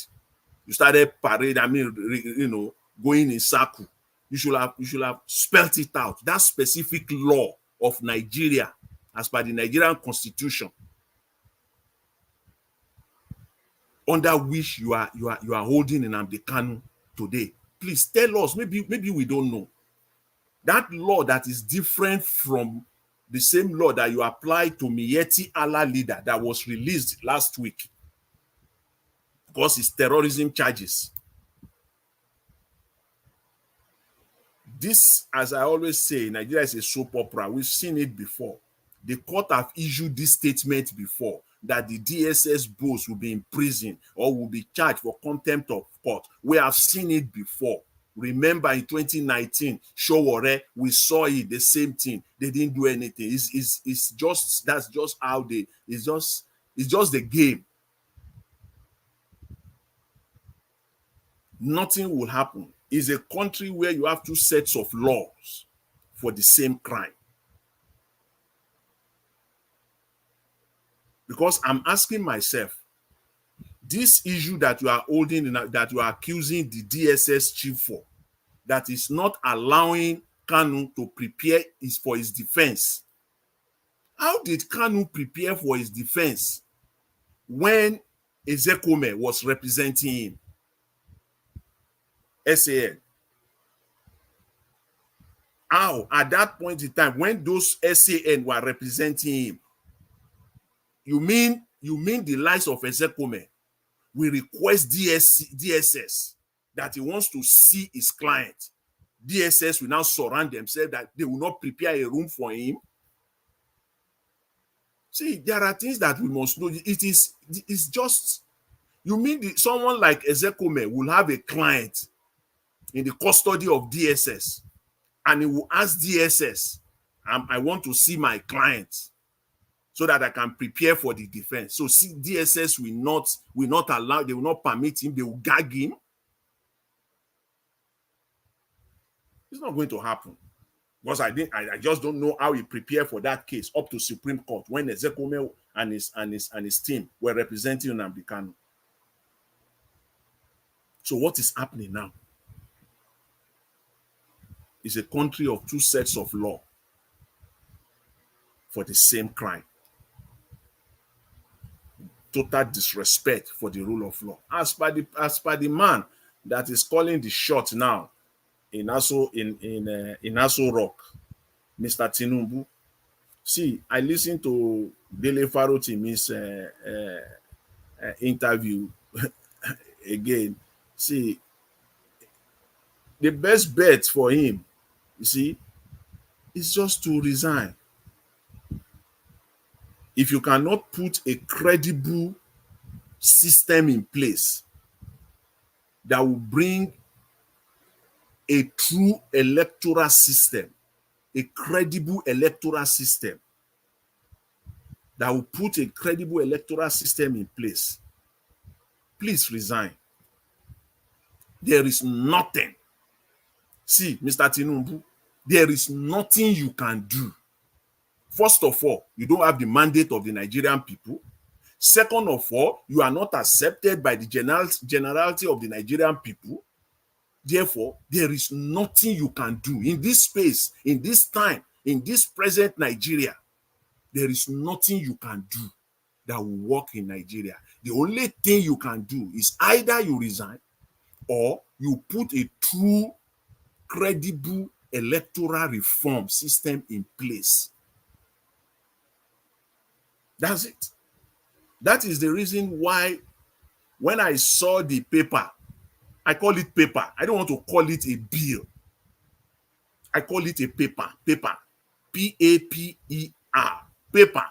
parade. going in circle. You should have spelt it out. That specific law of Nigeria, as per the Nigerian Constitution, under which you are holding Nnamdi Kanu today. Please tell us. Maybe we don't know. That law that is different from the same law that you applied to Miyetti Allah leader that was released last week because it's terrorism charges. This, as I always say, Nigeria is a soap opera. We've seen it before. The court have issued this statement before that the DSS boss will be in prison or will be charged for contempt of court. We have seen it before. Remember in 2019, Showore, we saw it, the same thing. They didn't do anything. It's just, that's just how they, it's just the game. Nothing will happen. It's a country where you have two sets of laws for the same crime. Because I'm asking myself, this issue that you are holding, that you are accusing the DSS chief for, that is not allowing Kanu to prepare for his defense. How did Kanu prepare for his defense when Ezekome was representing him? SAN. How, at that point in time, when those SAN were representing him, you mean the likes of Ezekome will request DSS that he wants to see his client. DSS will now surround themselves that they will not prepare a room for him. See, there are things that we must know. It's just, you mean someone like Ezekome will have a client in the custody of DSS and he will ask DSS, I want to see my client so that I can prepare for the defense. So see, DSS will not allow, they will not permit him, they will gag him. It's not going to happen. Because I just don't know how he prepared for that case up to Supreme Court when Ezekome and his team were representing Nnamdi Kanu. So what is happening now? It's a country of two sets of law for the same crime. Total disrespect for the rule of law. As per the man that is calling the shot now in Aso Rock, Mr. Tinubu. See, I listened to Dele Farotimi's interview again. See, the best bet for him, you see, is just to resign. If you cannot put a credible system in place that will bring a true electoral system, a credible electoral system that will put a credible electoral system in place, please resign. There is nothing. See, Mr. Tinubu, there is nothing you can do. First of all, you don't have the mandate of the Nigerian people. Second of all, you are not accepted by the generality of the Nigerian people. Therefore, there is nothing you can do in this space, in this time, in this present Nigeria. There is nothing you can do that will work in Nigeria. The only thing you can do is either you resign or you put a true, credible electoral reform system in place. That's it. That is the reason why when I saw the paper, I call it paper. I don't want to call it a bill. I call it a paper. Paper. P-A-P-E-R. Paper.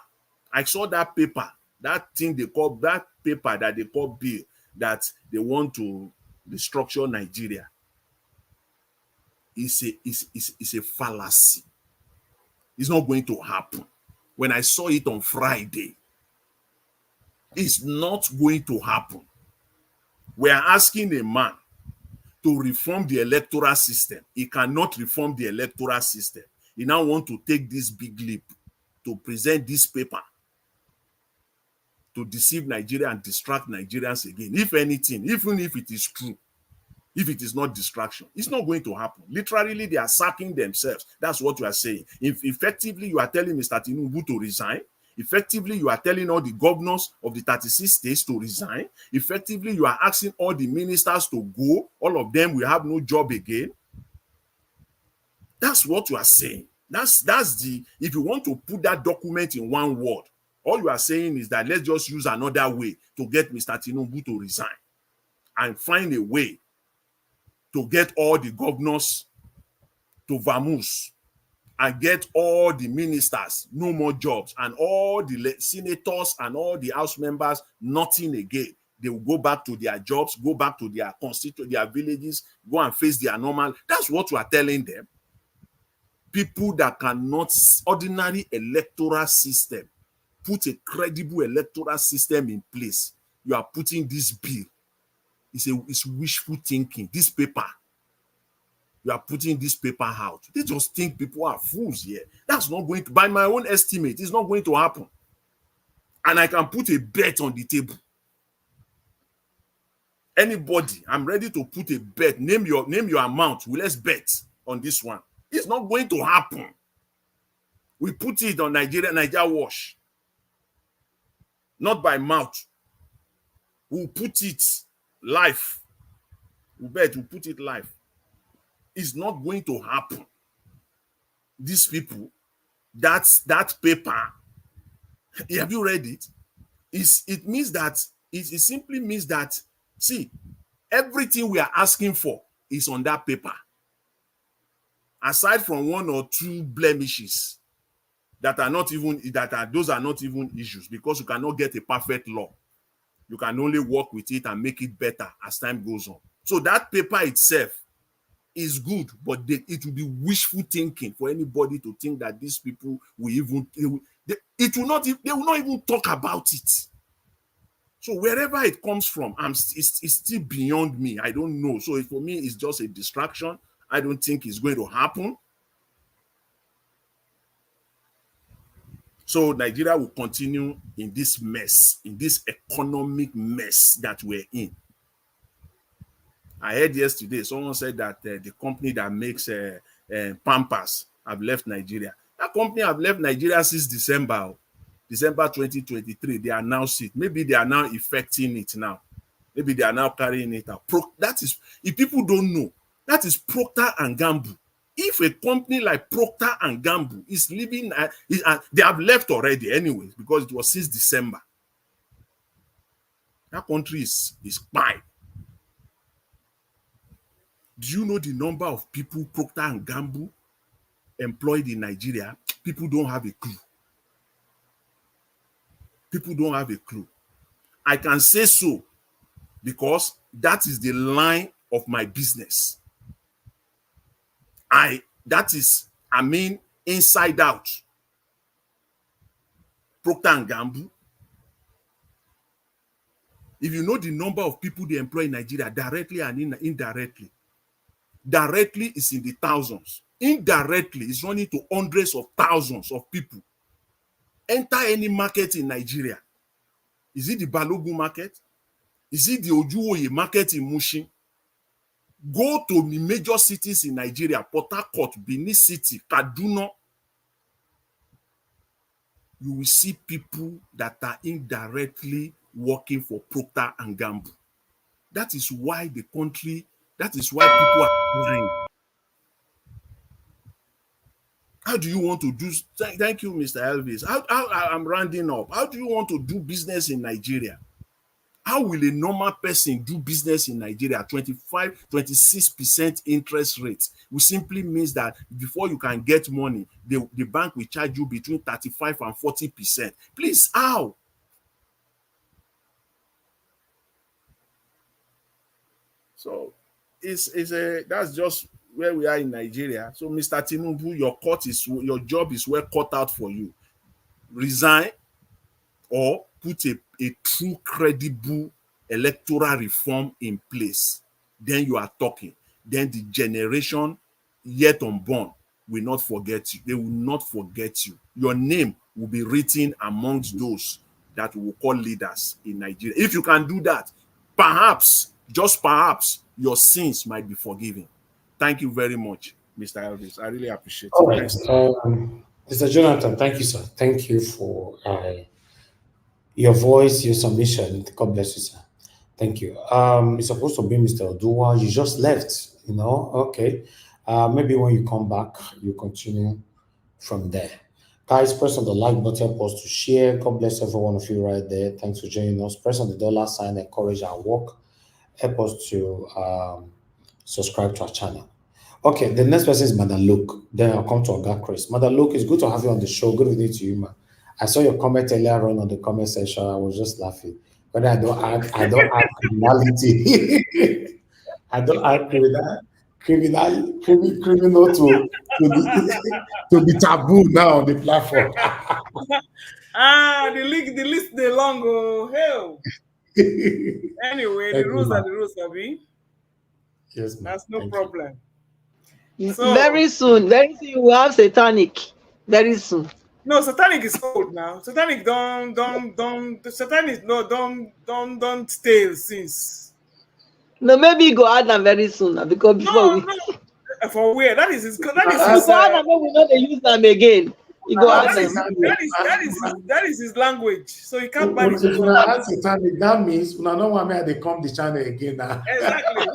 I saw that paper. That thing they call, that paper that they call bill, that they want to restructure Nigeria. It's a fallacy. It's not going to happen. When I saw it on Friday, it's not going to happen. We are asking a man to reform the electoral system. He cannot reform the electoral system. He now wants to take this big leap to present this paper to deceive Nigeria and distract Nigerians again. If anything, even if it is true, If it is not distraction, it's not going to happen. Literally, they are sacking themselves. That's what you are saying. If effectively you are telling Mr. Tinubu to resign, effectively you are telling all the governors of the 36 states to resign, effectively you are asking all the ministers to go, all of them will have no job again. That's what you are saying. That's the, if you want to put that document in one word, all you are saying is that let's just use another way to get Mr. Tinubu to resign and find a way to get all the governors to vamoose and get all the ministers no more jobs and all the senators and all the house members nothing again. They will go back to their jobs, go back to their their villages, go and face their normal. That's what you are telling them. People that cannot, ordinary electoral system, put a credible electoral system in place. You are putting this bill. It's wishful thinking. This paper, you are putting this paper out. They just think people are fools here. That's not going to, by my own estimate, it's not going to happen. And I can put a bet on the table. Anybody, I'm ready to put a bet. Name your amount. Well, let's bet on this one. It's not going to happen. We put it on Nigeria Watch. Not by mouth. We'll put it live. We bet we'll put it live. It's not going to happen. These people, that paper, have you read it? It means that, it simply means that, see, everything we are asking for is on that paper. Aside from one or two blemishes that are not even, those are not even issues, because you cannot get a perfect law. You can only work with it and make it better as time goes on. So that paper itself is good, but it will be wishful thinking for anybody to think that these people will even, they will not even talk about it. So wherever it comes from, it's still beyond me. I don't know. So for me, it's just a distraction. I don't think it's going to happen. So Nigeria will continue in this mess, in this economic mess that we're in. I heard yesterday, someone said that the company that makes Pampers have left Nigeria. That company have left Nigeria since December 2023. They announced it. Maybe they are now effecting it now. Maybe they are now carrying it out. That is, if people don't know, that is Procter & Gamble. If a company like Procter & Gamble is leaving, they have left already anyways, because it was since December. That country is fine. Do you know the number of people Procter & Gamble employed in Nigeria? People don't have a clue. People don't have a clue. I can say so because that is the line of my business. Inside out. Procter & Gamble. If you know the number of people they employ in Nigeria, directly and indirectly, directly is in the thousands. Indirectly, it's running to hundreds of thousands of people. Enter any market in Nigeria. Is it the Balogun market? Is it the Ojuwoye market in Mushin? Go to the major cities in Nigeria, Port Harcourt, Benin City, Kaduna. You will see people that are indirectly working for Procter & Gamble. That is why the country, that is why people are crying. How do you want to do? Thank you, Mr. Elvis. I'm rounding up. How do you want to do business in Nigeria? How will a normal person do business in Nigeria? 26% interest rate, which simply means that before you can get money, the bank will charge you between 35 and 40%. Please, how? So that's just where we are in Nigeria. So, Mr. Tinubu, your job is well cut out for you. Resign or put a true credible electoral reform in place. Then you are talking. Then the generation yet unborn will not forget you. They will not forget you. Your name will be written amongst those that we will call leaders in Nigeria. If you can do that, perhaps just perhaps your sins might be forgiven. Thank you very much, Mr. Elvis. I really appreciate All it. right. Mr. Jonathan, thank you, sir. Thank you for your voice, your submission. God bless you, sir. Thank you. It's supposed to be Mr. Odua. You just left, you know? Okay. Maybe when you come back, you continue from there. Guys, press on the like button, help us to share. God bless every one of you right there. Thanks for joining us. Press on the dollar sign, encourage our work. Help us to subscribe to our channel. Okay, the next person is Madam Luke. Then I'll come to Oga Chris. Madam Luke, it's good to have you on the show. Good evening to you, man. I saw your comment earlier on the comment section. I was just laughing. But I don't add criminality. I don't add criminal to be taboo now on the platform. The list they long. Oh hell. Anyway, the rules are the rules, Abi. Yes, that's no problem. So, very soon you will have satanic. Very soon. No, satanic is old now. Satanic don't stale since. No, maybe go add them very soon because before no. For where? That is his. We know they use them again. You go add them. That is his language. So he can't buy it. When I add satanic, that means when I know why they come the channel again now. Exactly.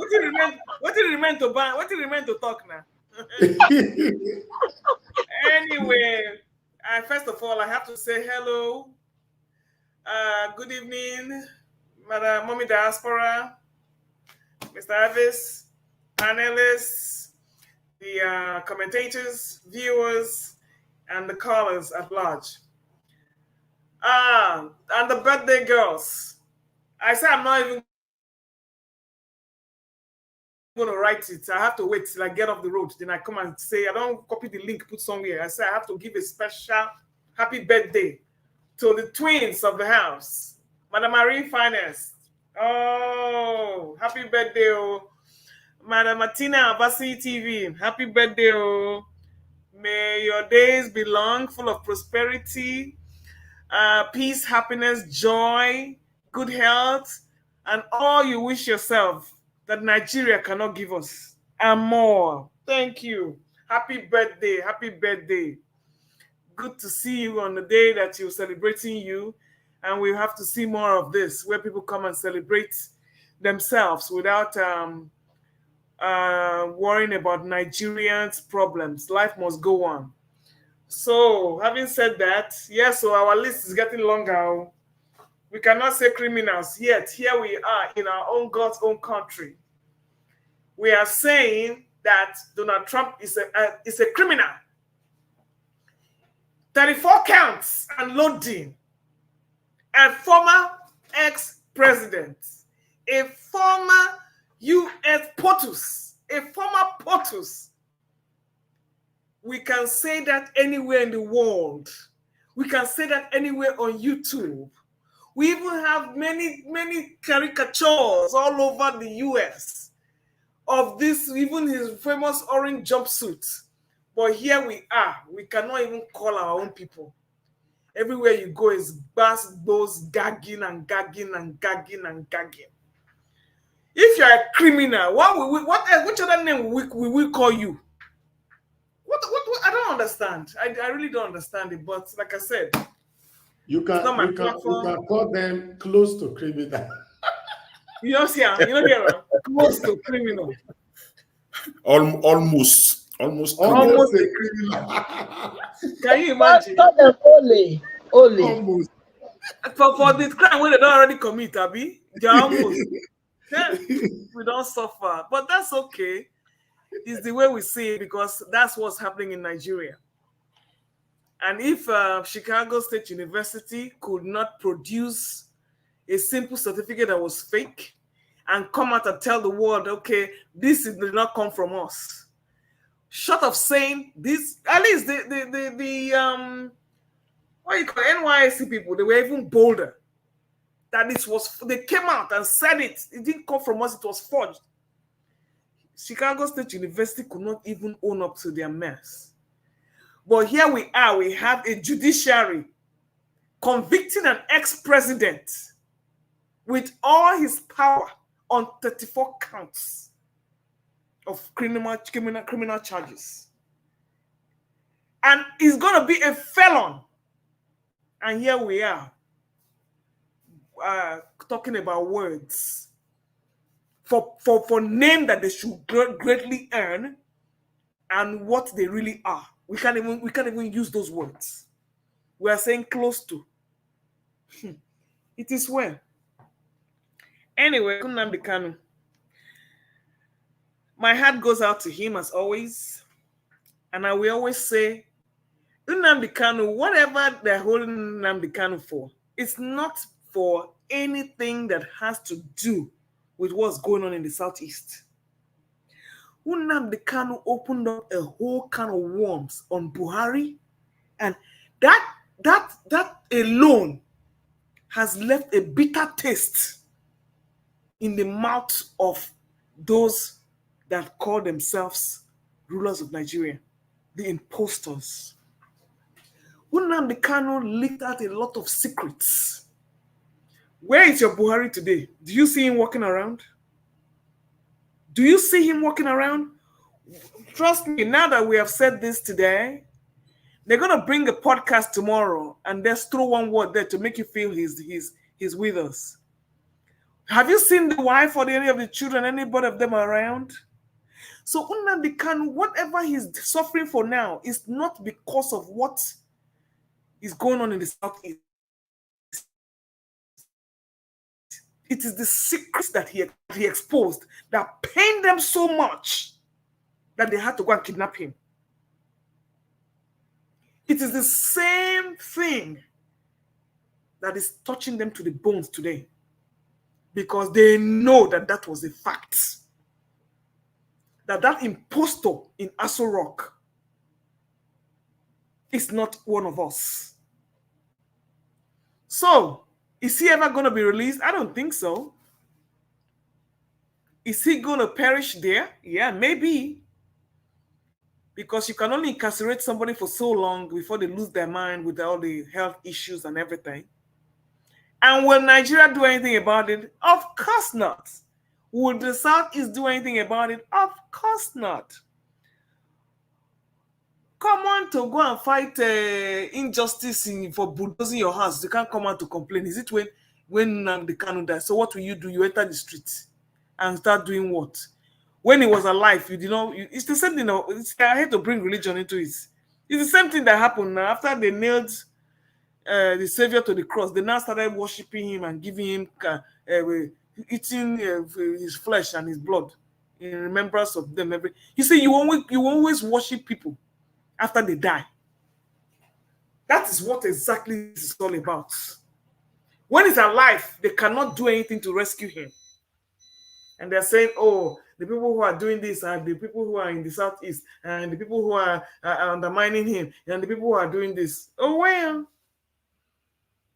What did it remain to buy? What did it remain to talk now? Anyway, first of all, I have to say hello. Good evening, Madam Mommy Diaspora, Mr. Avis, panelists, the commentators, viewers, and the callers at large. And the birthday girls. I said I'm not even going to write it. I have to wait till I get off the road. Then I come and say, I don't copy the link, put somewhere. I say I have to give a special happy birthday to the twins of the house, Madam Marie Finest. Oh, happy birthday, oh. Madam Martina Abasi TV. Happy birthday, oh. May your days be long, full of prosperity, peace, happiness, joy, good health, and all you wish yourself that Nigeria cannot give us, and more. Thank you. Happy birthday. Happy birthday. Good to see you on the day that you're celebrating you, and we have to see more of this, where people come and celebrate themselves without worrying about Nigerians' problems. Life must go on. So, having said that, yes, so our list is getting longer. We cannot say criminals, yet here we are in our own God's own country. We are saying that Donald Trump is a criminal. 34 counts and loading. A former ex-president. A former U.S. POTUS. A former POTUS. We can say that anywhere in the world. We can say that anywhere on YouTube. We even have many caricatures all over the US of this, even his famous orange jumpsuit. But here we are. We cannot even call our own people. Everywhere you go is those gagging and gagging and gagging and gagging. If you're a criminal, which other name will we call you? What I don't understand. I really don't understand it. But like I said, you can call them close to criminal. You know close to criminal. Almost a criminal. Can you imagine? Call them Ole. Almost. For the crime when they don't already commit, Abi, they're almost. We don't suffer, but that's okay. It's the way we see it because that's what's happening in Nigeria. And if Chicago State University could not produce a simple certificate that was fake and come out and tell the world, okay, this did not come from us. Short of saying this, at least the what you call NYSC people, they were even bolder. That they came out and said it. It didn't come from us, it was forged. Chicago State University could not even own up to their mess. But here we are, we have a judiciary convicting an ex-president with all his power, on 34 counts of criminal charges. And he's going to be a felon. And here we are talking about words for name that they should greatly earn and what they really are. We can't even use those words. We are saying close to. It is well. Anyway, Nnamdi Kanu. My heart goes out to him as always. And I will always say, Nnamdi Kanu, whatever they're holding Nnamdi Kanu for, it's not for anything that has to do with what's going on in the Southeast. Nnamdi Kanu opened up a whole can of worms on Buhari, and that alone has left a bitter taste in the mouth of those that call themselves rulers of Nigeria, the imposters. Nnamdi Kanu leaked out a lot of secrets. Where is your Buhari today? Do you see him walking around? Do you see him walking around? Trust me, now that we have said this today, they're going to bring a podcast tomorrow and just throw one word there to make you feel he's with us. Have you seen the wife or any of the children, anybody of them around? So Nnamdi Kanu, whatever he's suffering for now is not because of what is going on in the Southeast. It is the secrets that he exposed that pained them so much that they had to go and kidnap him. It is the same thing that is touching them to the bones today, because they know that that was a fact. That impostor in Aso Rock is not one of us. So, is he ever going to be released? I don't think so. Is he going to perish there? Yeah, maybe. Because you can only incarcerate somebody for so long before they lose their mind with all the health issues and everything. And will Nigeria do anything about it? Of course not. Will the Southeast do anything about it? Of course not. Come on to go and fight injustice for bulldozing your house. You can't come out to complain. Is it when Nnamdi Kanu died? So what will you do? You enter the streets and start doing what? When he was alive, you know, it's the same thing. I hate to bring religion into it. It's the same thing that happened now. After they nailed the Savior to the cross, they now started worshiping him and giving him, eating his flesh and his blood in remembrance of them. You see, you always worship people after they die. That is what exactly this is all about. When he's alive, they cannot do anything to rescue him. And they're saying, oh, the people who are doing this are the people who are in the Southeast, and the people who are undermining him, and the people who are doing this. Oh, well.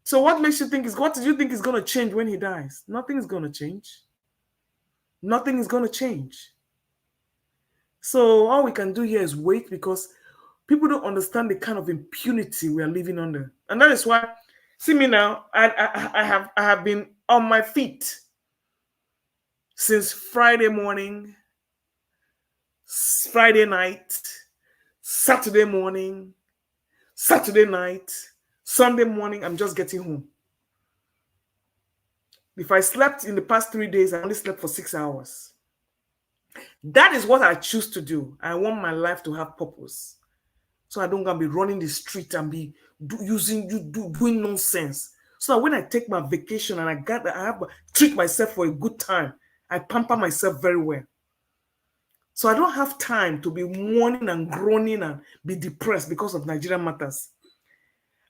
So what makes you think what do you think is going to change when he dies? Nothing is going to change. Nothing is going to change. So all we can do here is wait, because people don't understand the kind of impunity we are living under. And that is why, see me now, I have been on my feet since Friday morning, Friday night, Saturday morning, Saturday night, Sunday morning. I'm just getting home. If I slept in the past 3 days, I only slept for 6 hours. That is what I choose to do. I want my life to have purpose. So I don't gonna be running the street and be doing nonsense. So that when I take my vacation and I have to treat myself for a good time, I pamper myself very well. So I don't have time to be mourning and groaning and be depressed because of Nigerian matters.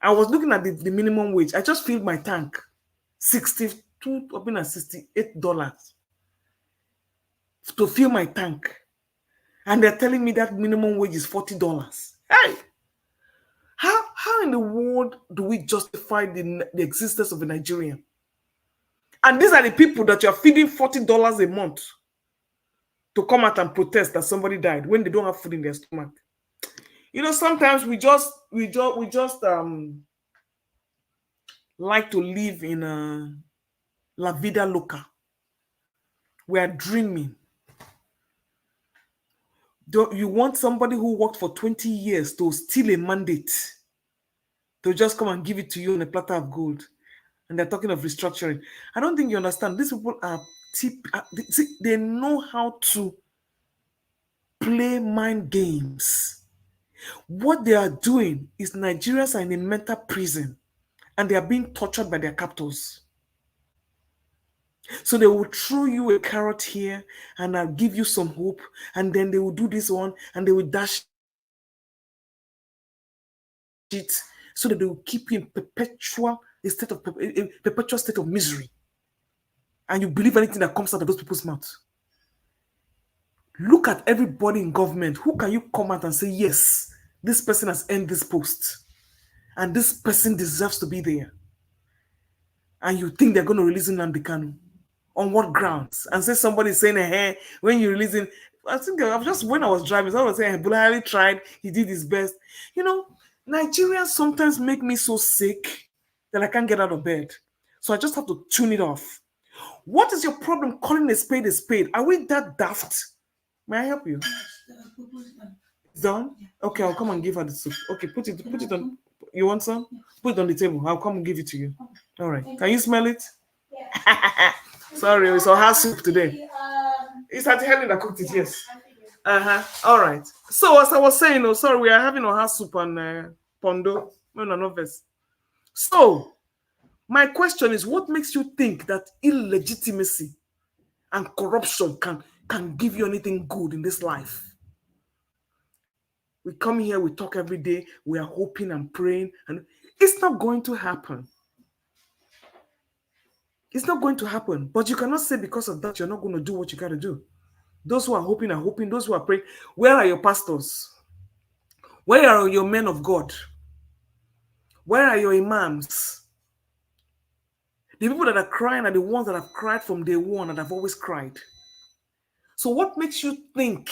I was looking at the minimum wage. I just filled my tank, $68 to fill my tank. And they're telling me that minimum wage is $40. Hey! How in the world do we justify the existence of a Nigerian? And these are the people that you're feeding $40 a month to come out and protest that somebody died when they don't have food in their stomach. You know, sometimes we just like to live in a la vida loca. We are dreaming. You want somebody who worked for 20 years to steal a mandate, to just come and give it to you on a platter of gold. And they're talking of restructuring. I don't think you understand. These people are they know how to play mind games. What they are doing is Nigerians are in a mental prison and they are being tortured by their captors. So they will throw you a carrot here and I'll give you some hope, and then they will do this one and they will dash it so that they will keep you in perpetual state of misery. And you believe anything that comes out of those people's mouths. Look at everybody in government. Who can you come out and say, yes, this person has earned this post and this person deserves to be there? And you think they're going to release Nnamdi Kanu? On what grounds? And say somebody saying, hey, when you're releasing, I think when I was driving, someone was saying, Bulhari tried, he did his best. You know, Nigerians sometimes make me so sick that I can't get out of bed. So I just have to tune it off. What is your problem calling a spade a spade? Are we that daft? May I help you? It's done? Okay, I'll come and give her the soup. Okay, put it on. You want some? Put it on the table. I'll come and give it to you. All right. Can you smell it? Yeah. Sorry, it's our soup today. It's at Helen that cooked it, yes. All right. So as I was saying, we are having our soup and pondo. No, So my question is, what makes you think that illegitimacy and corruption can give you anything good in this life? We come here, we talk every day, we are hoping and praying, and it's not going to happen. It's not going to happen. But you cannot say because of that you're not going to do what you got to do. Those who are hoping are hoping. Those who are praying. Where are your pastors? Where are your men of God? Where are your imams? The people that are crying are the ones that have cried from day one and have always cried. So what makes you think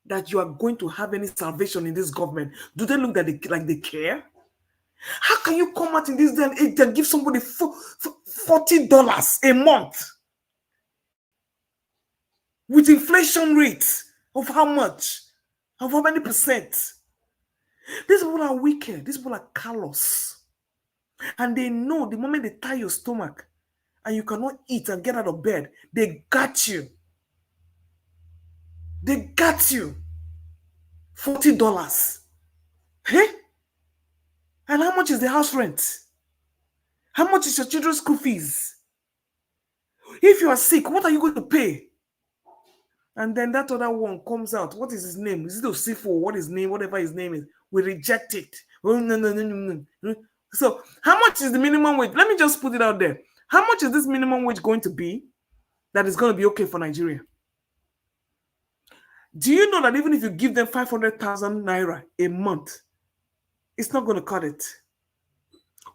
that you are going to have any salvation in this government? Do they look like they care? How can you come out in this day and age and give somebody $40 a month? With inflation rates of how much? Of how many percent? These people are wicked. These people are callous. And they know the moment they tie your stomach and you cannot eat and get out of bed, they got you. They got you. $40. Hey? And how much is the house rent? How much is your children's school fees? If you are sick, what are you going to pay? And then that other one comes out. What is his name? Is it Osifo? What his name? Whatever his name is. We reject it. Oh, no. So how much is the minimum wage? Let me just put it out there. How much is this minimum wage going to be that is going to be okay for Nigeria? Do you know that even if you give them 500,000 naira a month, it's not going to cut it?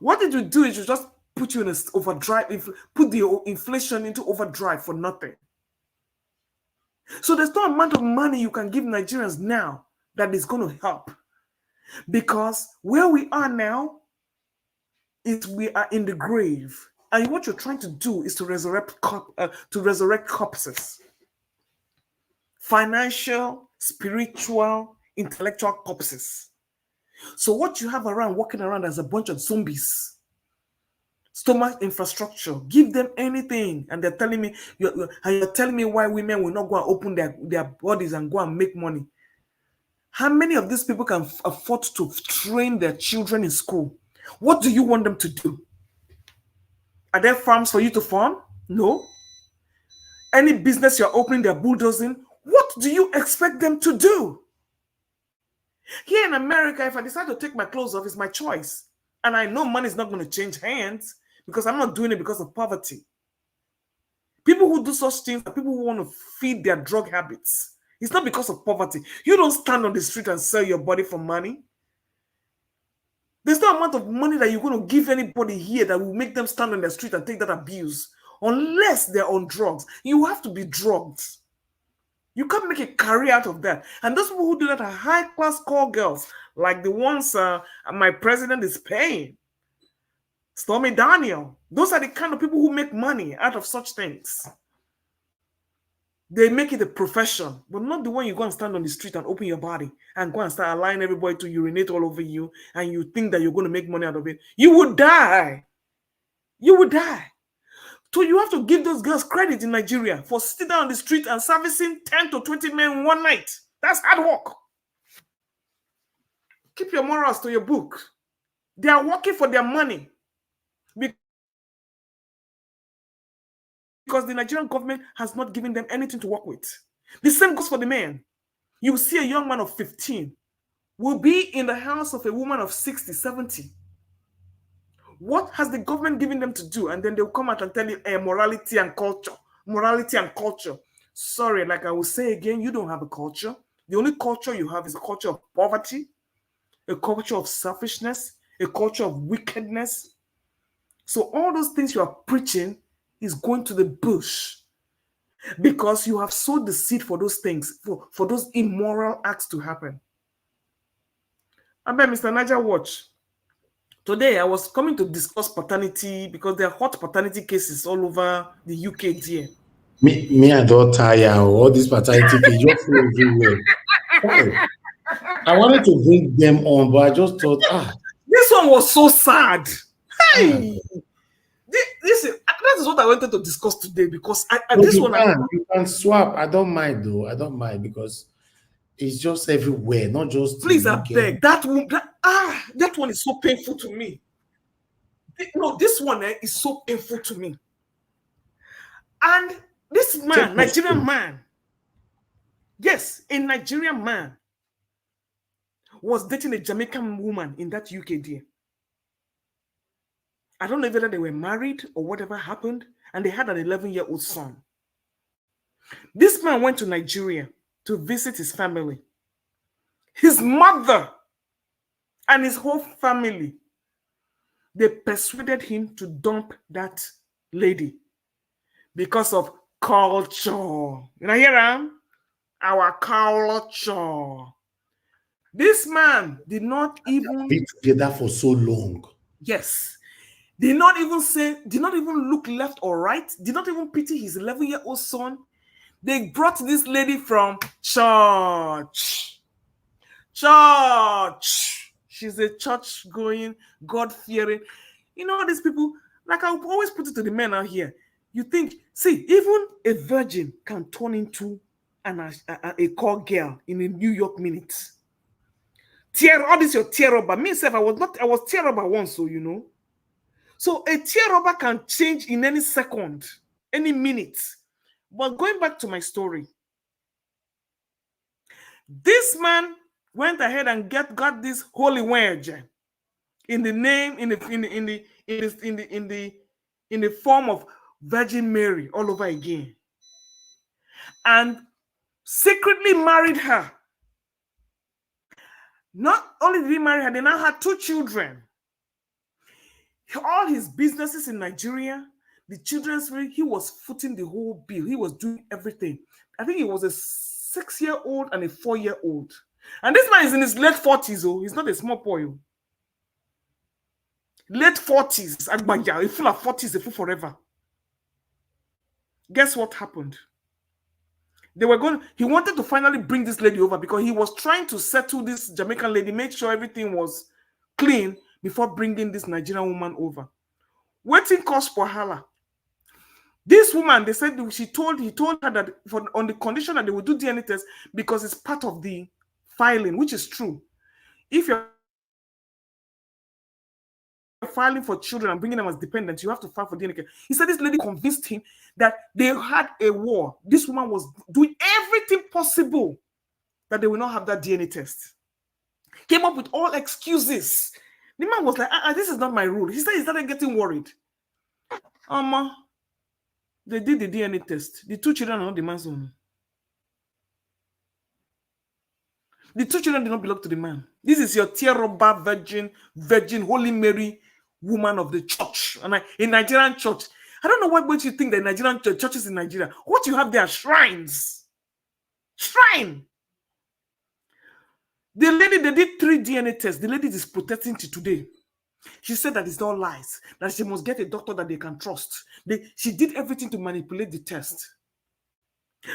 What did you do is you just put you in an overdrive, put the inflation into overdrive for nothing. So there's no amount of money you can give Nigerians now that is going to help. Because where we are now is we are in the grave. And what you're trying to do is to resurrect corpses. Financial, spiritual, intellectual corpses. So what you have around, walking around as a bunch of zombies. Stomach infrastructure, give them anything, and they're telling me, you're telling me why women will not go and open their bodies and go and make money. How many of these people can afford to train their children in school? What do you want them to do? Are there farms for you to farm? No. Any business you're opening, they're bulldozing. What do you expect them to do? Here in America, if I decide to take my clothes off, it's my choice. And I know money is not going to change hands, because I'm not doing it because of poverty. People who do such things are people who want to feed their drug habits. It's not because of poverty. You don't stand on the street and sell your body for money. There's no amount of money that you're going to give anybody here that will make them stand on the street and take that abuse, unless they're on drugs. You have to be drugged. You can't make a career out of that. And those people who do that are high-class call girls, like the ones my president is paying. Stormy Daniel. Those are the kind of people who make money out of such things. They make it a profession, but not the one you go and stand on the street and open your body and go and start allowing everybody to urinate all over you and you think that you're going to make money out of it. You will die. You will die. So you have to give those girls credit in Nigeria for sitting down on the street and servicing 10 to 20 men one night. That's hard work. Keep your morals to your book. They are working for their money because the Nigerian government has not given them anything to work with. The same goes for the men. You see a young man of 15 will be in the house of a woman of 60, 70. What has the government given them to do? And then they'll come out and tell you, morality and culture. Morality and culture. Sorry, like I will say again, you don't have a culture. The only culture you have is a culture of poverty, a culture of selfishness, a culture of wickedness. So all those things you are preaching is going to the bush because you have sowed the seed for those things, for those immoral acts to happen. I bet Mr. Niger watch. Today I was coming to discuss paternity because there are hot paternity cases all over the UK dear. Me, I don't tire all this paternity case just everywhere. Okay. I wanted to bring them on, but I just thought, this one was so sad. Hey, that is what I wanted to discuss today because you can swap. I don't mind though. I don't mind because it's just everywhere, not just. Please, I beg that one is so painful to me. No, this one is so painful to me. And this man, Nigerian man, yes, a Nigerian man was dating a Jamaican woman in that UK dear. I don't know whether they were married or whatever happened, and they had an 11-year-old son. This man went to Nigeria to visit his family. His mother and his whole family, they persuaded him to dump that lady because of culture. You know, hear our culture. This man did not even be together for so long. Yes. Did not even look left or right, did not even pity his 11-year-old son. They brought this lady from church. She's a church-going, God-fearing. You know, these people, like I always put it to the men out here. You think, see, even a virgin can turn into a call girl in a New York minute. All this your tear rubber. Me myself, I was tear rubber once, so you know. So a tear rubber can change in any second, any minute. But going back to my story, this man went ahead and got this holy wedge in the name in the form of Virgin Mary all over again, and secretly married her. Not only did he marry her, they now had 2 children. All his businesses in Nigeria, the children's free, he was footing the whole bill. He was doing everything. I think he was a 6-year-old and a 4-year-old. And this man is in his late 40s. Oh, he's not a small boy. Late 40s. Agbanya, a fool of 40s, a fool forever. Guess what happened? He wanted to finally bring this lady over because he was trying to settle this Jamaican lady, make sure everything was clean before bringing this Nigerian woman over. Waiting cost for her. This woman, they said he told her that on the condition that they will do DNA test because it's part of the filing, which is true. If you're filing for children and bringing them as dependents, you have to file for DNA. He said this lady convinced him that they had a war. This woman was doing everything possible that they will not have that DNA test. Came up with all excuses. The man was like, this is not my rule. He started getting worried. They did the DNA test. The 2 children are not the man's own. The 2 children did not belong to the man. This is your tear rubber virgin, Holy Mary, woman of the church. And in Nigerian church, I don't know what makes you think that Nigerian churches in Nigeria, what you have there are shrines. Shrine. The lady, they did 3 DNA tests. The lady is protesting till today. She said that it's all lies, that she must get a doctor that they can trust. She did everything to manipulate the test.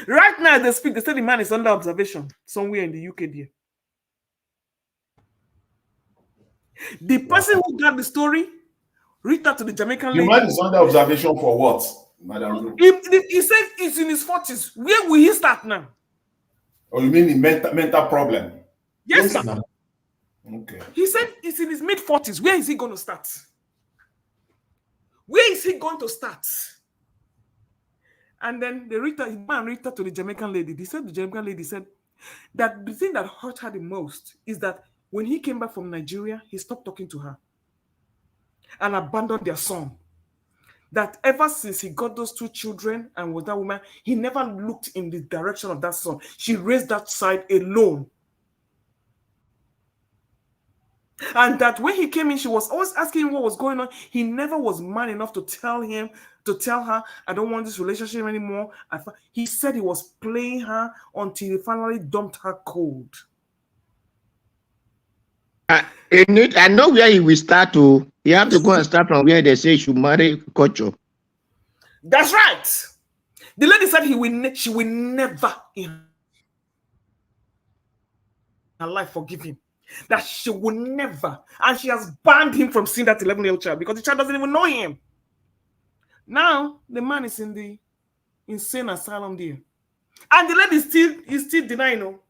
Right now, they speak. They say the man is under observation somewhere in the UK. There, the person who got the story reached out to the Jamaican The lady. man is under observation for what, Madam? He said it's in his 40s. Where will he start now? Or you mean the mental problem? Yes, sir. Okay. He said it's in his mid-40s. Where is he going to start? Where is he going to start? And then the man reached out to the Jamaican lady. He said the Jamaican lady said that the thing that hurt her the most is that when he came back from Nigeria, he stopped talking to her and abandoned their son. That ever since he got those 2 children and with that woman, he never looked in the direction of that son. She raised that child alone. And that when he came in, she was always asking him what was going on. He never was man enough to tell her, I don't want this relationship anymore. He said he was playing her until he finally dumped her cold. I know where he will start to. You have to go and start from where they say you should marry culture. That's right. The lady said she will never in her life forgive him. That she will never. And she has banned him from seeing that 11-year-old child because the child doesn't even know him. Now, the man is in the insane asylum there. And the lady is still denying. No?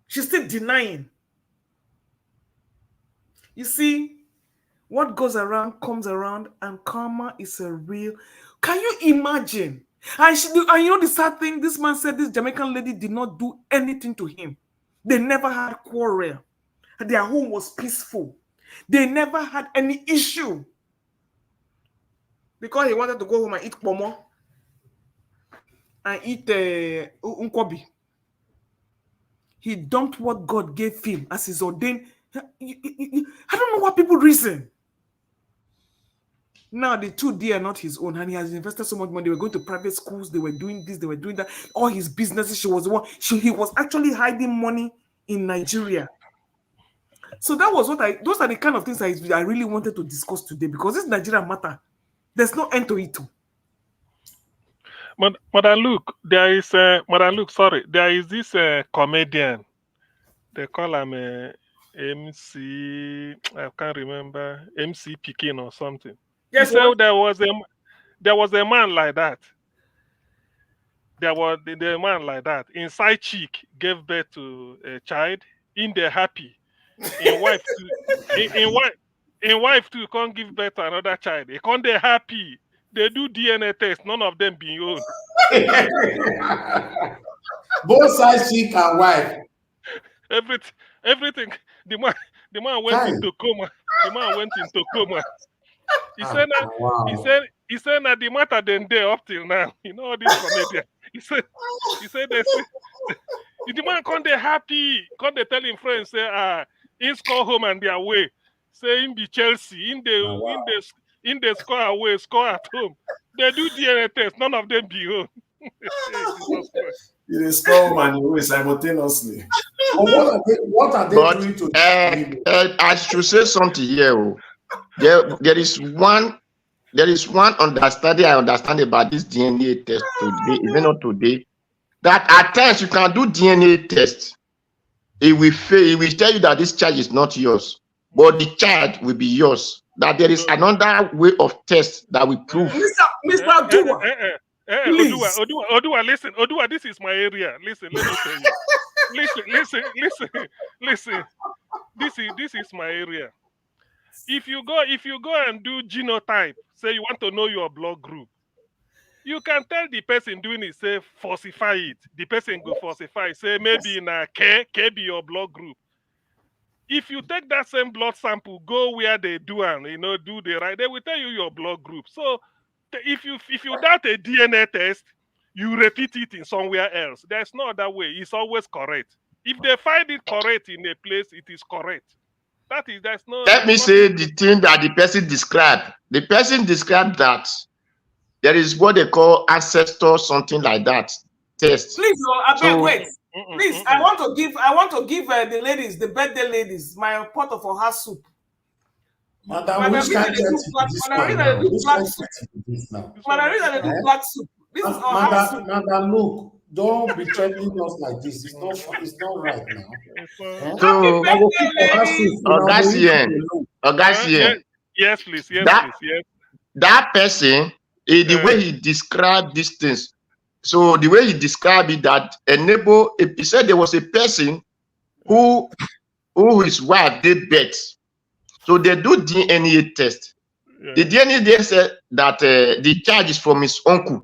She's still denying. You see, what goes around comes around, and karma is a real. Can you imagine? And you know the sad thing? This man said this Jamaican lady did not do anything to him. They never had quarrel. Their home was peaceful. They never had any issue. Because he wanted to go home and eat pomo and eat unkobi. He dumped what God gave him as his ordained. I don't know what people reason. Now the 2D are not his own, and he has invested so much money. They were going to private schools. They were doing this. They were doing that. All his businesses. He was actually hiding money in Nigeria. So that was those are the kind of things I really wanted to discuss today, because this Nigeria matter. There's no end to it. Madam Luke, there is this comedian. They call him MC. I can't remember, MC Pikin or something. Yes, he said there was a man like that. There was the man like that. Inside chick gave birth to a child. In the happy. In wife too can't give birth to another child. They can't they happy. They do DNA test. None of them being old. Both sides, chick and wife. Everything. The man went into coma. The man went into coma. He said that. Wow. He said that the matter then there up till now. You know all this comedian. He said they say, the man can't they happy. Can't they tell him friends say in score home and their way. Say in the Chelsea in the score away, score at home. They do DNA test. None of them be home. They score home and away simultaneously. What are they doing to? I should say something here. There is one understanding I understand about this DNA test today, even not today, that at times you can do DNA test. It will fail. It will tell you that this child is not yours, but the child will be yours. That there is another way of test that will prove. Mr. Odua. Odua, listen. Odua, this is my area. Listen, let me tell you. Listen. This is my area. If you go and do genotype, say you want to know your blood group, you can tell the person doing it, say falsify it. The person go falsify, say maybe in a K be your blood group. If you take that same blood sample, go where they do and do the right, they will tell you your blood group. So if you doubt a DNA test, you repeat it in somewhere else. There's no other way. It's always correct. If they find it correct in a place, it is correct. There's no. Let me say the thing that the person described. The person described that there is what they call ancestor, something like that test. Please, wait. Please, I want to give the ladies, the birthday ladies, my pot of oha soup. Madam, which can't get this black soup. This is all happening. Madam, look, don't be threatening us like this. It's not right now. So, Happy birthday, ladies. Augustine, Yes, please. Yes, that, please. Yes. that person, the way he described these things, so the way he described it, that a neighbor, he said there was a person who his wife did birth. So they do DNA test. Yeah. The DNA they said that the child is from his uncle.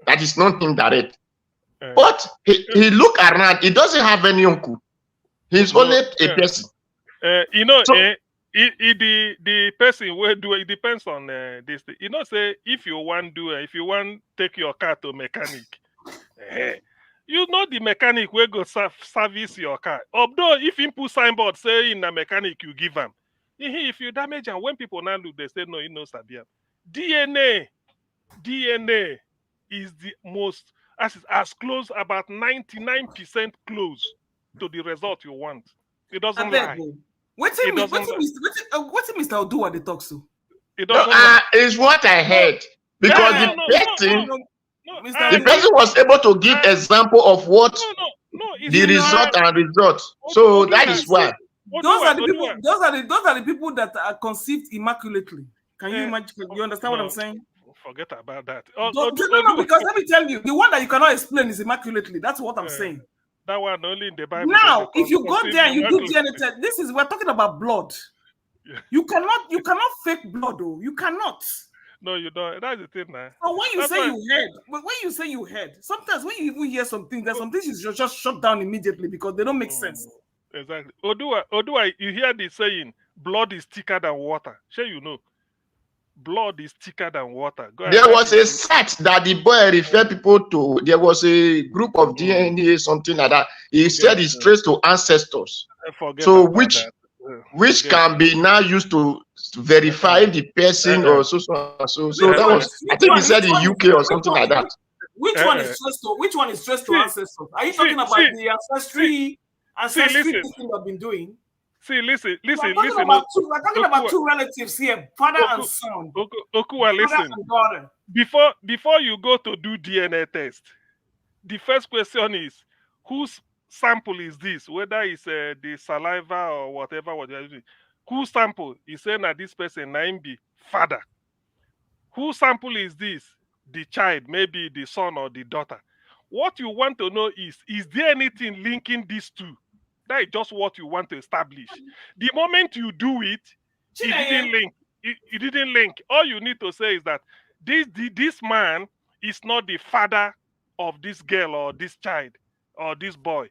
That is not him direct. But he look around, he doesn't have any uncle. He's only a person. You know, the person will do it depends on this thing. You know, say if you want take your car to mechanic, you know the mechanic will go service your car. Although if you put signboard say in a mechanic you give him, if you damage and when people now look, they say no, you know Sabia. DNA is the most as close about 99% close to the result you want. It doesn't lie. What Mr. Odua they talk so? It doesn't is what I heard. Because the person was able to give example of what the result and result. So that is why. Those are the people that are conceived immaculately. Can you imagine? You understand what I'm saying? Forget about that. No, because let me tell you, the one that you cannot explain is immaculately. That's what I'm saying. That one only in the Bible. Now, if you go there and you do DNA test, we're talking about blood. Yeah. You cannot fake blood, though. You cannot. No, you don't. That's the thing, man. So when you say you heard, sometimes when you even hear something, there's some things you just shut down immediately because they don't make sense. Exactly. Odua, you hear the saying, blood is thicker than water. Sure, you know. Blood is thicker than water. There was a search that the boy referred people to. There was a group of DNA, something like that. He said it's traced to ancestors. So which can be now used to verify the person or so. So that was, I think he said in UK or something like that. Which one is traced to ancestors? Are you talking about the ancestry thing I've been doing? Listen. We're talking about two relatives here, father and son. Okua, listen. Before you go to do DNA test, the first question is, whose sample is this? Whether it's the saliva or whatever you're using. Whose sample? Is saying that this person name be father. Whose sample is this? The child, maybe the son or the daughter. What you want to know is there anything linking these two? That is just what you want to establish. The moment you do it, it didn't link. It didn't link. All you need to say is that this man is not the father of this girl or this child or this boy.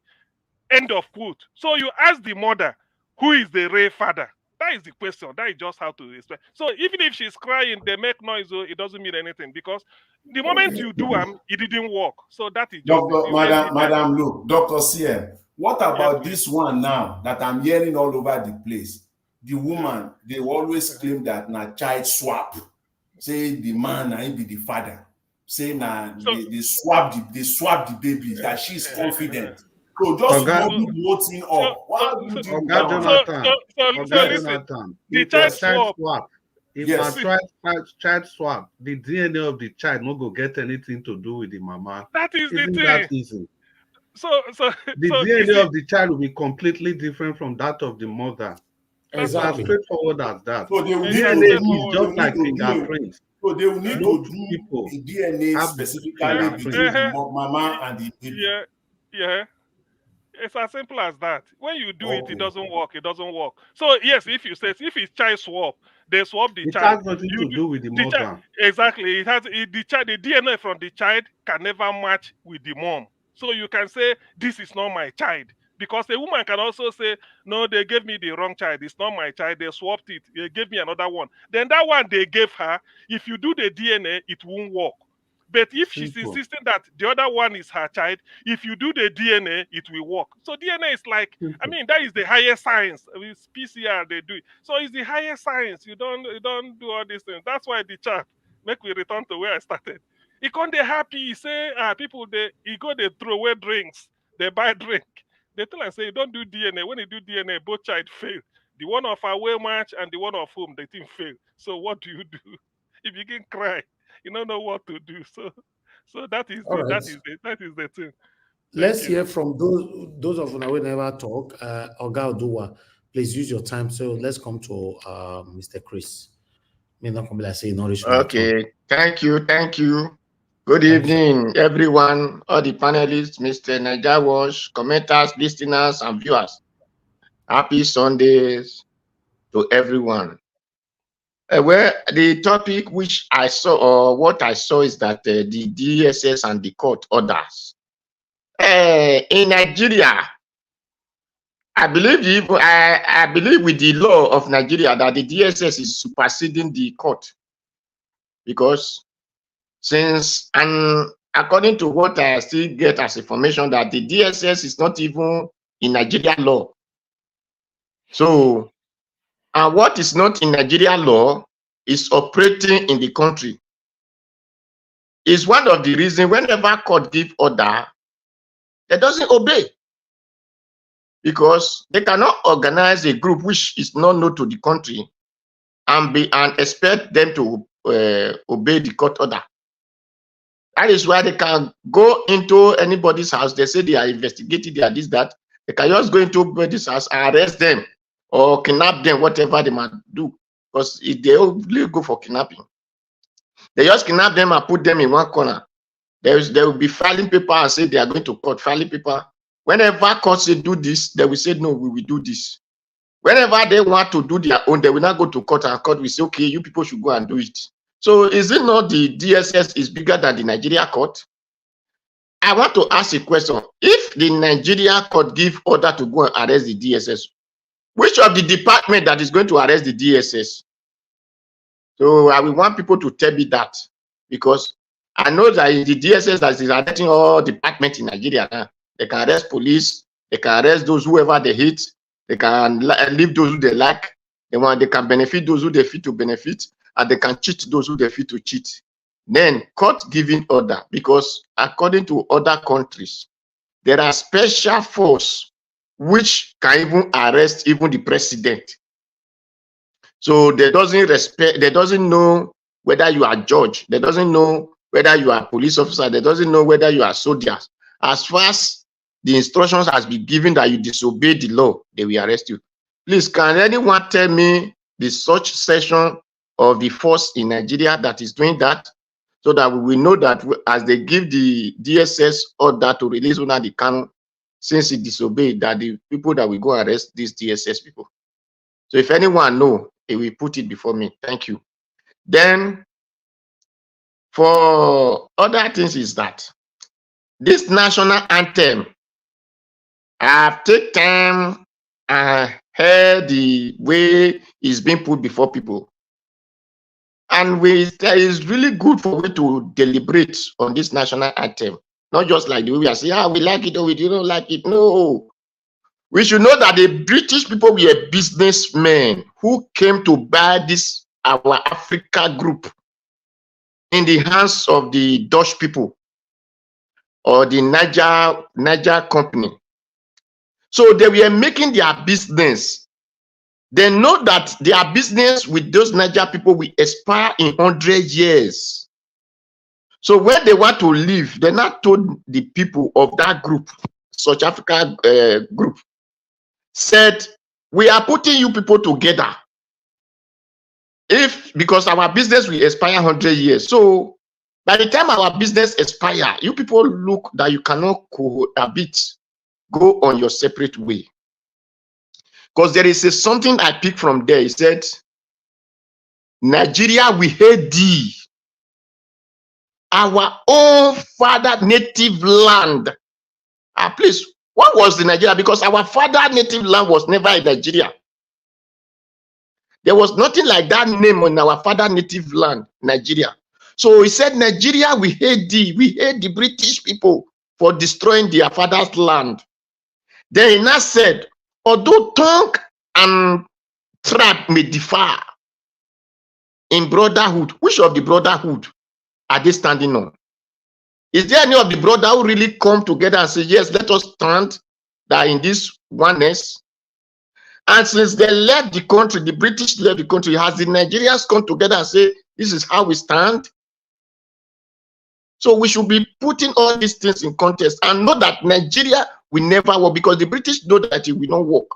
End of quote. So you ask the mother, who is the real father? That is the question. That is just how to explain. So even if she's crying, they make noise, it doesn't mean anything because the moment you do it didn't work. So that is just Madam, look, Dr. CM. What about this one now that I'm hearing all over the place? The woman, they always claim that na child swap. Say the man and be the father. Say they swap the baby, that she's confident. So just voting up. Jonathan, the child swap. If I child swap, the DNA of the child not go get anything to do with the mama. That is the thing. That easy. The DNA of the child will be completely different from that of the mother. Exactly. As straightforward as that. So they will DNA is just like fingerprints. So they will need to do people the DNA specifically between the mama and the baby. Yeah. It's as simple as that. When you do it doesn't work. It doesn't work. So yes, if it's child swap, they swap the child. It has nothing to do with the mother. Exactly. The DNA from the child can never match with the mom. So you can say, this is not my child. Because a woman can also say, no, they gave me the wrong child. It's not my child. They swapped it. They gave me another one. Then that one they gave her, if you do the DNA, it won't work. But if she's insisting that the other one is her child, if you do the DNA, it will work. So DNA is like, that is the highest science. With PCR, they do it. So it's the highest science. You don't do all these things. That's why the chart, make we return to where I started. He can't be happy. He say, people, they throw away drinks. They buy drink. They tell and say, don't do DNA. When you do DNA, both child fail. The one of away match and the one of home, they think fail. So what do? You begin cry. You don't know what to do. So So that is All it. right. That is the thing. Let's hear from those of you who never talk. Oga Oduwa, please use your time. So let's come to Mr. Chris. May not come like say nourish my tongue. Thank you. Good evening, everyone, all the panelists, Mr. Naija Wash, commenters, listeners, and viewers. Happy Sundays to everyone. Well, the topic which I saw, or what I saw, is that the DSS and the court orders. In Nigeria, I believe with the law of Nigeria that the DSS is superseding the court, because since, and according to what I still get as information, that the DSS is not even in Nigerian law. So, and what is not in Nigerian law is operating in the country. Is one of the reasons whenever court give order, they doesn't obey, because they cannot organize a group which is not known to the country and expect them to obey the court order. That is why they can go into anybody's house. They say they are investigating, they are this, that. They can just go into anybody's house and arrest them or kidnap them, whatever they might do. Because if they only go for kidnapping, they just kidnap them and put them in one corner. They will be filing paper and say they are going to court, filing paper. Whenever court say do this, they will say no, we will do this. Whenever they want to do their own, they will not go to court, and court will say, okay, you people should go and do it. So is it not the DSS is bigger than the Nigeria court? I want to ask a question. If the Nigeria court give order to go and arrest the DSS, which of the department that is going to arrest the DSS? So I will want people to tell me that, because I know that the DSS that is arresting all departments in Nigeria now. They can arrest police, they can arrest those whoever they hit, they can leave those who they like, they can benefit those who they fit to benefit, and they can cheat those who they fit to cheat. Then court giving order, because according to other countries, there are special force which can even arrest even the president. So they doesn't know whether you are judge, they doesn't know whether you are police officer, they doesn't know whether you are soldiers. As far as the instructions has been given that you disobey the law, they will arrest you. Please, can anyone tell me the such section of the force in Nigeria that is doing that, so that we will know that as they give the DSS order to release Nnamdi Kanu, since he disobeyed, that the people that will go arrest these DSS people. So if anyone know, he will put it before me. Thank you. Then for other things is that this national anthem, I have taken time and heard the way it's being put before people. And it is really good for we to deliberate on this national anthem. Not just like the way we are saying, we like it or we don't like it. No. We should know that the British people were businessmen who came to buy this, our Africa group, in the hands of the Dutch people or the Niger company. So they were making their business. They know that their business with those Niger people will expire in 100 years. So when they want to leave, they not told the people of that group, South Africa group, said, we are putting you people together. Because our business will expire 100 years. So by the time our business expire, you people look that you cannot cohabit, go on your separate way. Because there is something I picked from there. He said, Nigeria, we hate thee. Our own father native land. Please, what was the Nigeria? Because our father native land was never in Nigeria. There was nothing like that name on our father native land, Nigeria. So he said, Nigeria, we hate thee. We hate the British people for destroying their father's land. Then he now said, although tongue and tribe may differ in brotherhood, which of the brotherhood are they standing on? Is there any of the brother who really come together and say, yes, let us stand that in this oneness? And since they left the country, the British left the country, has the Nigerians come together and say, this is how we stand? So we should be putting all these things in context and know that Nigeria will never work because the British know that it will not work.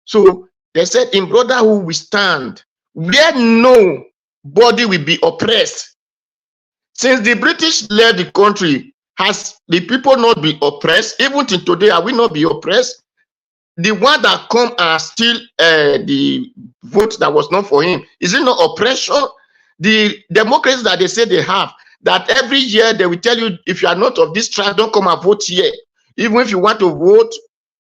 So they said, in brotherhood we stand, where nobody will be oppressed. Since the British left the country, has the people not been oppressed? Even till today, are we not be oppressed? The one that come and steal the vote that was not for him, is it not oppression? The democracy that they say they have, that every year they will tell you, if you are not of this tribe, don't come and vote here. Even if you want to vote,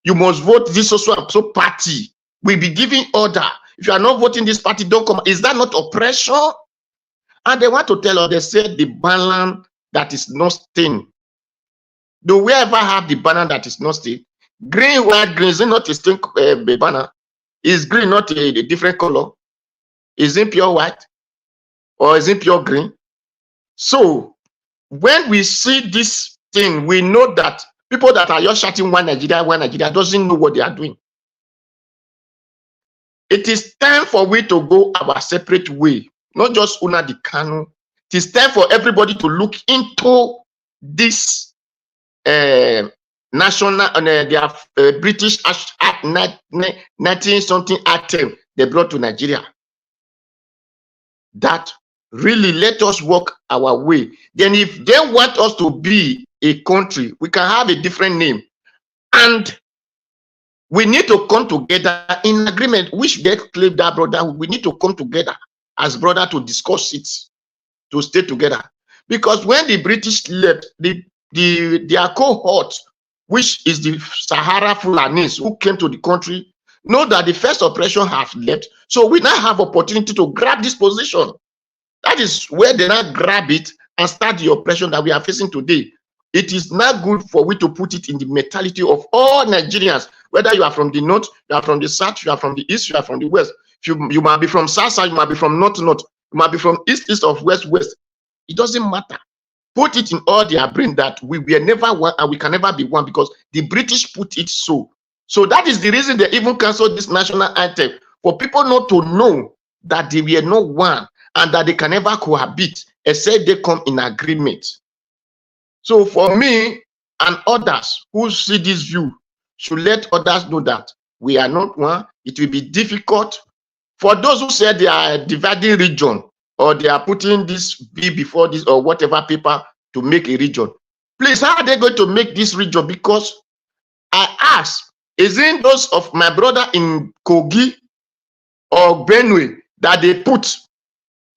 you must vote this so party. We'll be giving order. If you are not voting this party, don't come. Is that not oppression? And they want to tell us, they said the banner that is not stained. Do we ever have the banner that is not stained? Green, white, green, is it not a stained banner? Is green not a different color? Is it pure white? Or is it pure green? So when we see this thing, we know that people that are just shouting one Nigeria doesn't know what they are doing. It is time for we to go our separate way, not just Nnamdi Kanu. It is time for everybody to look into this national, British Act 19-something item they brought to Nigeria. That really let us walk our way. Then if they want us to be a country, we can have a different name. And we need to come together in agreement, which they claim that brotherhood. We need to come together as brothers to discuss it, to stay together. Because when the British left, their cohort, which is the Sahara Fulanis who came to the country, know that the first oppression have left. So we now have opportunity to grab this position. That is where they now grab it and start the oppression that we are facing today. It is not good for we to put it in the mentality of all Nigerians, whether you are from the north, you are from the south, you are from the east, you are from the west. You might be from south side, you might be from north, you might be from east of west. It doesn't matter. Put it in all their brain that we were never one and we can never be one because the British put it so. So that is the reason they even canceled this national anthem, for people not to know that they were not one and that they can never cohabit except they come in agreement. So for me and others who see this view should let others know that we are not one. It will be difficult for those who say they are dividing region or they are putting this B before this or whatever paper to make a region. Please, how are they going to make this region? Because I ask, isn't those of my brother in Kogi or Benue that they put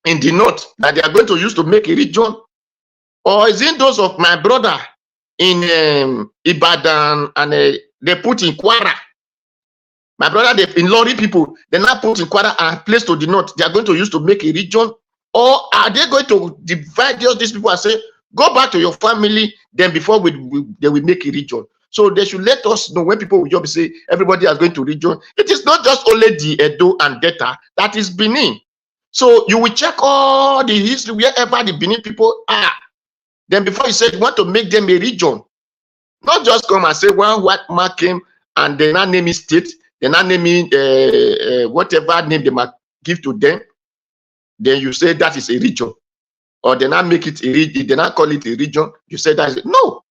in the north that they are going to use to make a region? Or is it those of my brother in Ibadan and they put in Kwara? My brother, in Lori people, they now put in Kwara and place to the north. They are going to use to make a region. Or are they going to divide these people and say, go back to your family, then before they will make a region? So they should let us know when people will just say everybody is going to region. It is not just only the Edo and Delta, that is Benin. So you will check all the history wherever the Benin people are. Then before you say you want to make them a region, not just come and say one white man came and they not name it state, they not name it whatever name they might give to them. Then you say that is a region, or they not make it a region, they not call it a region. You say that is no.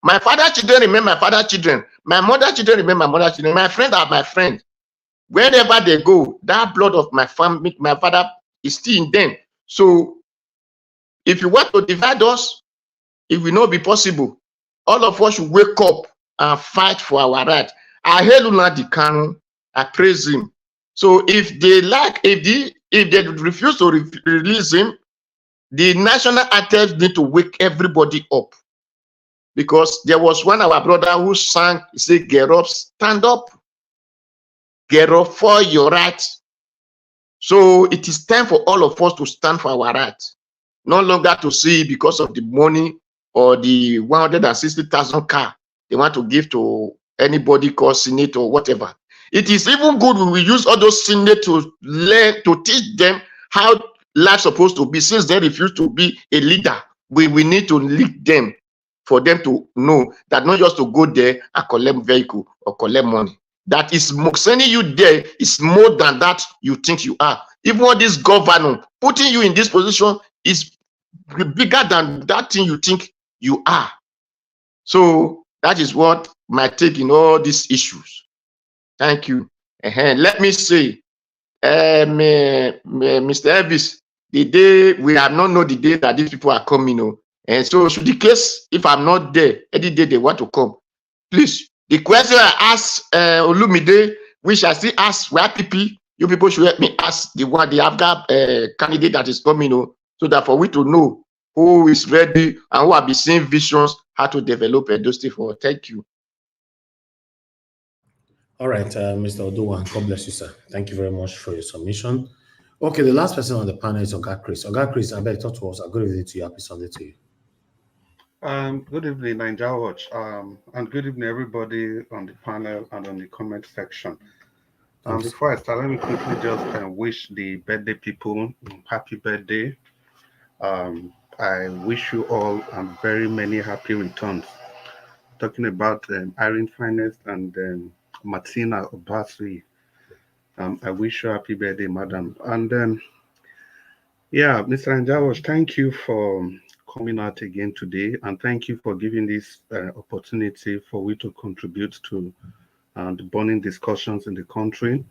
My father children remember my father children. My mother children remember my mother children. My friend are my friend. Wherever they go, that blood of my family, my father is still in them. So if you want to divide us, it will not be possible. All of us should wake up and fight for our right. I hail Nnamdi Kanu. I praise him. So if they like, if they refuse to release him, the national anthems need to wake everybody up. Because there was one of our brother who sang, he said, get up, stand up. Get up for your right. So it is time for all of us to stand for our right. No longer to see because of the money or the 160,000 car they want to give to anybody called Senate or whatever. It is even good when we use all those Senate to learn, to teach them how life's supposed to be. Since they refuse to be a leader, we need to lead them for them to know that not just to go there and collect vehicle or collect money. That is sending you there is more than that you think you are. Even this governor putting you in this position is bigger than that thing you think you are. So that is what my take in all these issues. Thank you. Let me say, Mr. Elvis, the day we have not know the day that these people are coming, and so should the case, if I'm not there, any day they want to come, please. The question I asked Olumide, which I still ask YPP, you people should help me ask the Afghan candidate that is coming, so that for we to know who is ready and who have been seeing visions how to develop Edo State for. Thank you. All right, Mr. Oduwan, God bless you, sir. Thank you very much for your submission. Okay, the last person on the panel is Oga Chris. Oga Chris, I beg talk to us. Good evening to you. Happy Sunday to you. Good evening, Nigeria Watch, and good evening, everybody on the panel and on the comment section. Before I start, let me quickly just wish the birthday people happy birthday. I wish you all very many happy returns. Talking about Irene Finest and Martina Obasui. I wish you happy birthday, madam. And yeah, Mr. Anjawash, thank you for coming out again today, and thank you for giving this opportunity for we to contribute to the burning discussions in the country.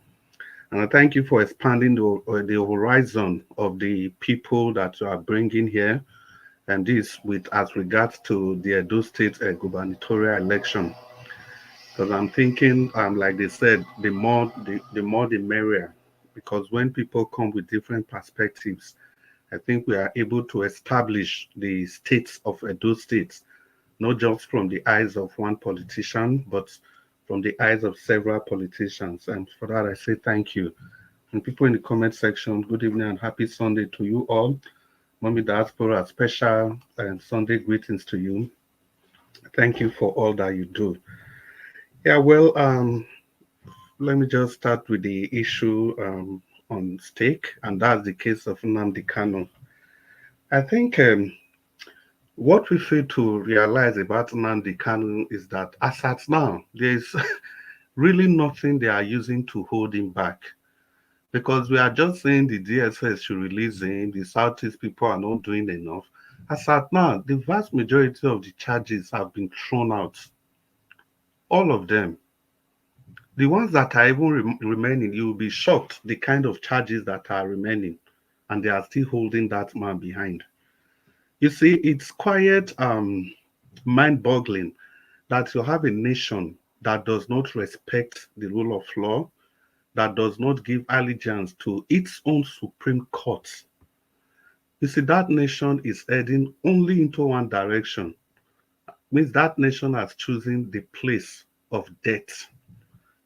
And I thank you for expanding the horizon of the people that you are bringing here, and this with as regards to the Edo State gubernatorial election. Because I'm thinking, like they said, the more the merrier. Because when people come with different perspectives, I think we are able to establish the states of Edo State, not just from the eyes of one politician, but from the eyes of several politicians. And for that, I say thank you. And people in the comment section, good evening and happy Sunday to you all. Mommy Diaspora, special Sunday greetings to you. Thank you for all that you do. Yeah, well, let me just start with the issue on stake, and that's the case of Nnamdi Kanu. I think what we fail to realize about Nnamdi Kanu is that as at now, there's really nothing they are using to hold him back. Because we are just saying the DSS should release him, the Southeast people are not doing enough. As at now, the vast majority of the charges have been thrown out. All of them. The ones that are even remaining, you will be shocked the kind of charges that are remaining, and they are still holding that man behind. You see, it's quite mind-boggling that you have a nation that does not respect the rule of law, that does not give allegiance to its own Supreme Court. You see, that nation is heading only into one direction. Means that nation has chosen the place of death.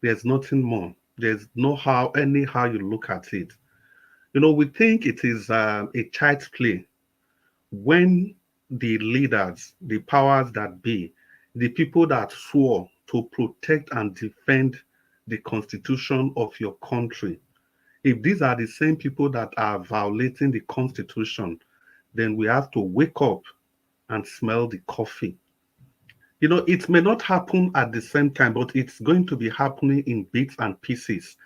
There's nothing more. There's no how, anyhow you look at it. You know, we think it is a child's play when the leaders, the powers that be, the people that swore to protect and defend the constitution of your country, if these are the same people that are violating the constitution, then we have to wake up and smell the coffee. You know, it may not happen at the same time, but it's going to be happening in bits and pieces.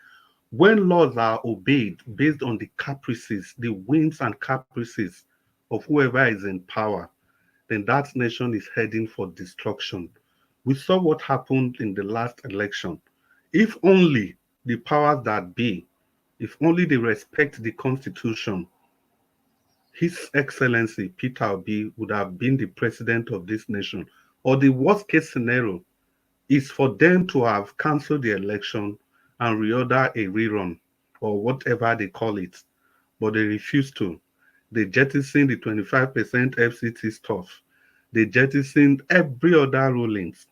When laws are obeyed based on the caprices, the whims and caprices of whoever is in power, then that nation is heading for destruction. We saw what happened in the last election. If only the powers that be, if only they respect the constitution, His Excellency Peter Obi would have been the president of this nation. Or the worst case scenario is for them to have cancelled the election and reorder a rerun or whatever they call it. But they refused to. They jettisoned the 25% FCT stuff. They jettisoned every other rulings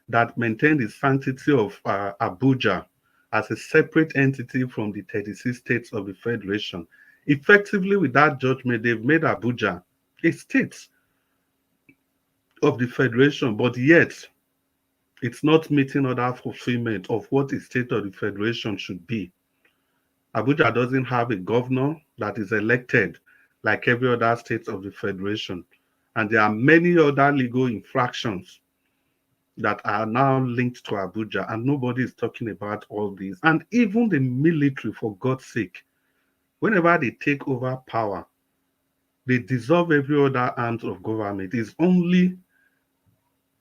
that maintained the sanctity of Abuja as a separate entity from the 36 states of the Federation. Effectively, with that judgment, they've made Abuja a state of the Federation, but yet it's not meeting other fulfillment of what a state of the Federation should be. Abuja doesn't have a governor that is elected like every other state of the Federation. And there are many other legal infractions that are now linked to Abuja, and nobody is talking about all these. And even the military, for God's sake, whenever they take over power, They dissolve every other arm of government. It's only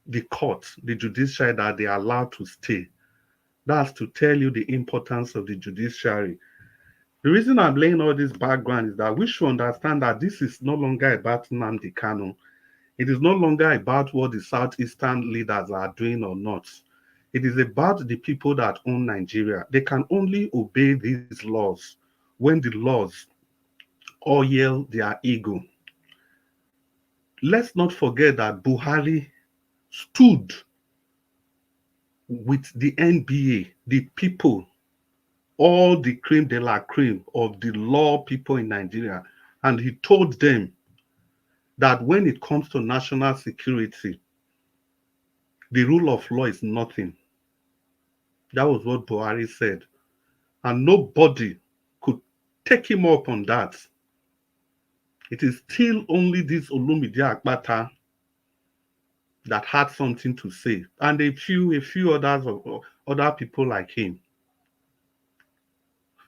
the court, the judiciary, that they are allowed to stay. That's to tell you the importance of the judiciary. The reason I'm laying all this background is that we should understand that this is no longer about Nnamdi Kanu. It is no longer about what the Southeastern leaders are doing or not. It is about the people that own Nigeria. They can only obey these laws when the laws oil their ego. Let's not forget that Buhari stood with the NBA, the people, all the cream de la cream of the law people in Nigeria, and he told them that when it comes to national security, the rule of law is nothing. That was what Buhari said. And nobody could take him up on that. It is still only this Olumide Akpata that had something to say, and a few others of other people like him.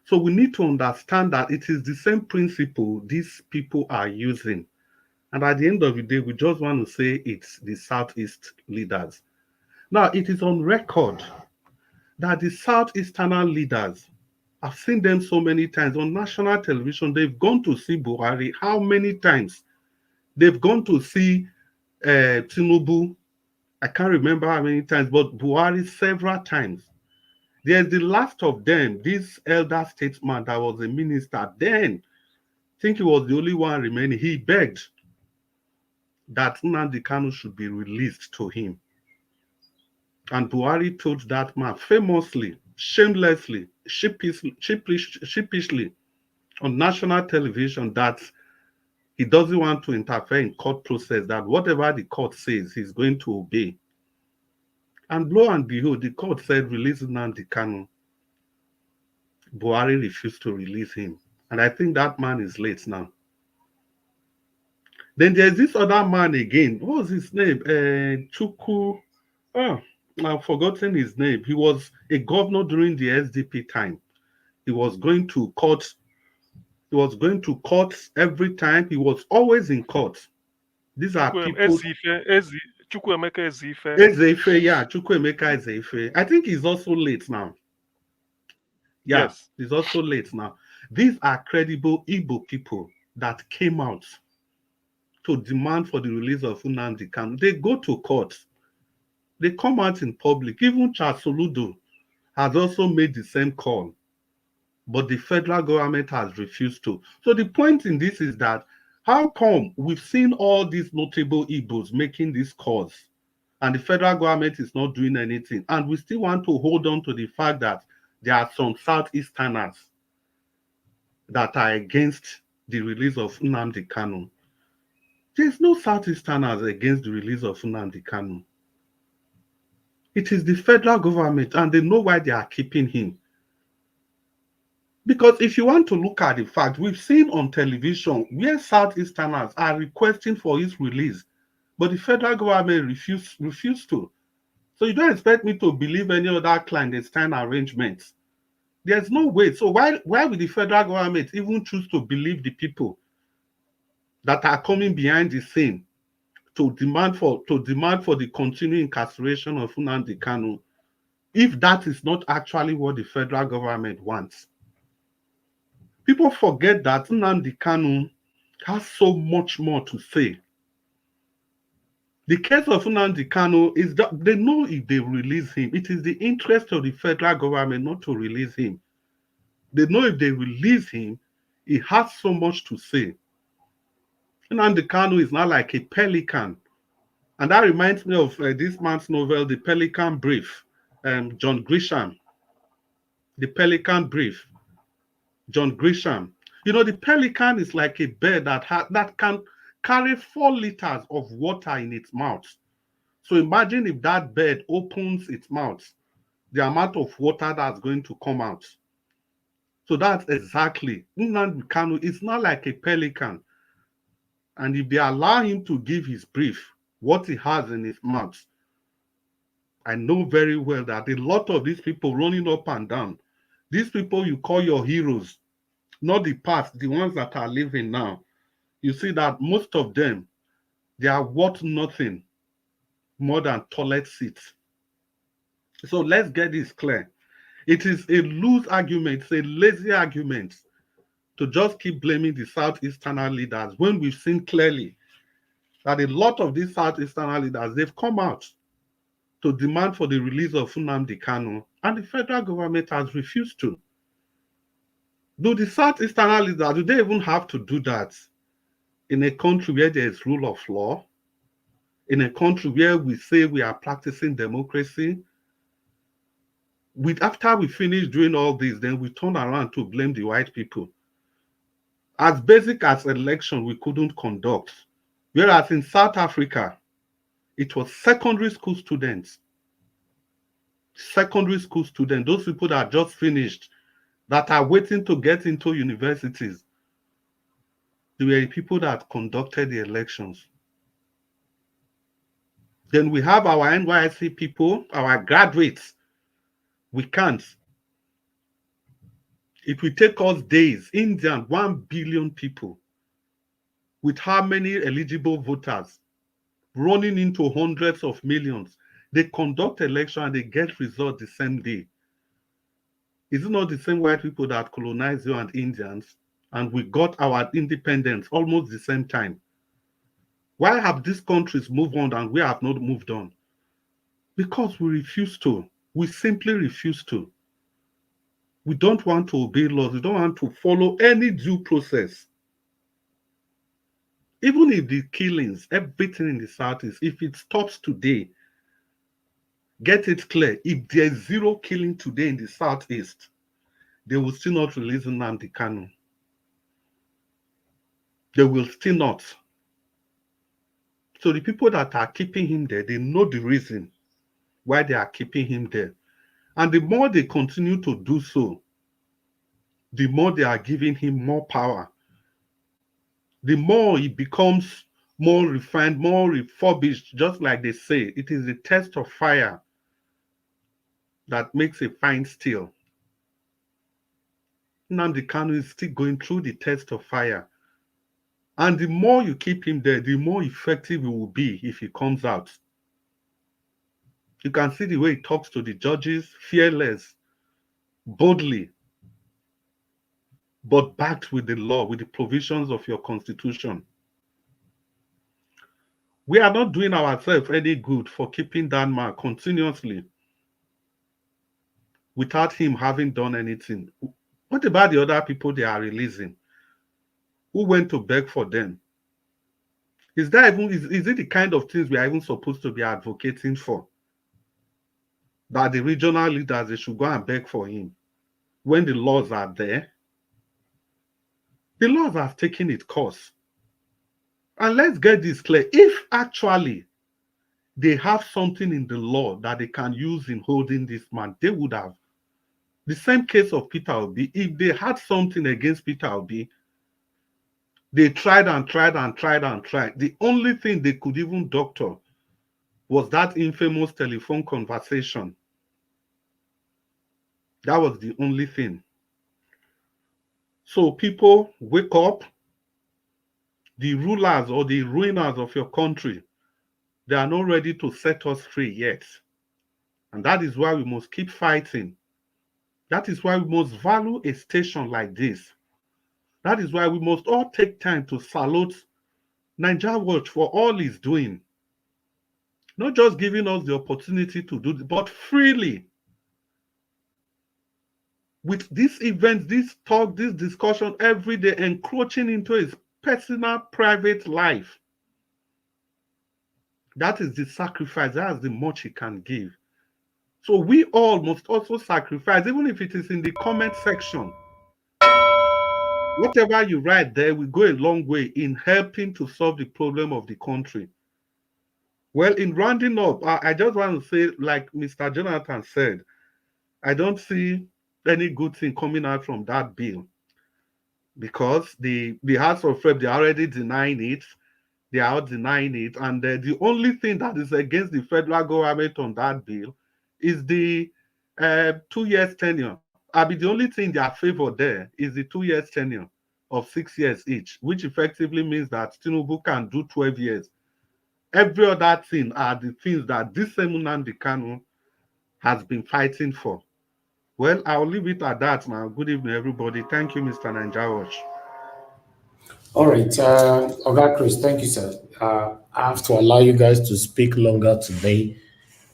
So we need to understand that it is the same principle these people are using. And at the end of the day, we just want to say it's the Southeast leaders. Now, it is on record that the Southeastern leaders, I've seen them so many times on national television. They've gone to see Buhari. How many times? They've gone to see Tinubu. I can't remember how many times, but Buhari several times. There's the last of them, this elder statesman that was a minister then. I think he was the only one remaining. He begged that Nnamdi Kanu should be released to him. And Buhari told that man famously, shamelessly, sheepishly on national television that he doesn't want to interfere in court process, that whatever the court says, he's going to obey. And lo and behold, the court said, release Nnamdi Kanu. Buhari refused to release him. And I think that man is late now. Then there's this other man again. What was his name? Chukwu. Oh, I've forgotten his name. He was a governor during the SDP time. He was going to court. He was going to court every time. He was always in court. These are people. Chukwuemeka Ezeife. Ezeife, yeah, Chukwuemeka Ezeife. I think he's also late now. Yeah, yes. He's also late now. These are credible Igbo people that came out to demand for the release of Nnamdi Kanu. They go to court. They come out in public. Even Charles Soludo has also made the same call. But the federal government has refused to. So the point in this is that how come we've seen all these notable Igbos making these calls and the federal government is not doing anything, and we still want to hold on to the fact that there are some Southeasterners that are against the release of Nnamdi Kanu? There's no Southeasterners against the release of Nnamdi Kanu. It is the federal government, and they know why they are keeping him. Because if you want to look at the fact, we've seen on television where Southeasterners are requesting for his release, but the federal government refused to. So you don't expect me to believe any other clandestine arrangements. There's no way. So why would the federal government even choose to believe the people that are coming behind the scene to demand for the continuing incarceration of Nnamdi Kanu, if that is not actually what the federal government wants? People forget that Nnamdi Kanu has so much more to say. The case of Nnamdi Kanu is that they know if they release him, it is the interest of the federal government not to release him. They know if they release him, he has so much to say. Nnamdi Kanu is not like a pelican. And that reminds me of this man's novel, The Pelican Brief, John Grisham. The Pelican Brief. John Grisham. You know, the pelican is like a bird that can carry 4 liters of water in its mouth. So imagine if that bird opens its mouth, the amount of water that's going to come out. So that's exactly, Nnamdi Kanu is not like a pelican. And if they allow him to give his brief, what he has in his mouth, I know very well that a lot of these people running up and down, these people you call your heroes, not the past, the ones that are living now, you see that most of them, they are worth nothing more than toilet seats. So let's get this clear. It is a loose argument, it's a lazy argument to just keep blaming the Southeastern leaders when we've seen clearly that a lot of these Southeastern leaders, they've come out to demand for the release of Nnamdi Kanu, and the federal government has refused to. Do the Southeastern leaders, do they even have to do that in a country where there is rule of law, in a country where we say we are practicing democracy? After we finish doing all this, then we turn around to blame the white people. As basic as election, we couldn't conduct. Whereas in South Africa, it was secondary school students, those people that just finished, that are waiting to get into universities. They were the people that conducted the elections. Then we have our NYSC people, our graduates. We can't. It will take us days. India, 1 billion people, with how many eligible voters, running into hundreds of millions. They conduct election and they get results the same day. Is it not the same white people that colonized you and Indians, and we got our independence almost the same time? Why have these countries moved on and we have not moved on? Because we refuse to. We simply refuse to. We don't want to obey laws. We don't want to follow any due process. Even if the killings, everything in the Southeast, if it stops today, get it clear, if there's zero killing today in the Southeast, they will still not release Nnamdi Kanu. They will still not. So the people that are keeping him there, they know the reason why they are keeping him there. And the more they continue to do so, the more they are giving him more power. The more he becomes more refined, more refurbished, just like they say, it is the test of fire that makes a fine steel. Nnamdi Kanu is still going through the test of fire. And the more you keep him there, the more effective he will be if he comes out. You can see the way he talks to the judges, fearless, boldly, but backed with the law, with the provisions of your constitution. We are not doing ourselves any good for keeping that man continuously without him having done anything. What about the other people they are releasing? Who went to beg for them? Is it the kind of things we are even supposed to be advocating for? That the regional leaders, they should go and beg for him when the laws are there? The laws have taken its course. And let's get this clear. If actually they have something in the law that they can use in holding this man, they would have. The same case of Peter Obi, if they had something against Peter Obi, they tried and tried and tried and tried. The only thing they could even doctor was that infamous telephone conversation. That was the only thing. So people, wake up. The rulers or the ruiners of your country, they are not ready to set us free yet. And that is why we must keep fighting. That is why we must value a station like this. That is why we must all take time to salute Nigeria Watch for all he's doing. Not just giving us the opportunity to do it, but freely. With this event, this talk, this discussion every day, encroaching into his personal, private life. That is the sacrifice. That's the much he can give. So we all must also sacrifice, even if it is in the comment section. Whatever you write there will go a long way in helping to solve the problem of the country. Well, in rounding up, I just want to say, like Mr. Jonathan said, I don't see any good thing coming out from that bill, because the House of Rep, they're already denying it. They are denying it. And the only thing that is against the federal government on that bill is the 2 years tenure. The only thing in their favor there is the 2 years tenure. of 6 years each, which effectively means that Tinubu can do 12 years. Every other thing are the things that this same Nnamdi Kanu has been fighting for. Well, I'll leave it at that now. Good evening, everybody. Thank you, Mr. Ninja Watch. All right, Oga Chris, thank you, sir. I have to allow you guys to speak longer today.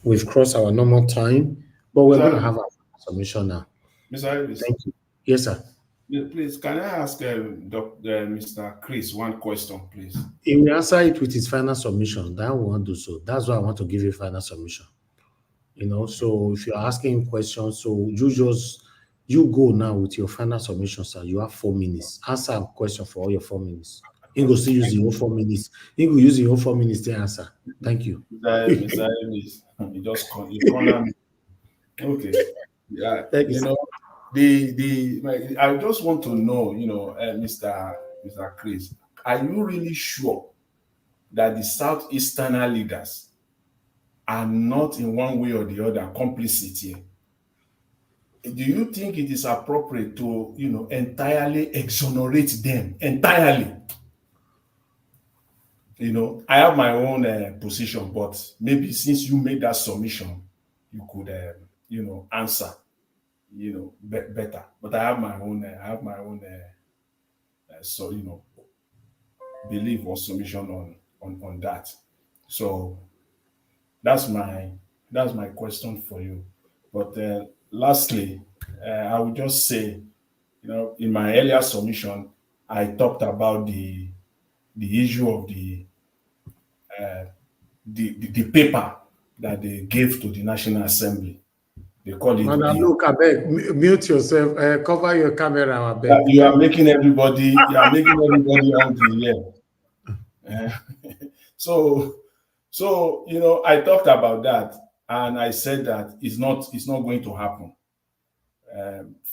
We've crossed our normal time, but we're going to have a submission now. Mr. Elvis. Thank you. Yes, sir. Please, can I ask Mr. Chris one question, please? He will answer it with his final submission. That won't do so. That's why I want to give you final submission. You know, so if you're asking questions, so you go now with your final submission, sir. You have 4 minutes. Answer a question for all your 4 minutes. You go still use your 4 minutes. You go use your 4 minutes to answer. Thank you. Mr. Elvis, you corner me. Okay. Yeah. Thank you, you know, I just want to know, Mr. Chris, are you really sure that the Southeastern leaders are not in one way or the other complicit here? Do you think it is appropriate to, entirely exonerate them entirely? I have my own position, but maybe since you made that submission, you could, answer, better. But I have my own, belief or submission on that. So that's my question for you. But lastly, I would just say, in my earlier submission, I talked about the issue of the paper that they gave to the National Assembly. They call it. Madam, look, I beg, mute yourself. Cover your camera, I beg. You are making everybody angry here. So I talked about that, and I said that it's not going to happen.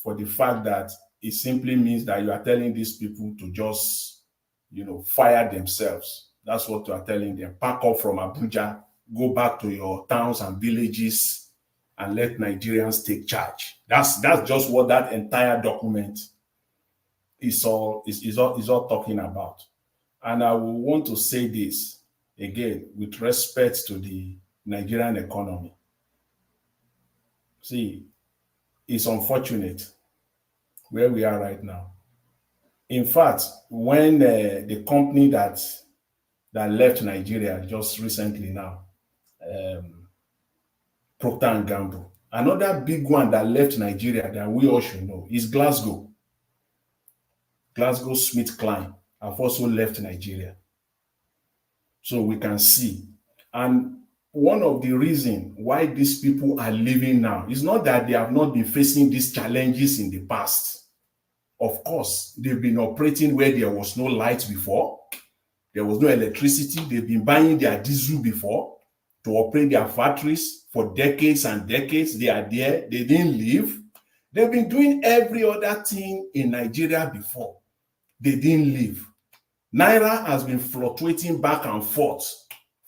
For the fact that it simply means that you are telling these people to just, fire themselves. That's what you are telling them. Pack up from Abuja, go back to your towns and villages, and let Nigerians take charge. That's just what that entire document is all talking about. And I will want to say this again with respect to the Nigerian economy. See, it's unfortunate where we are right now. In fact, when the company that left Nigeria just recently now, Procter & Gamble, another big one that left Nigeria that we all should know is Glasgow. GlaxoSmithKline have also left Nigeria. So we can see. And one of the reasons why these people are leaving now is not that they have not been facing these challenges in the past. Of course, they've been operating where there was no light before. There was no electricity. They've been buying their diesel before to operate their factories for decades and decades. They are there. They didn't leave. They've been doing every other thing in Nigeria before. They didn't leave. Naira has been fluctuating back and forth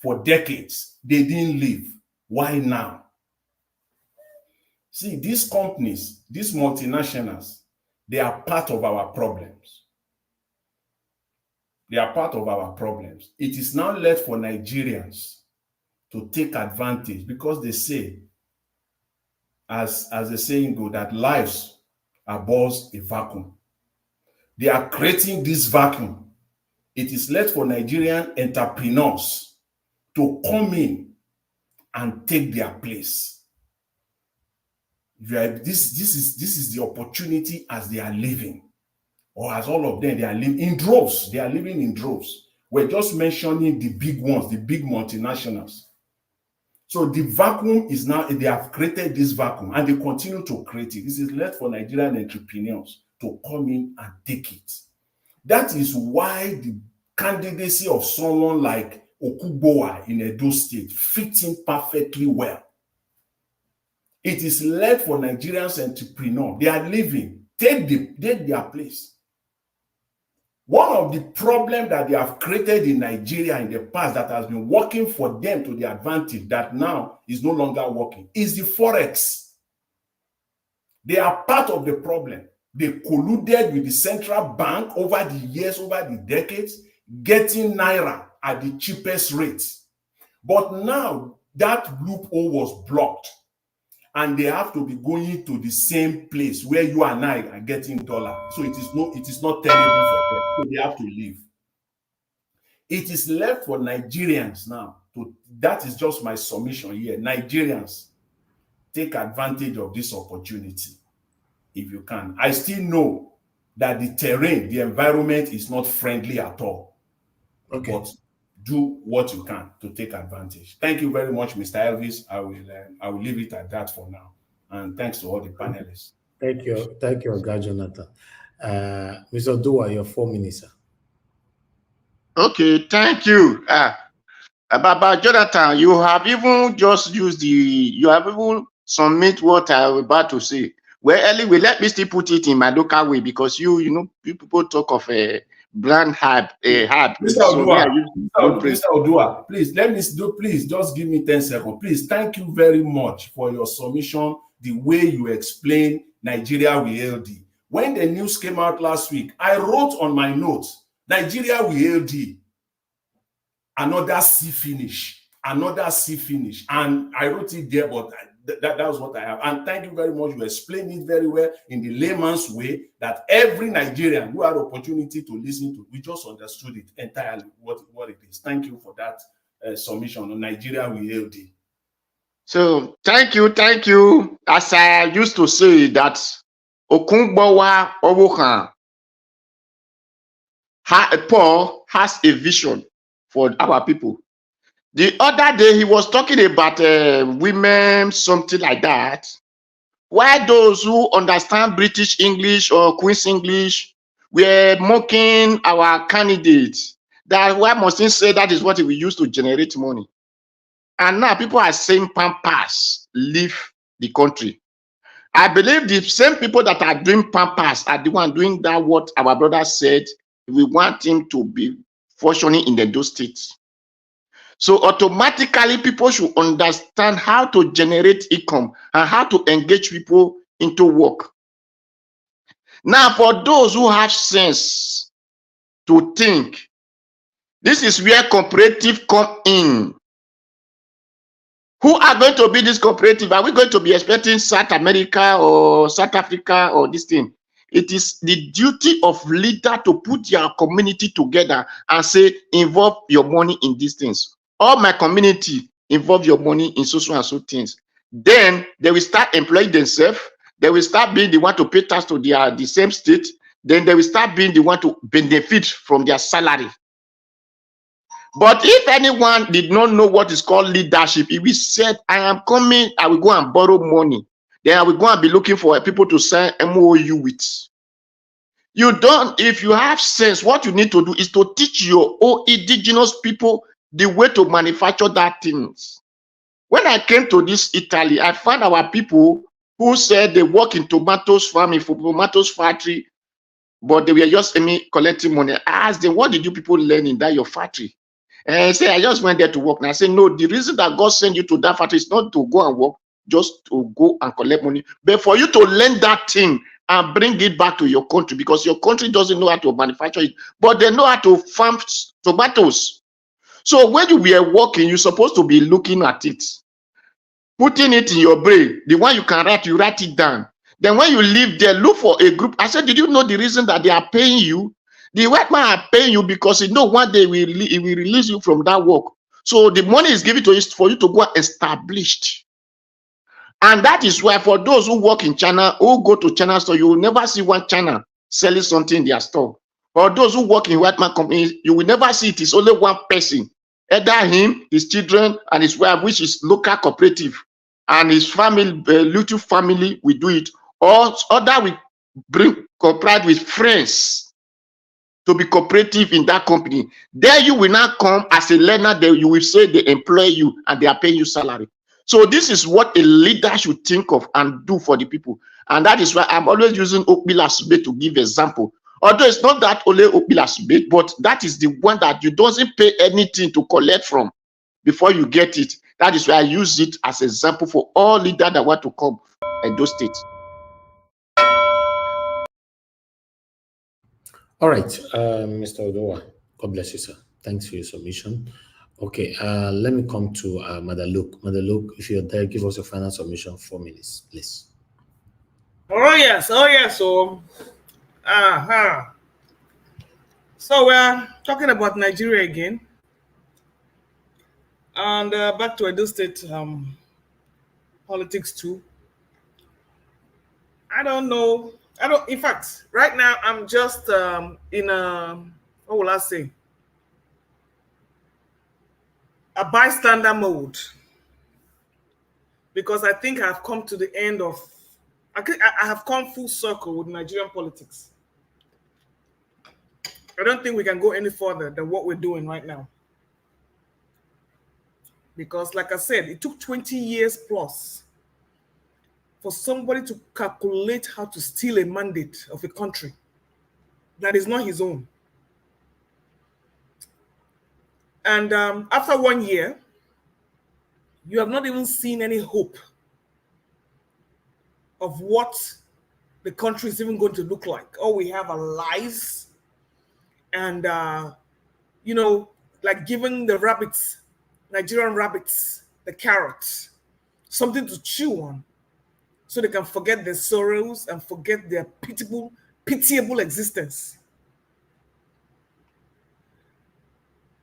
for decades. They didn't leave. Why now? See, these companies, these multinationals, they are part of our problems. They are part of our problems. It is now left for Nigerians to take advantage because they say, as the saying goes, that lives abhors a vacuum. They are creating this vacuum. It is left for Nigerian entrepreneurs to come in and take their place. This is the opportunity as they are living, or as all of them, they are living in droves. They are living in droves. We're just mentioning the big ones, the big multinationals. So the vacuum is now, they have created this vacuum and they continue to create it. This is left for Nigerian entrepreneurs to come in and take it. That is why the candidacy of someone like Okubowa in Edo State fits in perfectly well. It is left for Nigerians entrepreneurs. They are living. Take their place. One of the problems that they have created in Nigeria in the past that has been working for them to their advantage that now is no longer working is the forex. They are part of the problem. They colluded with the central bank over the years, over the decades, getting naira at the cheapest rates. But now that loophole was blocked, and they have to be going to the same place where you and I are getting dollar. So it is not terrible for them. So they have to leave. It is left for Nigerians now to, that is just my submission here. Nigerians, take advantage of this opportunity if you can. I still know that the terrain, the environment is not friendly at all. Okay. But do what you can to take advantage. Thank you very much, Mr. Elvis. I will leave it at that for now. And thanks to all the panelists. Thank you, Oga Jonathan. Mr. Dua, your 4 minutes, sir. Okay, thank you. Baba Jonathan, you have even just used you have even submit what I was about to say. Well, anyway, let me still put it in my local way, because you know, people talk of a brand hype, Mr. Odua, please please just give me 10 seconds. Please, thank you very much for your submission, the way you explain Nigeria with LD. When the news came out last week, I wrote on my notes, Nigeria with LD, another C finish, and I wrote it there, but that was what I have. And thank you very much. You explained it very well in the layman's way that every Nigerian who had opportunity to listen to, we just understood it entirely, what it is. Thank you for that submission on Nigeria with LD. So thank you. As I used to say, that Okungbowa Owokan, Paul has a vision for our people. The other day, he was talking about women, something like that. Why those who understand British English or Queen's English were mocking our candidates? That why must he say that is what we use to generate money? And now people are saying Pampas, leave the country. I believe the same people that are doing Pampas are the one doing that what our brother said. We want him to be functioning in those states. So automatically, people should understand how to generate income and how to engage people into work. Now, for those who have sense to think, this is where cooperative come in. Who are going to be this cooperative? Are we going to be expecting South America or South Africa or this thing? It is the duty of leader to put your community together and say, involve your money in these things. All my community, involve your money in so and so things. Then they will start employing themselves. They will start being the one to pay tax to the same state. Then they will start being the one to benefit from their salary. But if anyone did not know what is called leadership, if we said, I am coming, I will go and borrow money. Then I will go and be looking for people to sign MOU with. You don't, if you have sense, what you need to do is to teach your own indigenous people the way to manufacture that things. When I came to this Italy, I found our people who said they work in tomatoes farming for tomatoes factory, but they were just collecting money. I asked them, what did you people learn in that your factory? And I said, I just went there to work. And I said, no, the reason that God sent you to that factory is not to go and work, just to go and collect money, but for you to learn that thing and bring it back to your country, because your country doesn't know how to manufacture it, but they know how to farm tomatoes. So when you were working, you're supposed to be looking at it, putting it in your brain. The one you can write, you write it down. Then when you leave there, look for a group. I said, did you know the reason that they are paying you? The white man are paying you because he know one day he will release you from that work. So the money is given to you for you to go established. And that is why for those who work in China, who go to China store, you will never see one China selling something in their store. For those who work in white man companies, you will never see it. It's only one person, either him, his children, and his wife, which is local cooperative, and his family, little family, will do it. Or other will bring cooperate with friends to be cooperative in that company. There you will not come as a learner. There you will say they employ you and they are paying you salary. So this is what a leader should think of and do for the people. And that is why I'm always using Okpila Sube to give example. Although it's not that only Okpila Sube, but that is the one that you doesn't pay anything to collect from before you get it. That is why I use it as an example for all leaders that want to come in those states. All right, Mr. Odoa, God bless you, sir. Thanks for your submission. Okay, let me come to Mother Luke. Mother Luke, if you're there, give us your final submission, 4 minutes, please. Oh yes, so so we're talking about Nigeria again, and back to Edo State politics too. I don't know. I don't. In fact, right now I'm just in a, what will I say, a bystander mode, because I think I've come to the end of. I have come full circle with Nigerian politics. I don't think we can go any further than what we're doing right now. Because, like I said, it took 20 years plus for somebody to calculate how to steal a mandate of a country that is not his own. And after 1 year, you have not even seen any hope of what the country is even going to look like. All we have are lies and, like giving the rabbits, Nigerian rabbits, the carrots, something to chew on so they can forget their sorrows and forget their pitiable existence.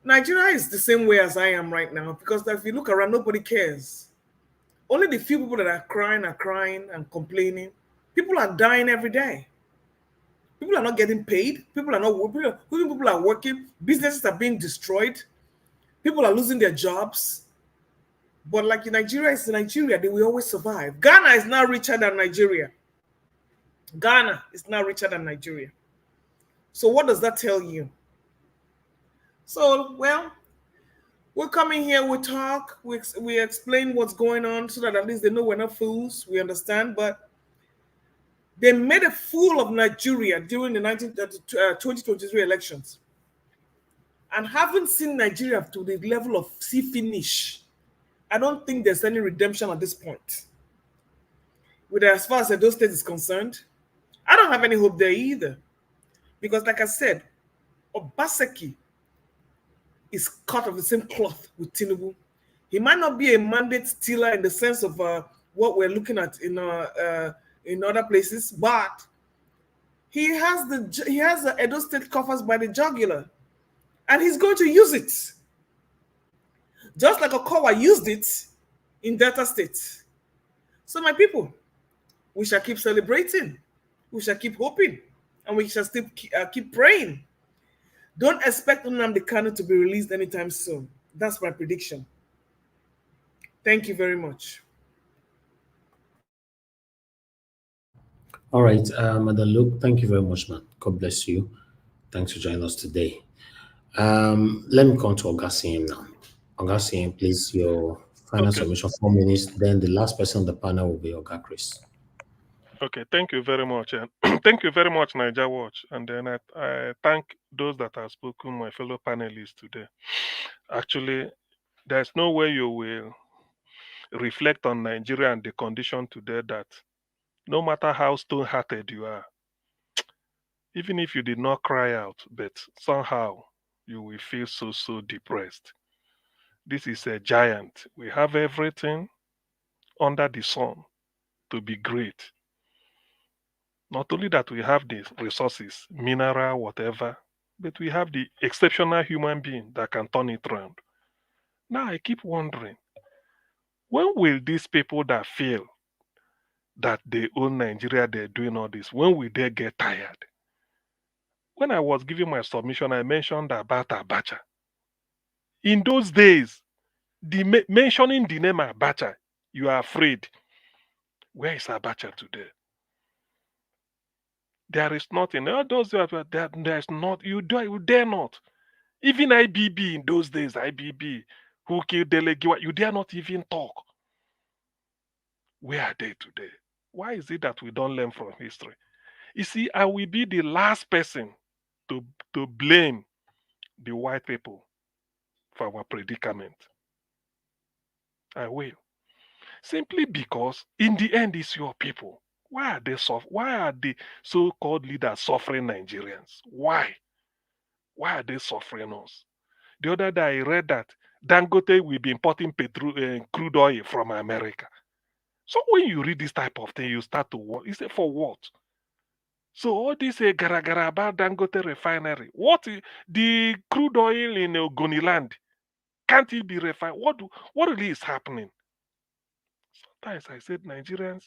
Nigeria is the same way as I am right now, because if you look around, nobody cares. Only the few people that are crying and complaining. People are dying every day. People are not getting paid. People are working. Businesses are being destroyed. People are losing their jobs. But like in Nigeria, it's in Nigeria, they will always survive. Ghana is now richer than Nigeria. Ghana is now richer than Nigeria. So what does that tell you? So, well, we're coming here, we talk, we explain what's going on so that at least they know we're not fools, we understand. But they made a fool of Nigeria during the 2023 elections. And haven't seen Nigeria to the level of see finish. I don't think there's any redemption at this point. With as far as Edo State is concerned, I don't have any hope there either. Because like I said, Obaseki is cut of the same cloth with Tinubu. He might not be a mandate stealer in the sense of what we're looking at in other places, but he has the Edo State coffers by the jugular, and he's going to use it, just like Okowa used it in Delta State. So, my people, we shall keep celebrating, we shall keep hoping, and we shall still keep praying. Don't expect Nnamdi Kanu to be released anytime soon. That's my prediction. Thank you very much. All right, Mother Luke, thank you very much, man. God bless you. Thanks for joining us today. Let me come to Ogasiem now. Ogasiem, please, your final submission, 4 minutes. Then the last person on the panel will be Oga Chris. Okay, thank you very much. And thank you very much, Niger Watch. And then I thank those that have spoken, my fellow panelists today. Actually, there's no way you will reflect on Nigeria and the condition today that no matter how stone-hearted you are, even if you did not cry out, but somehow you will feel so depressed. This is a giant. We have everything under the sun to be great. Not only that we have the resources, mineral, whatever, but we have the exceptional human being that can turn it around. Now I keep wondering, when will these people that feel that they own Nigeria, they're doing all this, when will they get tired? When I was giving my submission, I mentioned about Abacha. In those days, mentioning the name Abacha, you are afraid. Where is Abacha today? There is nothing. All those there's not. You dare not. Even IBB in those days, IBB, who killed Delegiwa, you dare not even talk. Where are they today? Why is it that we don't learn from history? You see, I will be the last person to blame the white people for our predicament. I will. Simply because in the end it's your people. Why are the so-called leaders suffering Nigerians? Why? Why are they suffering us? The other day I read that Dangote will be importing crude oil from America. So when you read this type of thing, you start to work. You say, for what? So all this gara about Dangote refinery. The crude oil in Ogoniland? Can't it be refined? What really is happening? Sometimes I said Nigerians,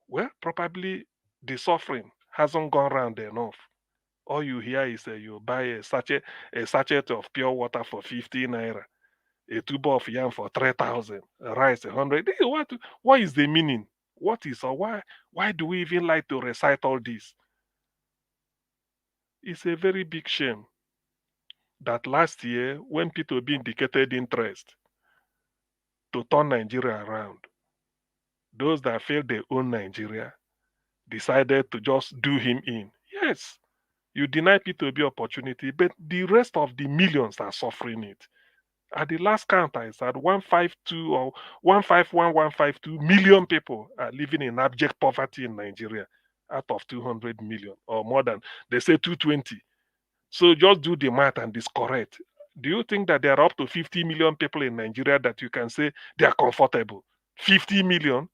well, probably the suffering hasn't gone round enough. All you hear is you buy a sachet of pure water for 50 naira, a tube of yam for 3,000, rice 100. What is the meaning? What is or why do we even like to recite all this? It's a very big shame that last year, when Peter Obi indicated interest to turn Nigeria around, those that feel they own Nigeria decided to just do him in. Yes, you deny Peter Obi opportunity, but the rest of the millions are suffering it. At the last count, I said 152 or 151, million people are living in abject poverty in Nigeria out of 200 million or more than, they say 220. So just do the math and it's correct. Do you think that there are up to 50 million people in Nigeria that you can say they are comfortable? 50 million?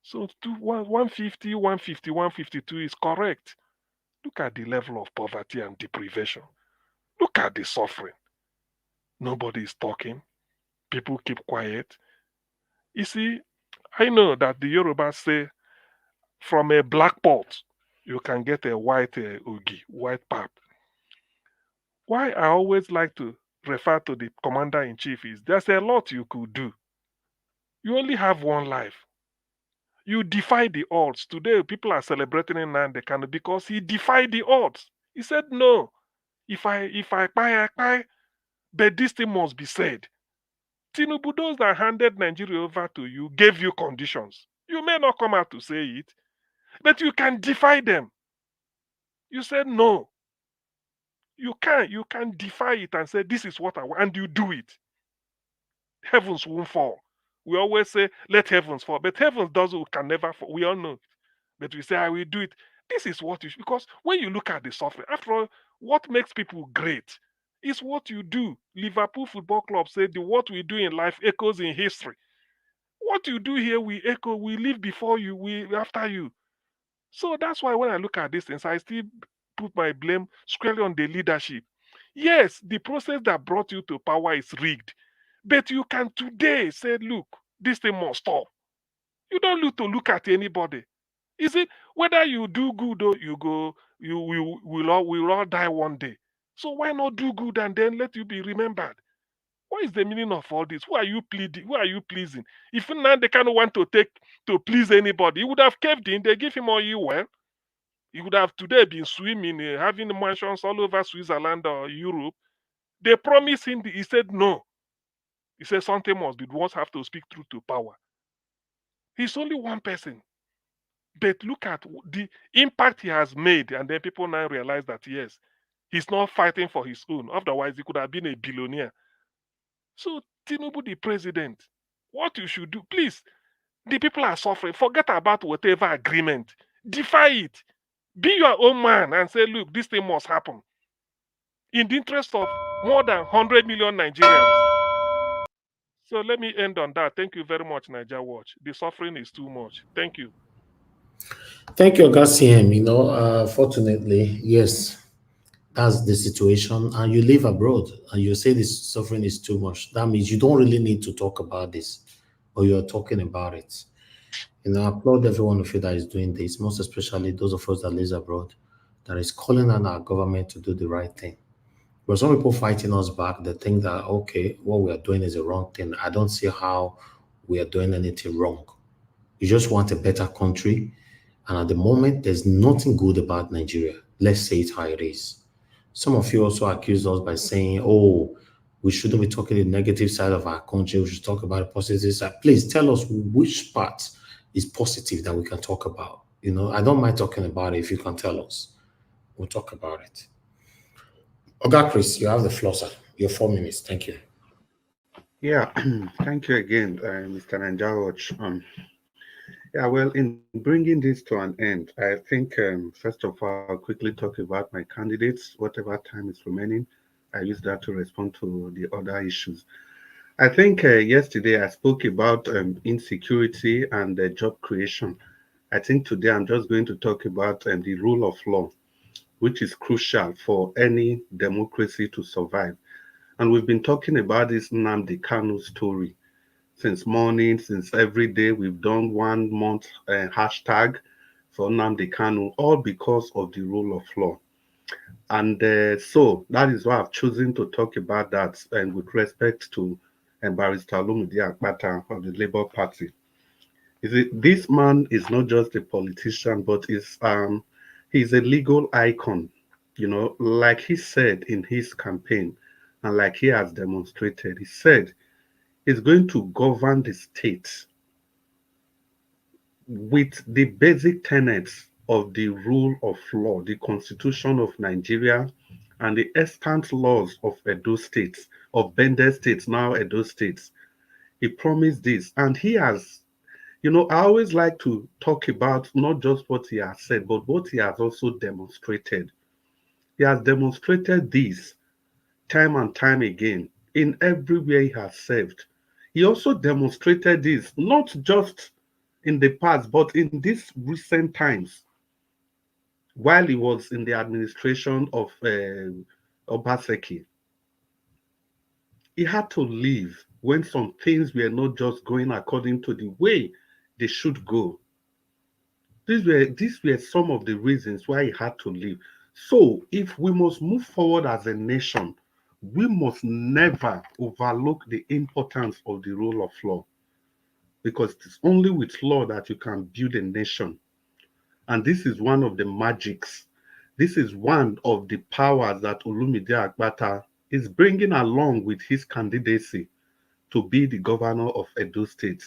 So 150, 150, 152 is correct. Look at the level of poverty and deprivation. Look at the suffering. Nobody is talking. People keep quiet. You see, I know that the Yorubas say from a black pot, you can get a white ugi, white pap. Why I always like to refer to the commander-in-chief is there's a lot you could do. You only have one life. You defy the odds. Today, people are celebrating Nnamdi Kanu because he defied the odds. He said, no, if I buy, but this thing must be said. Tinubu, those that handed Nigeria over to you, gave you conditions. You may not come out to say it, but you can defy them. You said no. You can defy it and say, this is what I want, and you do it. Heavens won't fall. We always say, let heavens fall, but heavens can never fall. We all know it. But we say, I will do it. This is what you should, because when you look at the suffering, after all, what makes people great is what you do. Liverpool Football Club said, what we do in life echoes in history. What you do here, we echo, we live before you, we after you. So that's why when I look at these things, I still put my blame squarely on the leadership. Yes, the process that brought you to power is rigged. But you can today say, look, this thing must stop. You don't look to look at anybody. Is it whether you do good or we'll all die one day. So why not do good and then let you be remembered? What is the meaning of all this? Who are you pleading? Who are you pleasing? If Nnamdi Kanu want to please anybody, he would have caved in. They give him all you well. He would have today been swimming, having mansions all over Switzerland or Europe. They promised him. He said no. He said something must be. We must have to speak truth to power. He's only one person. But look at the impact he has made. And then people now realize that, yes, he's not fighting for his own. Otherwise, he could have been a billionaire. So, Tinubu, the president, what you should do, please, the people are suffering. Forget about whatever agreement. Defy it. Be your own man and say, look, this thing must happen. In the interest of more than 100 million Nigerians. So let me end on that. Thank you very much, Niger Watch. The suffering is too much. Thank you. Thank you, Augustine. Fortunately, yes, that's the situation. And you live abroad and you say this suffering is too much. That means you don't really need to talk about this, or you're talking about it. I applaud every one of you that is doing this, most especially those of us that live abroad, that is calling on our government to do the right thing. But some people fighting us back, they think that, okay, what we are doing is the wrong thing. I don't see how we are doing anything wrong. You just want a better country. And at the moment, there's nothing good about Nigeria. Let's say it how it is. Some of you also accuse us by saying, oh, we shouldn't be talking the negative side of our country. We should talk about the positive side. Please tell us which part is positive that we can talk about. I don't mind talking about it if you can tell us. We'll talk about it. Oga Chris, you have the floor, sir. Your 4 minutes. Thank you. Yeah, thank you again, Mr. Nanjawach. Yeah, well, in bringing this to an end, I think, first of all, I'll quickly talk about my candidates. Whatever time is remaining, I use that to respond to the other issues. I think yesterday I spoke about insecurity and job creation. I think today I'm just going to talk about the rule of law, which is crucial for any democracy to survive. And we've been talking about this Nnamdi Kanu story since morning, since every day. We've done 1 month hashtag for Nnamdi Kanu, all because of the rule of law. And so that is why I've chosen to talk about that, and with respect to Barrister Olumide Akpata of the Labour Party. This man is not just a politician, but he's a legal icon. Like he said in his campaign, and like he has demonstrated, he said he's going to govern the state with the basic tenets of the rule of law, the Constitution of Nigeria, and the extant laws of Edo States, of Bende States, now Edo States. He promised this, and he has, I always like to talk about not just what he has said, but what he has also demonstrated. He has demonstrated this time and time again in everywhere he has served. He also demonstrated this not just in the past, but in these recent times while he was in the administration of Obaseki. He had to leave when some things were not just going according to the way they should go. These were some of the reasons why he had to leave. So if we must move forward as a nation, we must never overlook the importance of the rule of law, because it's only with law that you can build a nation. And this is one of the magics. This is one of the powers that Olumide Akpata is bringing along with his candidacy to be the governor of Edo State.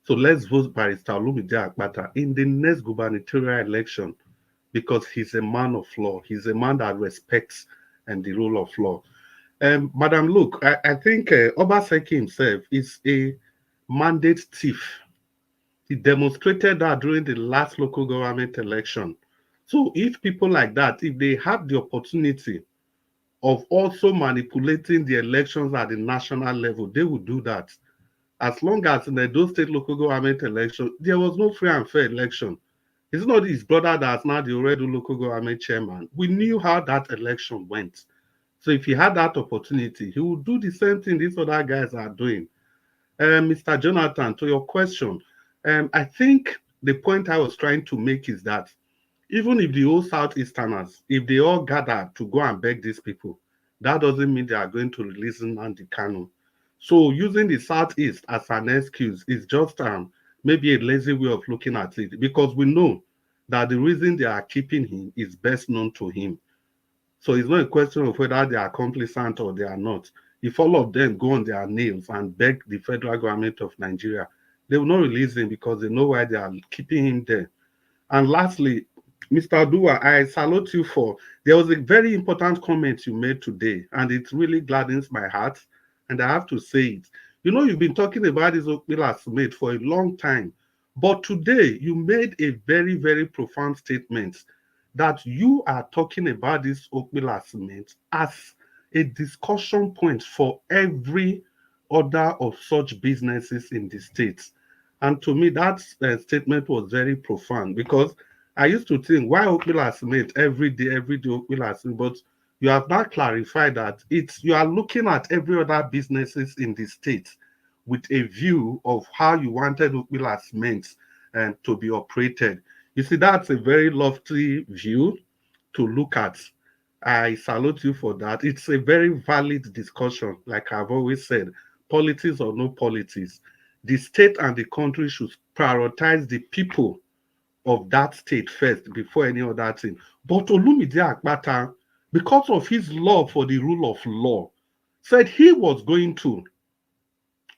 So let's vote Barrister Olumide Akpata in the next gubernatorial election, because he's a man of law. He's a man that respects the rule of law. Madam, look, I think Obaseki himself is a mandate thief. He demonstrated that during the last local government election. So if people like that, if they have the opportunity of also manipulating the elections at the national level, they would do that. As long as in the Edo State local government election, there was no free and fair election. It's not his brother that's now the Oredo local government chairman. We knew how that election went. So if he had that opportunity, he would do the same thing these other guys are doing. Mr. Jonathan, to your question, I think the point I was trying to make is that even if the old Southeasterners, if they all gather to go and beg these people, that doesn't mean they are going to release Nnamdi Kanu. So using the Southeast as an excuse is just maybe a lazy way of looking at it, because we know that the reason they are keeping him is best known to him. So it's not a question of whether they are complacent or they are not. If all of them go on their nails and beg the federal government of Nigeria, they will not release him because they know why they are keeping him there. And lastly, Mr. Adua, I salute you for, there was a very important comment you made today, and it really gladdens my heart, and I have to say it. You've been talking about this Okpila Smith for a long time, but today you made a very, very profound statement that you are talking about this Okpila Smith as a discussion point for every other of such businesses in the States. And to me, that statement was very profound, because I used to think, why Okpila Smith every day Okpila Smith? But you have now clarified that you are looking at every other businesses in the state with a view of how you wanted Okpila Smith to be operated. You see, that's a very lofty view to look at. I salute you for that. It's a very valid discussion, like I've always said, politics or no politics. The state and the country should prioritize the people of that state first before any other thing. But Olumide Akpata, because of his love for the rule of law, said he was going to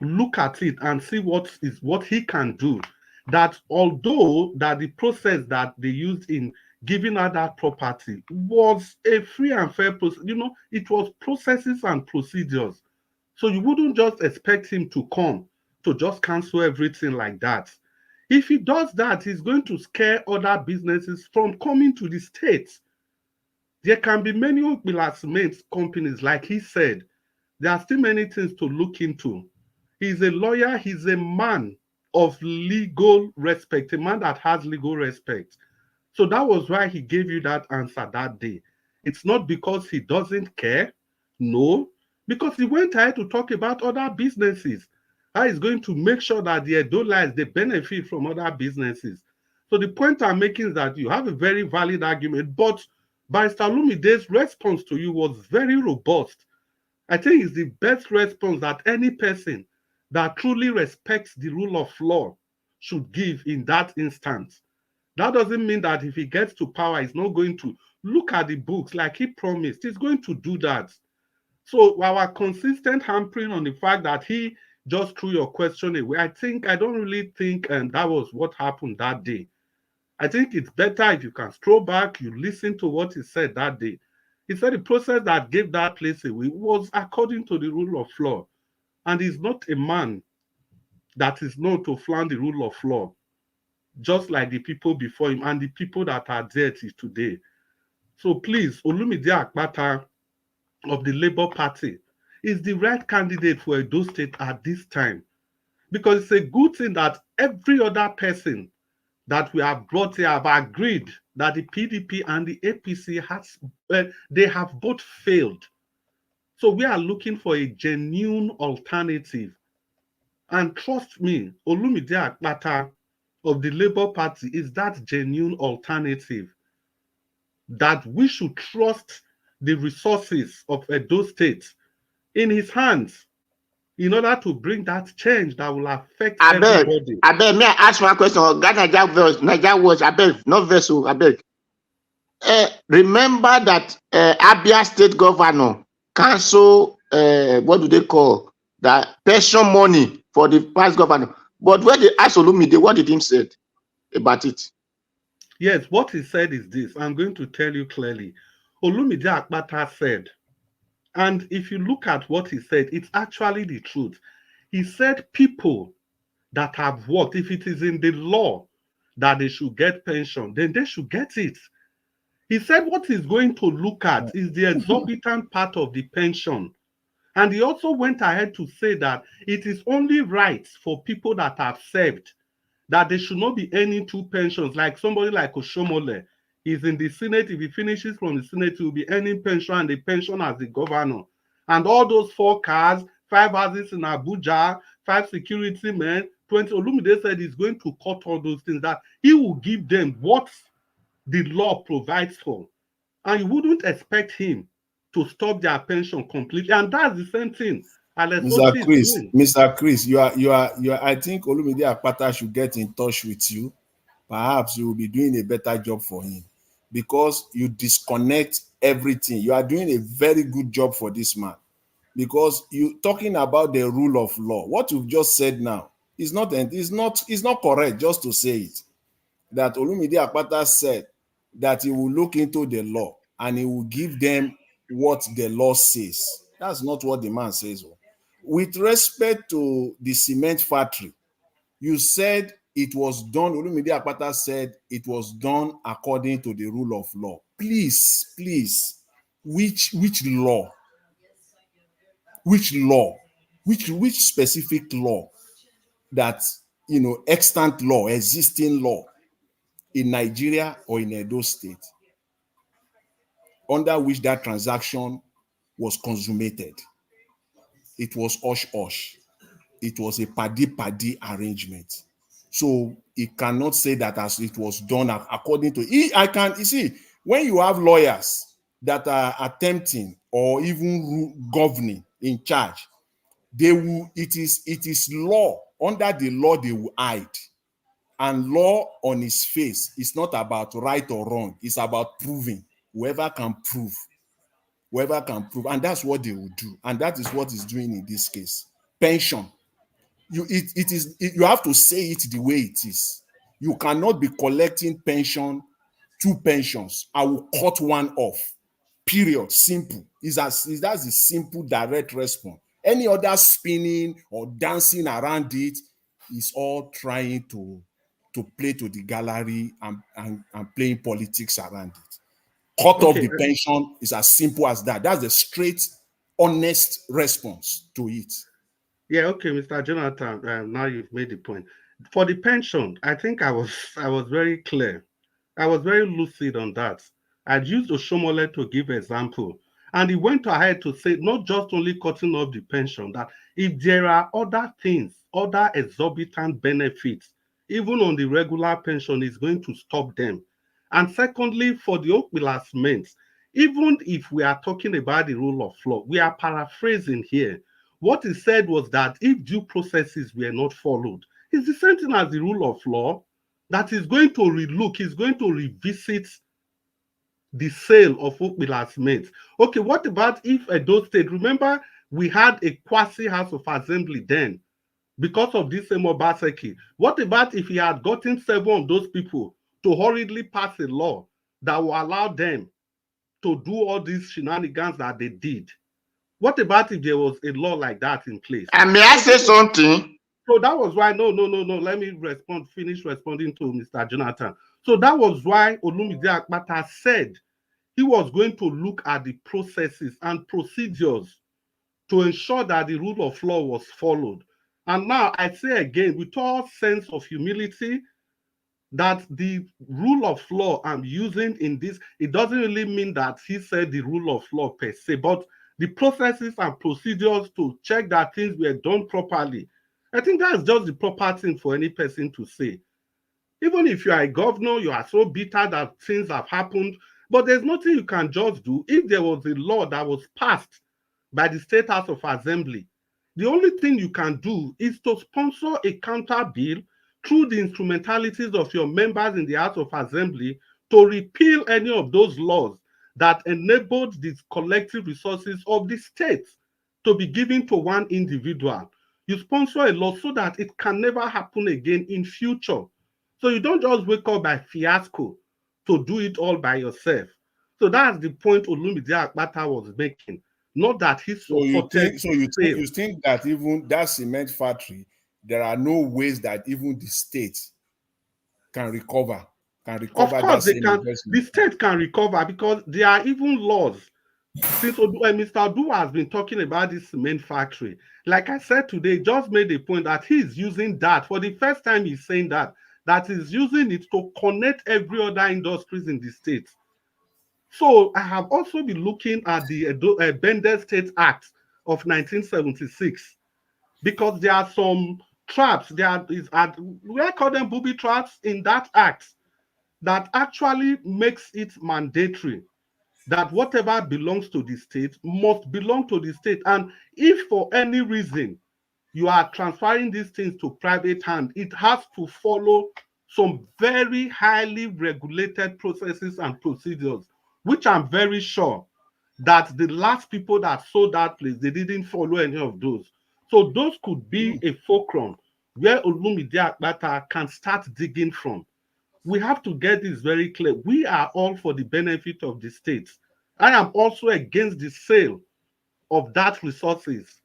look at it and see what he can do. That although that the process that they used in giving her that property was a free and fair process, it was processes and procedures. So you wouldn't just expect him to come to just cancel everything like that. If he does that, he's going to scare other businesses from coming to the state. There can be many Opilasmate companies, like he said. There are still many things to look into. He's a lawyer. He's a man of legal respect, a man that has legal respect. So that was why he gave you that answer that day. It's not because he doesn't care. No, because he went ahead to talk about other businesses. How he's going to make sure that the Edo lives, they benefit from other businesses. So the point I'm making is that you have a very valid argument, but Barrister Olumide's response to you was very robust. I think it's the best response that any person that truly respects the rule of law should give in that instance. That doesn't mean that if he gets to power, he's not going to look at the books like he promised. He's going to do that. So our consistent hampering on the fact that he just threw your question away, I don't really think that was what happened that day. I think it's better if you can stroll back, you listen to what he said that day. He said the process that gave that place away was according to the rule of law. And he's not a man that is known to flout the rule of law, just like the people before him and the people that are there today. So please, Olumide Akpata of the Labour Party is the right candidate for Edo State at this time. Because it's a good thing that every other person that we have brought here have agreed that the PDP and the APC they have both failed. So we are looking for a genuine alternative. And trust me, Olumide Akpata of the Labour Party is that genuine alternative, that we should trust the resources of Edo State in his hands in order to bring that change that will affect everybody. I beg, may I ask one question? Niger was, I beg, not vessel, I beg. Remember that Abia State Governor cancel, what do they call, that pension money for the past governor. But when they asked Olumide, what did he say about it? Yes, what he said is this. I'm going to tell you clearly. Olumide Akpata said, and if you look at what he said, it's actually the truth. He said people that have worked, if it is in the law that they should get pension, then they should get it. He said what he's going to look at is the exorbitant part of the pension. And he also went ahead to say that it is only right for people that have served, that they should not be earning two pensions, like somebody like Oshomole. He's in the Senate. If he finishes from the Senate, he will be earning pension and the pension as the governor. And all those 4 cars, 5 houses in Abuja, 5 security men, 20. Olumide said he's going to cut all those things, that he will give them what the law provides for. And you wouldn't expect him to stop their pension completely. And that's the same thing. Mr. Chris, you are. I think Olumide Akpata should get in touch with you. Perhaps you will be doing a better job for him, because you disconnect everything. You are doing a very good job for this man, because you talking about the rule of law. What you've just said now is not correct. Just to say it, that Olumide Akpata said that he will look into the law and he will give them what the law says. That's not what the man says. With respect to the cement factory, you said it was done, Olumide Akpata said it was done according to the rule of law. Please, which law? Which law? Which specific law? That, extant law, existing law in Nigeria or in Edo State, under which that transaction was consummated. It was hush-hush. It was a paddy arrangement. So it cannot say that as it was done according to it. You see, when you have lawyers that are attempting or even governing in charge, it is law. Under the law, they will hide. And law on its face is not about right or wrong. It's about proving. Whoever can prove. And that's what they will do. And that is what is doing in this case. Pension. You have to say it the way it is. You cannot be collecting pension, 2 pensions. I will cut one off. Period. Simple. That's the simple, direct response. Any other spinning or dancing around it is all trying to to play to the gallery and playing politics around it. Cut off the pension is as simple as that. That's the straight, honest response to it. Yeah, okay, Mr. Jonathan, now you've made the point. For the pension, I think I was very clear. I was very lucid on that. I'd used Oshomole to give example. And he went ahead to say not just only cutting off the pension, that if there are other things, other exorbitant benefits, even on the regular pension, is going to stop them. And secondly, for the Okpilas mates, even if we are talking about the rule of law, we are paraphrasing here. What he said was that if due processes were not followed, it's the same thing as the rule of law, that is going to relook, he's going to revisit the sale of Okpilas mates. Okay, what about if Edo State, remember we had a quasi House of Assembly then because of this same Obaseki. What about if he had gotten 7 of those people to hurriedly pass a law that will allow them to do all these shenanigans that they did? What about if there was a law like that in place? And may I say something? So that was why, no. Let me finish responding to Mr. Jonathan. So that was why Olumide Akpata said he was going to look at the processes and procedures to ensure that the rule of law was followed. And now I say again, with all sense of humility, that the rule of law I'm using in this, it doesn't really mean that he said the rule of law per se, but the processes and procedures to check that things were done properly. I think that's just the proper thing for any person to say. Even if you are a governor, you are so bitter that things have happened, but there's nothing you can just do. If there was a law that was passed by the State House of Assembly, the only thing you can do is to sponsor a counter bill through the instrumentalities of your members in the House of Assembly to repeal any of those laws that enabled the collective resources of the state to be given to one individual. You sponsor a law so that it can never happen again in future. So you don't just wake up by fiasco to do it all by yourself. So that's the point Olumide Akpata was making. Not that he supported. You think that even that cement factory, there are no ways that even the state can recover. Of course, the state can recover because there are even laws. Since Mr. Odu has been talking about this cement factory, like I said today, just made a point that he's using that for the first time. He's saying that he's using it to connect every other industries in the state. So I have also been looking at the Bendel State Act of 1976 because there are some traps. We call them booby traps in that act that actually makes it mandatory that whatever belongs to the state must belong to the state. And if for any reason you are transferring these things to private hand, it has to follow some very highly regulated processes and procedures, which I'm very sure that the last people that sold that place, they didn't follow any of those. So those could be a fulcrum where Olumide Akpata can start digging from. We have to get this very clear. We are all for the benefit of the states. I am also against the sale of that resources.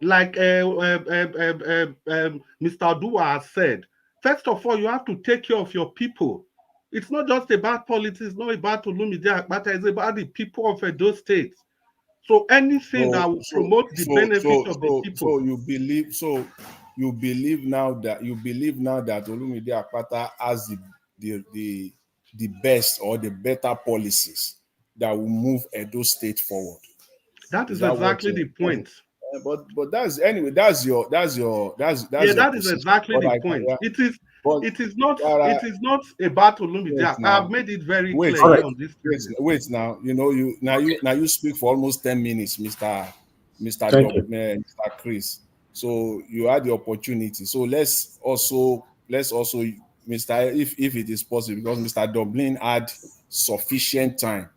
Like Mr. Dua has said, first of all, you have to take care of your people. It's not just about politics, it's not about Olumide Akpata, it's about the people of Edo State. So anything that will promote the benefit of the people. You believe now that Olumide Akpata has the best or the better policies that will move Edo State forward. That is exactly the point. But that's anyway. That's your that is exactly the point. It is not about Olumide. I have made it very clear on this. Wait now. You speak for almost 10 minutes, Mr. Chris. So you had the opportunity. So let's also Mr. If it is possible, because Mr. Dublin had sufficient time.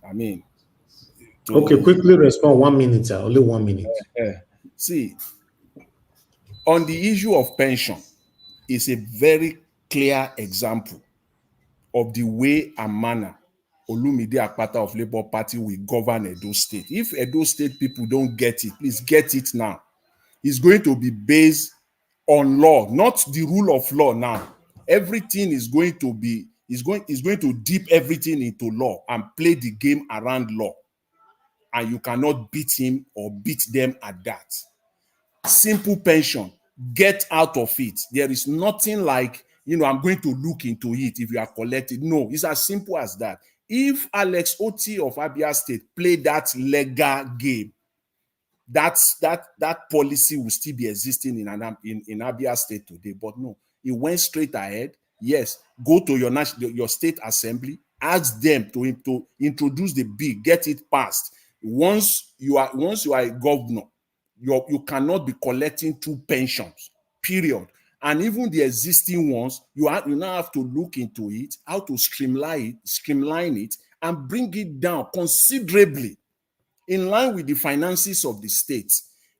I mean, okay, quickly respond. 1 minute, sir. Only 1 minute. See, on the issue of pension, is a very clear example of the way and manner Olumide Akpata of Labour Party will govern Edo State. If Edo State people don't get it, please get it now. It's going to be based on law, not the rule of law now. everything is going to dip everything into law and play the game around law. And you cannot beat him or beat them at that. Simple pension, get out of it. There is nothing like, I'm going to look into it if you are collected. No, it's as simple as that. If Alex Oti of Abia State played that legal game, that policy will still be existing in Abia State today. But no, it went straight ahead. Yes, go to your state assembly, ask them to introduce the bill, get it passed. Once you are a governor, you cannot be collecting 2 pensions, period. And even the existing ones, you now have to look into it, how to streamline it, and bring it down considerably in line with the finances of the state.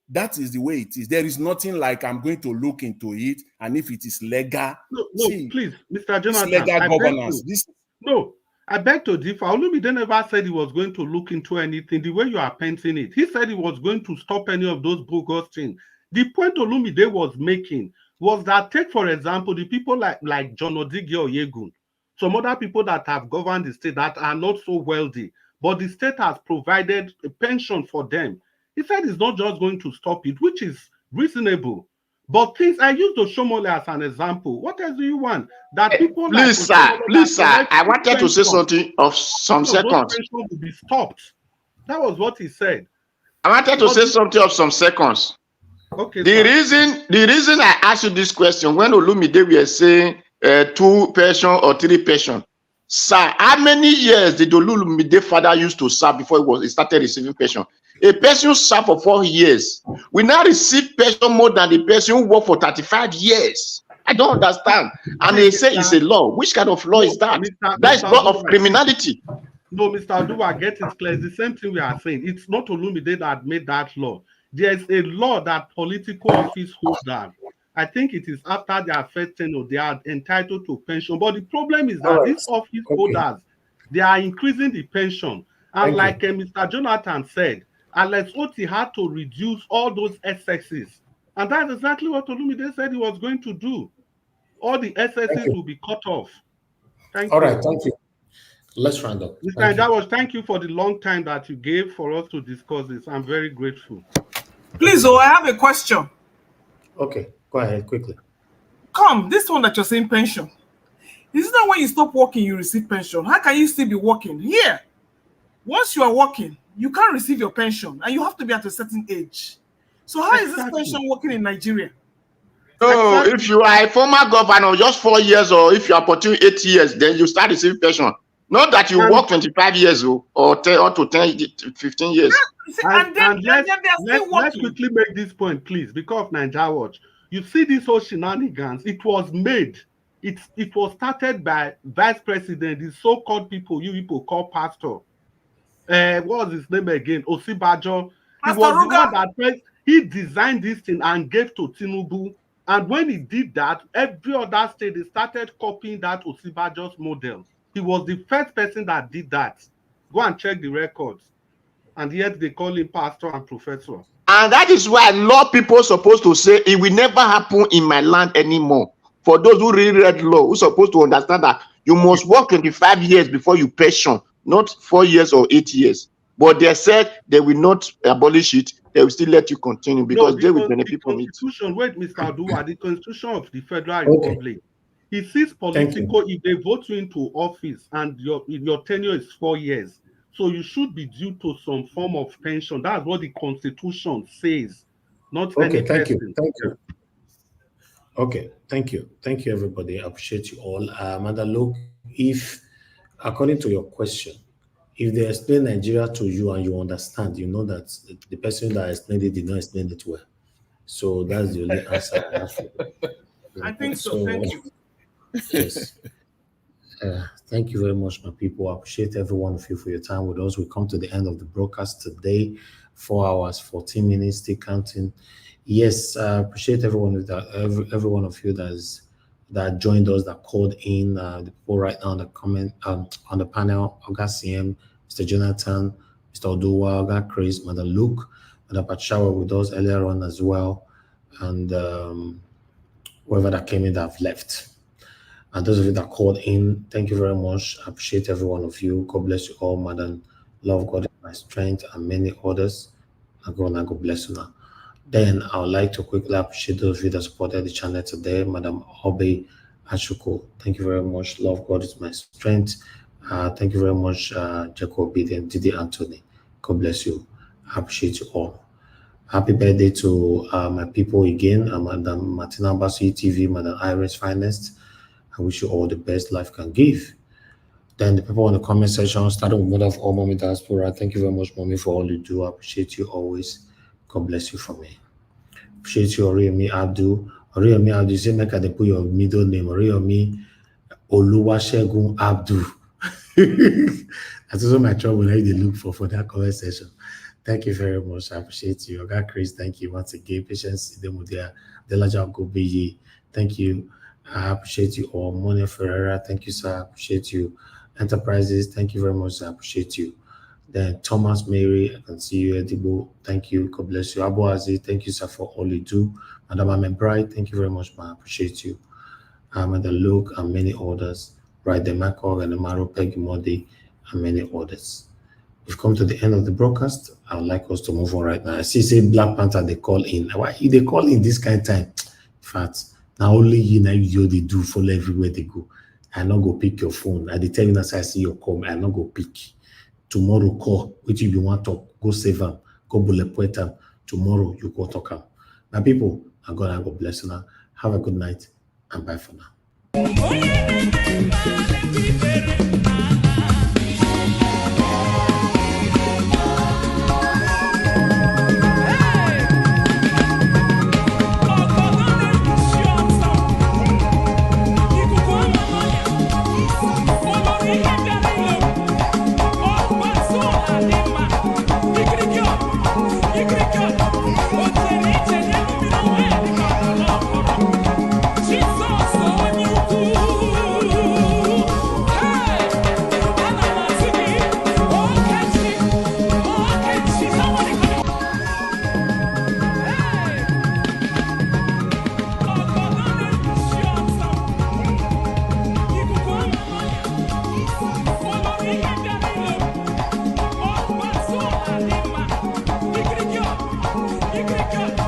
That is the way it is. There is nothing like I'm going to look into it, and if it is legal. No, please, Mr. Jonathan. Legal governance. I beg to differ. Olumide never said he was going to look into anything the way you are painting it. He said he was going to stop any of those bogus things. The point Olumide was making was that, take for example, the people like John Odige Oyegun, some other people that have governed the state that are not so wealthy, but the state has provided a pension for them. He said he's not just going to stop it, which is reasonable. But things, I use the Shomole as an example. What else do you want? That people please, sir, I wanted to say something of some seconds. Pension will be stopped. That was what he said. I wanted to say something of some seconds. Okay. The reason I asked you this question, when Olumide were saying 2 pension or 3 pension, sir, how many years did Olumide father used to serve before he started receiving pension? A person served for 4 years. We now receive pension more than the person who worked for 35 years. I don't understand. And they say it's a law. Which kind of law is that? That is law of criminality. No, Mr. Aduwa, get it clear. It's the same thing we are saying. It's not Olumide that made that law. There is a law that political office holders, I think it is after their first tenure, they are entitled to pension. But the problem is that these office holders, they are increasing the pension. And like Mr. Jonathan said, Alex Oti had to reduce all those excesses. And that's exactly what Olumide said he was going to do. All the excesses will be cut off. Thank you. All right, thank you. Let's round up. Mr. Ndawosh, thank you for the long time that you gave for us to discuss this. I'm very grateful. Please, I have a question. Okay, go ahead quickly. Come, this one that you're saying pension. Is it that when you stop working, you receive pension? How can you still be working? Here, once you are working, you can't receive your pension and you have to be at a certain age. So how is this pension working in Nigeria? So if you are a former governor, just 4 years, or if you are pursuing 8 years, then you start receiving pension. Not that you work 25 years or 10 to 10, 15 years. Let's quickly make this point, please, because of Nigeria Watch. You see this whole shenanigans, it was made. It was started by Vice President, the so-called people, you people call pastor. What was his name again? Osibajo. He was the one that he designed this thing and gave to Tinubu. And when he did that, every other state, they started copying that Osibajo's model. He was the first person that did that. Go and check the records. And yet they call him pastor and professor. And that is why law people are supposed to say it will never happen in my land anymore. For those who really read law, who are supposed to understand that you must work 25 years before you pension, not 4 years or 8 years. But they said they will not abolish it. They will still let you continue because they will benefit from it. Wait, Mr. Adua, the Constitution of the Federal Republic, it says political, if they vote you into office and your tenure is 4 years, so you should be due to some form of pension. That's what the Constitution says. Not any thank you. person. Thank you. Okay, thank you. Thank you, everybody. I appreciate you all. Amanda, look, if, according to your question, if they explain Nigeria to you and you understand, you know that the person that explained it did not explain it well. So that's the only answer I have for you. I think so. Thank you. Yes. Thank you very much, my people. I appreciate every one of you for your time with us. We come to the end of the broadcast today. 4 hours, 14 minutes, still counting. Yes, I appreciate every one of you that joined us, that called in. The people right now on the comment on the panel: Oga CM, Mr. Jonathan, Mr. Oduwa, Oga Chris, Madam Luke, Madam Pachawa with us earlier on as well, and whoever that came in that have left. And those of you that called in, thank you very much. I appreciate every one of you. God bless you all, Madam Love God is my strength, and many others. And God bless you now. Then I would like to quickly appreciate those of you that supported the channel today. Madam Obe Ashuko, thank you very much. Love God is my strength. Thank you very much, Jacob Obedient, Didi Anthony. God bless you. I appreciate you all. Happy birthday to my people again, Madam Martina Basu TV, Madam Iris Finest. I wish you all the best life can give. Then the people in the comment section, starting with Mother of all Mommy Diaspora. Thank you very much, Mommy, for all you do. I appreciate you always. God bless you for me. Appreciate you, Oriomi Abdul. Oriomi Abdul, you say make I put your middle name, Oriomi Oluwasegun Abdul. That's also my trouble. Now they look for that comment section. Thank you very much. I appreciate you. God Chris, thank you once again. Patience, Delaja Gobeyi. Thank you. I appreciate you all. Monia Ferreira, thank you, sir. I appreciate you. Enterprises, thank you very much. I appreciate you. Then Thomas Mary, I can see you. Edibo, thank you. God bless you. Abu Aziz, thank you, sir, for all you do. Madam Amembright, thank you very much, man. I appreciate you. Madam Luke and many others. Right, the Macor and the Maro Peggy Modi and many others. We've come to the end of the broadcast. I would like us to move on right now. I see, say Black Panther, they call in. Why they call in this kind of time? In fact, now only you now they do follow everywhere they go. I not go pick your phone. I tell you as I see your call, I not go pick. Tomorrow call, which if you want to go save them, go bullet point them. Tomorrow you go talk them. My people, I'm gonna go bless you now. Have a good night and bye for now. Go!